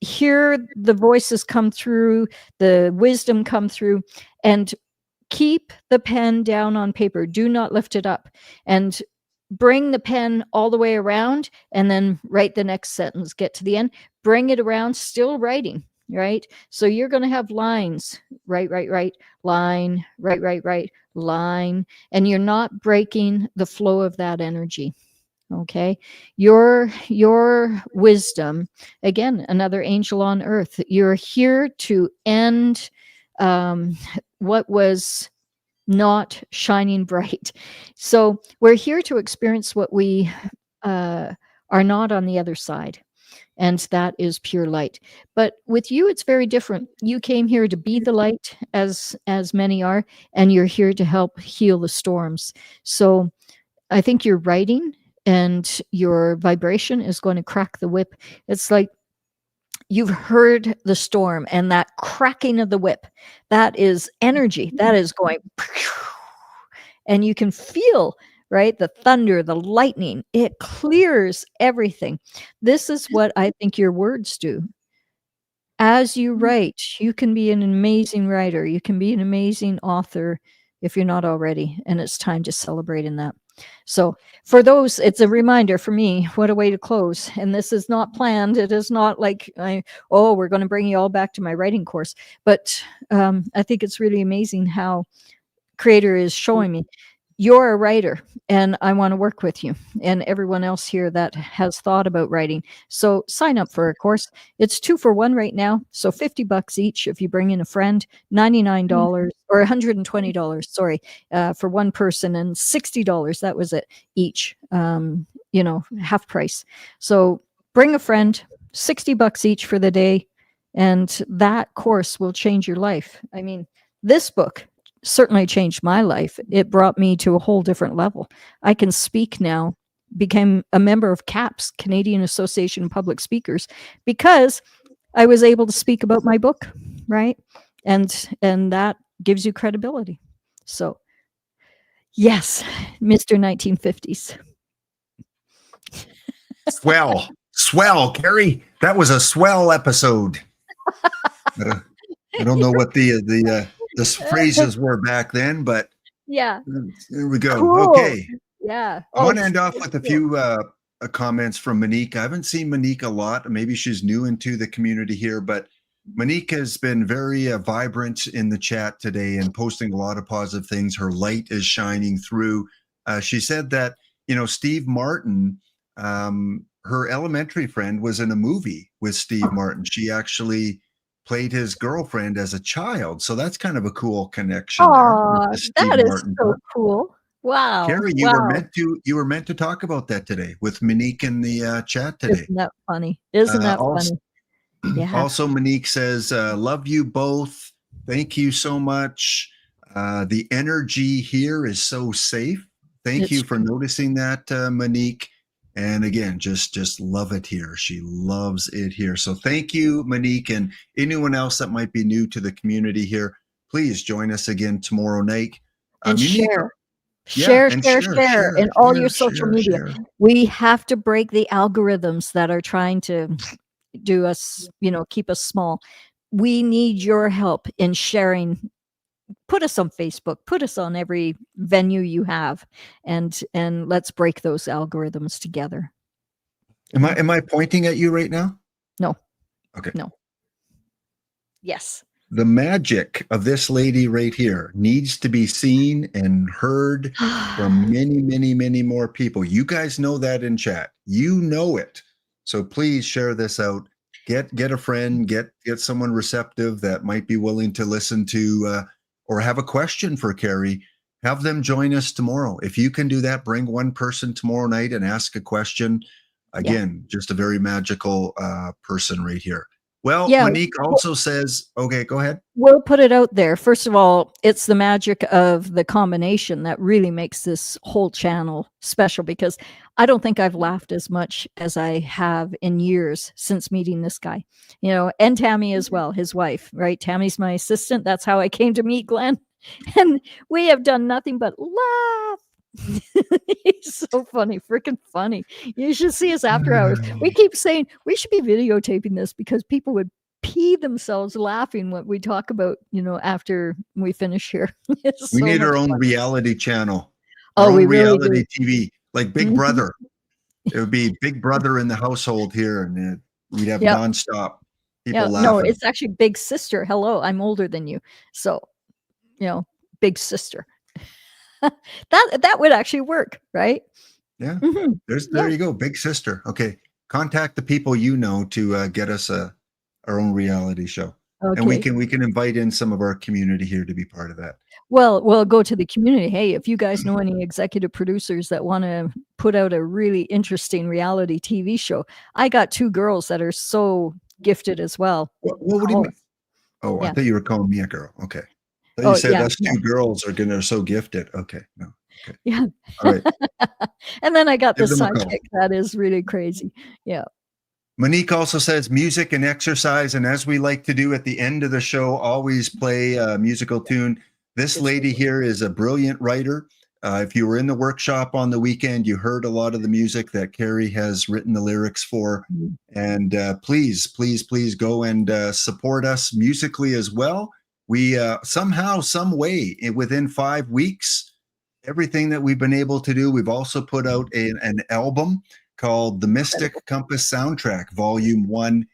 hear the voices come through, the wisdom come through, and keep the pen down on paper. Do not lift it up. And bring the pen all the way around and then write the next sentence. Get to the end, bring it around, still writing, right? So you're going to have lines, right, line, right, line, and you're not breaking the flow of that energy. Okay. Your wisdom, again, another angel on earth. You're here to end what was not shining bright. So we're here to experience what we are not on the other side. And that is pure light. But with you, it's very different. You came here to be the light, as many are, and you're here to help heal the storms. So I think your writing and your vibration is going to crack the whip. It's like you've heard the storm, and that cracking of the whip, that is energy that is going, and you can feel, right, the thunder, the lightning. It clears everything. This is what I think your words do. As you write, you can be an amazing writer. You can be an amazing author if you're not already, and it's time to celebrate in that. So for those, it's a reminder for me, what a way to close. And this is not planned. It is not like, we're going to bring you all back to my writing course. But I think it's really amazing how Creator is showing me, you're a writer and I want to work with you and everyone else here that has thought about writing. So sign up for a course. It's 2 for 1 right now. So $50 each if you bring in a friend, $99 or $120, sorry, for one person, and $60, that was it, each, half price. So bring a friend, $60 each for the day. And that course will change your life. I mean, this book certainly changed my life. It brought me to a whole different level. I can speak now, became a member of CAPS, Canadian Association of Public Speakers, because I was able to speak about my book, right? And that gives you credibility. So yes, Mr. 1950s. Swell, Carrie. That was a swell episode. I don't know what the phrases were back then, but yeah, there we go. Cool. Okay. Yeah. I want to end off with a few comments from Monique. I haven't seen Monique a lot. Maybe she's new into the community here, but Monique has been very vibrant in the chat today and posting a lot of positive things. Her light is shining through. She said that, Steve Martin, her elementary friend, was in a movie with Steve Martin. She actually played his girlfriend as a child. So that's kind of a cool connection there. Oh, that is so cool. Wow. Carrie, you were meant to talk about that today with Monique in the chat today. Isn't that funny? Isn't that funny? Yeah. Also, Monique says, love you both. Thank you so much. The energy here is so safe. Thank you for noticing that, Monique. And again, just love it here. She loves it here. So thank you, Monique, and anyone else that might be new to the community here. Please join us again tomorrow night. And share. Share in all your social media. We have to break the algorithms that are trying to do us, keep us small. We need your help in sharing. Put us on Facebook, put us on every venue you have, and let's break those algorithms together. Am I pointing at you right now? No. Okay. No. Yes. The magic of this lady right here needs to be seen and heard from many, many, many more people. You guys know that in chat. You know it. So please share this out. Get a friend, get someone receptive that might be willing to listen to or have a question for Carrie. Have them join us tomorrow. If you can do that, bring one person tomorrow night and ask a question. Again, just a very magical person right here. Well, Monique also says, okay, go ahead. We'll put it out there. First of all, it's the magic of the combination that really makes this whole channel special, because I don't think I've laughed as much as I have in years since meeting this guy, and Tammy as well, his wife, right? Tammy's my assistant. That's how I came to meet Glen. And we have done nothing but laugh. He's so funny, freaking funny. You should see us after hours. We keep saying we should be videotaping this because people would pee themselves laughing when we talk about, after we finish here. We need our own reality channel. We reality really TV, like Big Brother. It would be Big Brother in the household here, and we'd have nonstop people laughing. No, it's actually Big Sister. Hello, I'm older than you, so Big Sister. that would actually work, right? Yeah. There you go, Big Sister. Okay, contact the people to get us our own reality show. Okay. And we can invite in some of our community here to be part of that. Well, go to the community. Hey, if you guys know any executive producers that want to put out a really interesting reality TV show, I got 2 girls that are so gifted as well. What do you mean? Oh, I thought you were calling me a girl. Okay. You said us 2 girls are so gifted. Okay. No. Okay. Yeah. All right. And then I got the sidekick. That is really crazy. Yeah. Monique also says music and exercise. And as we like to do at the end of the show, always play a musical tune. This lady here is a brilliant writer. If you were in the workshop on the weekend, you heard a lot of the music that Carrie has written the lyrics for. And please go and support us musically as well. We somehow, some way, within 5 weeks, everything that we've been able to do, we've also put out an album called The Mystic Compass Soundtrack, Volume 1.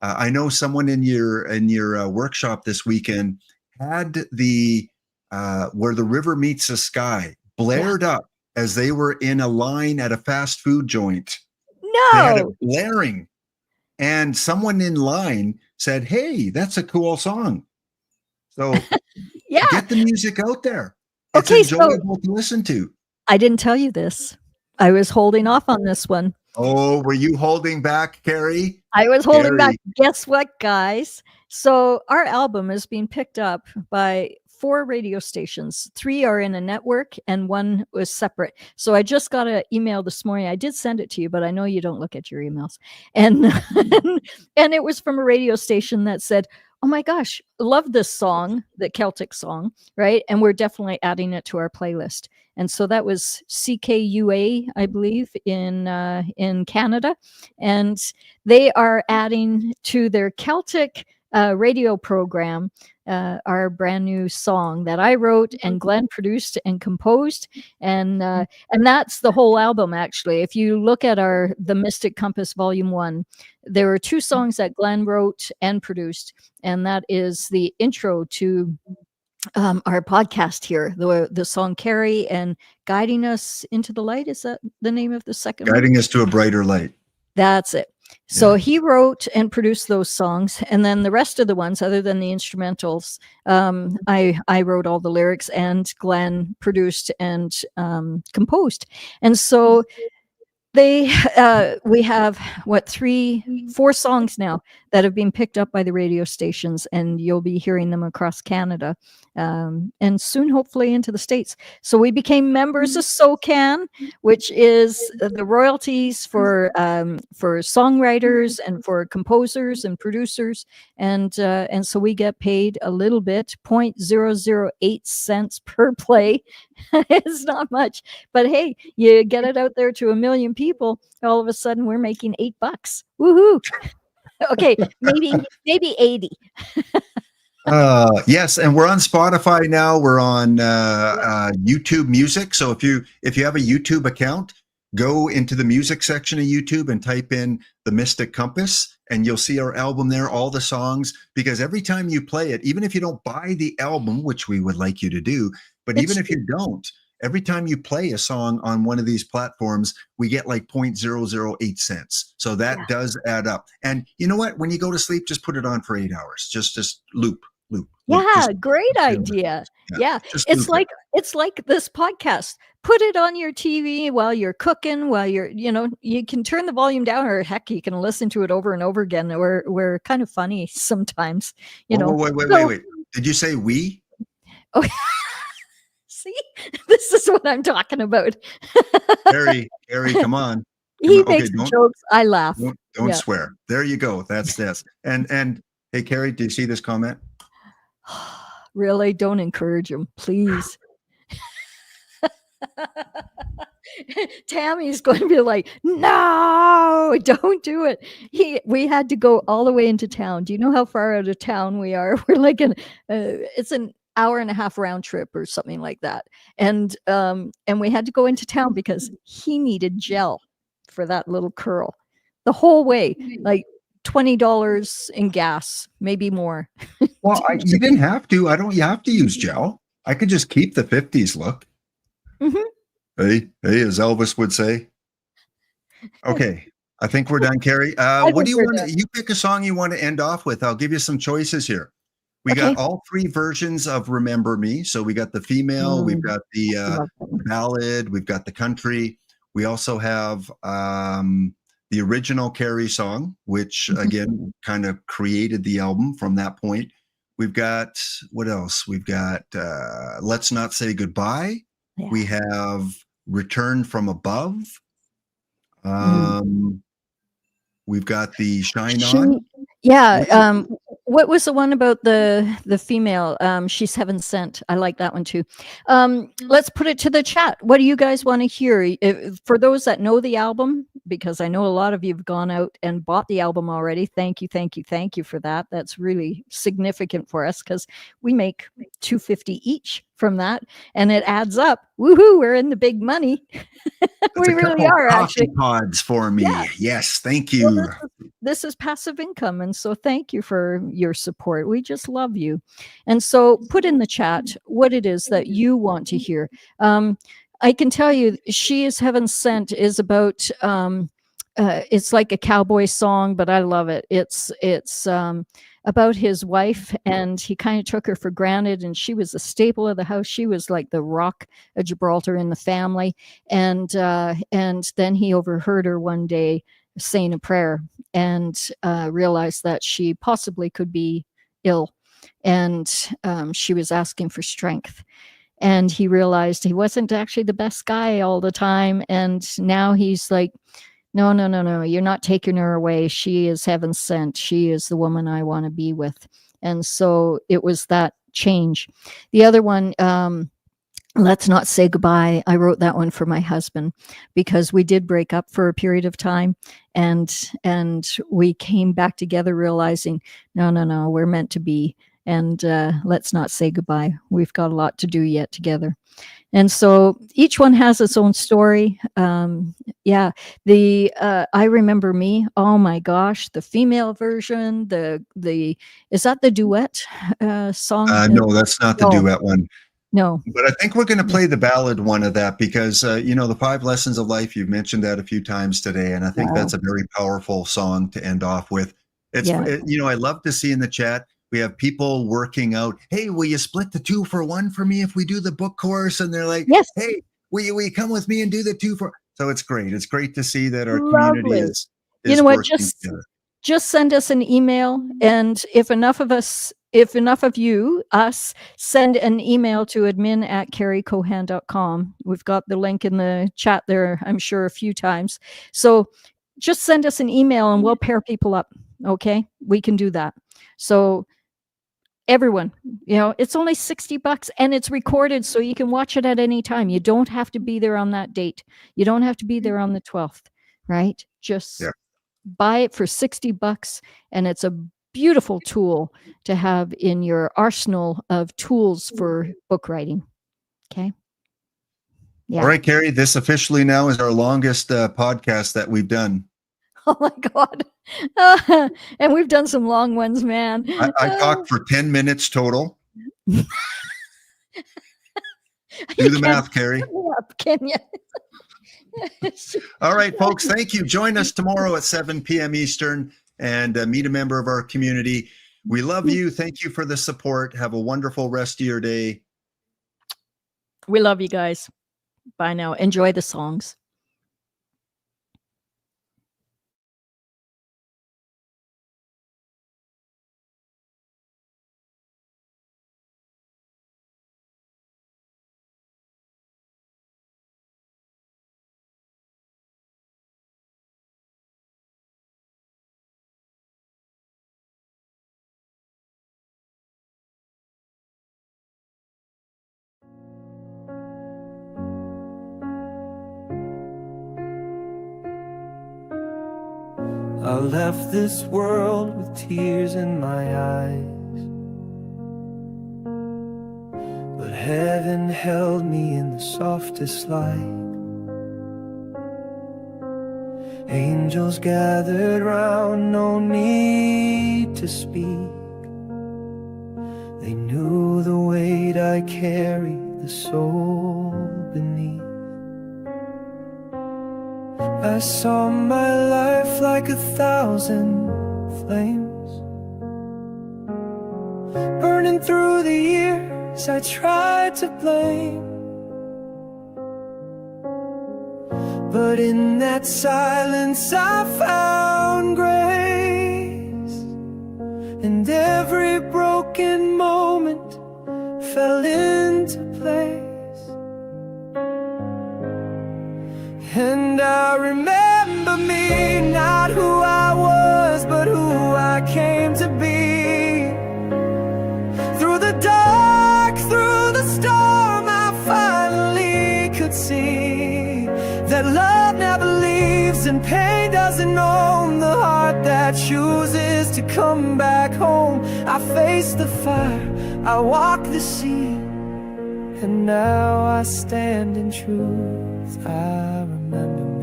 I know someone in your workshop this weekend had the Where the River Meets the Sky blared up as they were in a line at a fast food joint. No, they had it blaring, and someone in line said, "Hey, that's a cool song." So get the music out there. It's enjoyable to listen to. I didn't tell you this. I was holding off on this one. Oh, were you holding back, Carrie? I was holding back. Guess what, guys? So our album is being picked up by 4 radio stations. 3 are in a network and 1 was separate. So I just got an email this morning. I did send it to you, but I know you don't look at your emails. And and it was from a radio station that said, "Oh my gosh, love this song, the Celtic song, right? And we're definitely adding it to our playlist." And so that was CKUA, I believe, in Canada, and they are adding to their Celtic radio program, our brand new song that I wrote and Glen produced and composed, and that's the whole album. Actually, if you look at the Mystic Compass Volume 1, there were 2 songs that Glen wrote and produced, and that is the intro to our podcast here, the song Carrie and Guiding Us into the Light. Is that the name of the second one? Guiding Us to a Brighter Light. That's it. So Yeah. he wrote and produced those songs, and then the rest of the ones, other than the instrumentals, I wrote all the lyrics, and Glen produced and composed. And so we have 4 songs now that have been picked up by the radio stations, and you'll be hearing them across Canada, and soon hopefully into the States. So we became members of SOCAN, which is the royalties for songwriters and for composers and producers, and so we get paid a little bit, 0.008 cents per play. It's not much, but hey, you get it out there to 1 million people, all of a sudden we're making $8. Woohoo! Okay, maybe 80. Yes, and we're on Spotify now. We're on YouTube Music. So if you have a YouTube account, go into the music section of YouTube and type in The Mystic Compass, and you'll see our album there, all the songs. Because every time you play it, even if you don't buy the album, which we would like you to do, but even if you don't, every time you play a song on one of these platforms, we get like 0.008 cents. So that does add up. And you know what? When you go to sleep, just put it on for 8 hours. Just loop. Yeah, Just great idea. Yeah. It's like this podcast. Put it on your TV while you're cooking, while you can turn the volume down, or heck, you can listen to it over and over again. We're kind of funny sometimes, Wait. Did you say we? Oh, see, this is what I'm talking about. Carrie, come on. He makes jokes. I laugh. Don't swear. There you go. That's this. And hey, Carrie, do you see this comment? Really? Don't encourage him, please. Tammy's going to be like, no, don't do it. We had to go all the way into town. Do you know how far out of town we are? We're like it's an hour and a half round trip or something like that. And we had to go into town because he needed gel for that little curl the whole way, like $20 in gas, maybe more. Well, you didn't have to. You have to use gel. I could just keep the 50s look. Mm-hmm. Hey, as Elvis would say. Okay, I think we're done, Carrie. What do you want? You pick a song you want to end off with. I'll give you some choices here. We got all 3 versions of Remember Me. So we got the female, we've got the ballad, we've got the country. We also have the original Carrie song, which again kind of created the album from that point. We've got, what else? We've got Let's Not Say Goodbye. Yeah. We have Return from Above. We've got the Shine On. Yeah. What was the one about the female? She's Heaven Sent. I like that one too. Let's put it to the chat. What do you guys want to hear? For those that know the album, because I know a lot of you have gone out and bought the album already. Thank you for that. That's really significant for us because we make $2.50 each from that, and it adds up. Woohoo! We're in the big money. We really are. Actually, pods for me. Yeah. Yes, thank you. Well, this is passive income, and so thank you for your support. We just love you. And so put in the chat what it is that you want to hear. I can tell you, She Is Heaven Sent is about it's like a cowboy song, but I love it. It's about his wife, and he kind of took her for granted, and she was a staple of the house. She was like the rock of Gibraltar in the family. And then he overheard her one day saying a prayer and realized that she possibly could be ill, and she was asking for strength. And he realized he wasn't actually the best guy all the time. And now he's like, no, you're not taking her away. She is heaven sent. She is the woman I want to be with. And so it was that change. The other one, Let's Not Say Goodbye. I wrote that one for my husband because we did break up for a period of time, and we came back together realizing, no, we're meant to be, and let's not say goodbye. We've got a lot to do yet together. And so each one has its own story. I Remember Me. Oh my gosh, the female version. Is that the duet song? No, that's not the duet one. No. But I think we're going to play the ballad one of that because, the 5 Lessons of Life, you've mentioned that a few times today. And I think that's a very powerful song to end off with. I love to see in the chat, we have people working out, hey, will you split the 2 for 1 for me if we do the book course? And they're like, yes. Hey, will you come with me and do the 2 for? So it's great. It's great to see that our community is working together. Just send us an email. And if enough of us send an email to admin@carriecohan.com. We've got the link in the chat there, I'm sure, a few times. So just send us an email and we'll pair people up. Okay, we can do that. So everyone, it's only $60 and it's recorded, so you can watch it at any time. You don't have to be there on that date. You don't have to be there on the 12th, right? Just buy it for $60, and it's a beautiful tool to have in your arsenal of tools for book writing. Okay. Yeah. All right, Carrie, this officially now is our longest podcast that we've done. Oh my God. And we've done some long ones, man. I talked for 10 minutes total. Do the math, Carrie. Can you? All right, folks, thank you. Join us tomorrow at 7 p.m. Eastern and meet a member of our community. We love you. Thank you for the support. Have a wonderful rest of your day. We love you guys. Bye now. Enjoy the songs. I left this world with tears in my eyes, but heaven held me in the softest light. Angels gathered round, no need to speak. They knew the weight I carry, the soul beneath. I saw my life like 1,000 flames, burning through the years I tried to blame. But in that silence I found grace, and every broken moment fell into place. And I remember me, not who I was, but who I came to be. Through the dark, through the storm, I finally could see that love never leaves and pain doesn't own the heart that chooses to come back home. I faced the fire, I walked the sea, and now I stand in truth. I remember me.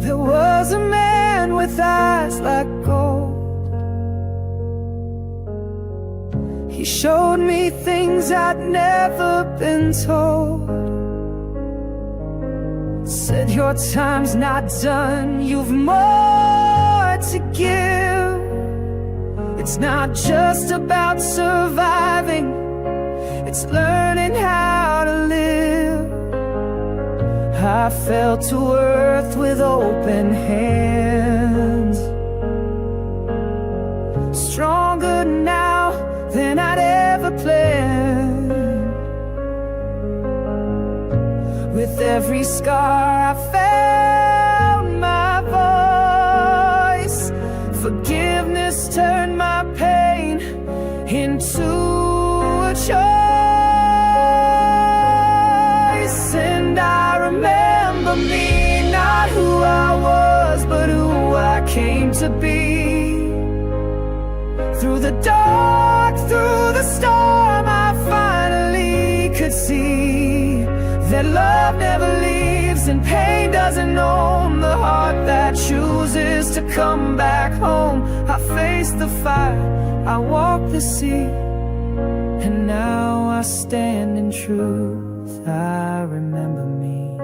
There was a man with eyes like gold. He showed me things I'd never been told. Said your time's not done, you've more to give. It's not just about surviving, it's learning how to live. I fell to earth with open hands, stronger now than I'd ever planned. With every scar I found my voice. Forgiveness turned my choice, and I remember me, not who I was, but who I came to be. Through the dark, through the storm, I finally could see that love never leaves and pain doesn't own the heart that chooses to come back home. I faced the fire, I walked the sea, and now I stand in truth. I remember me.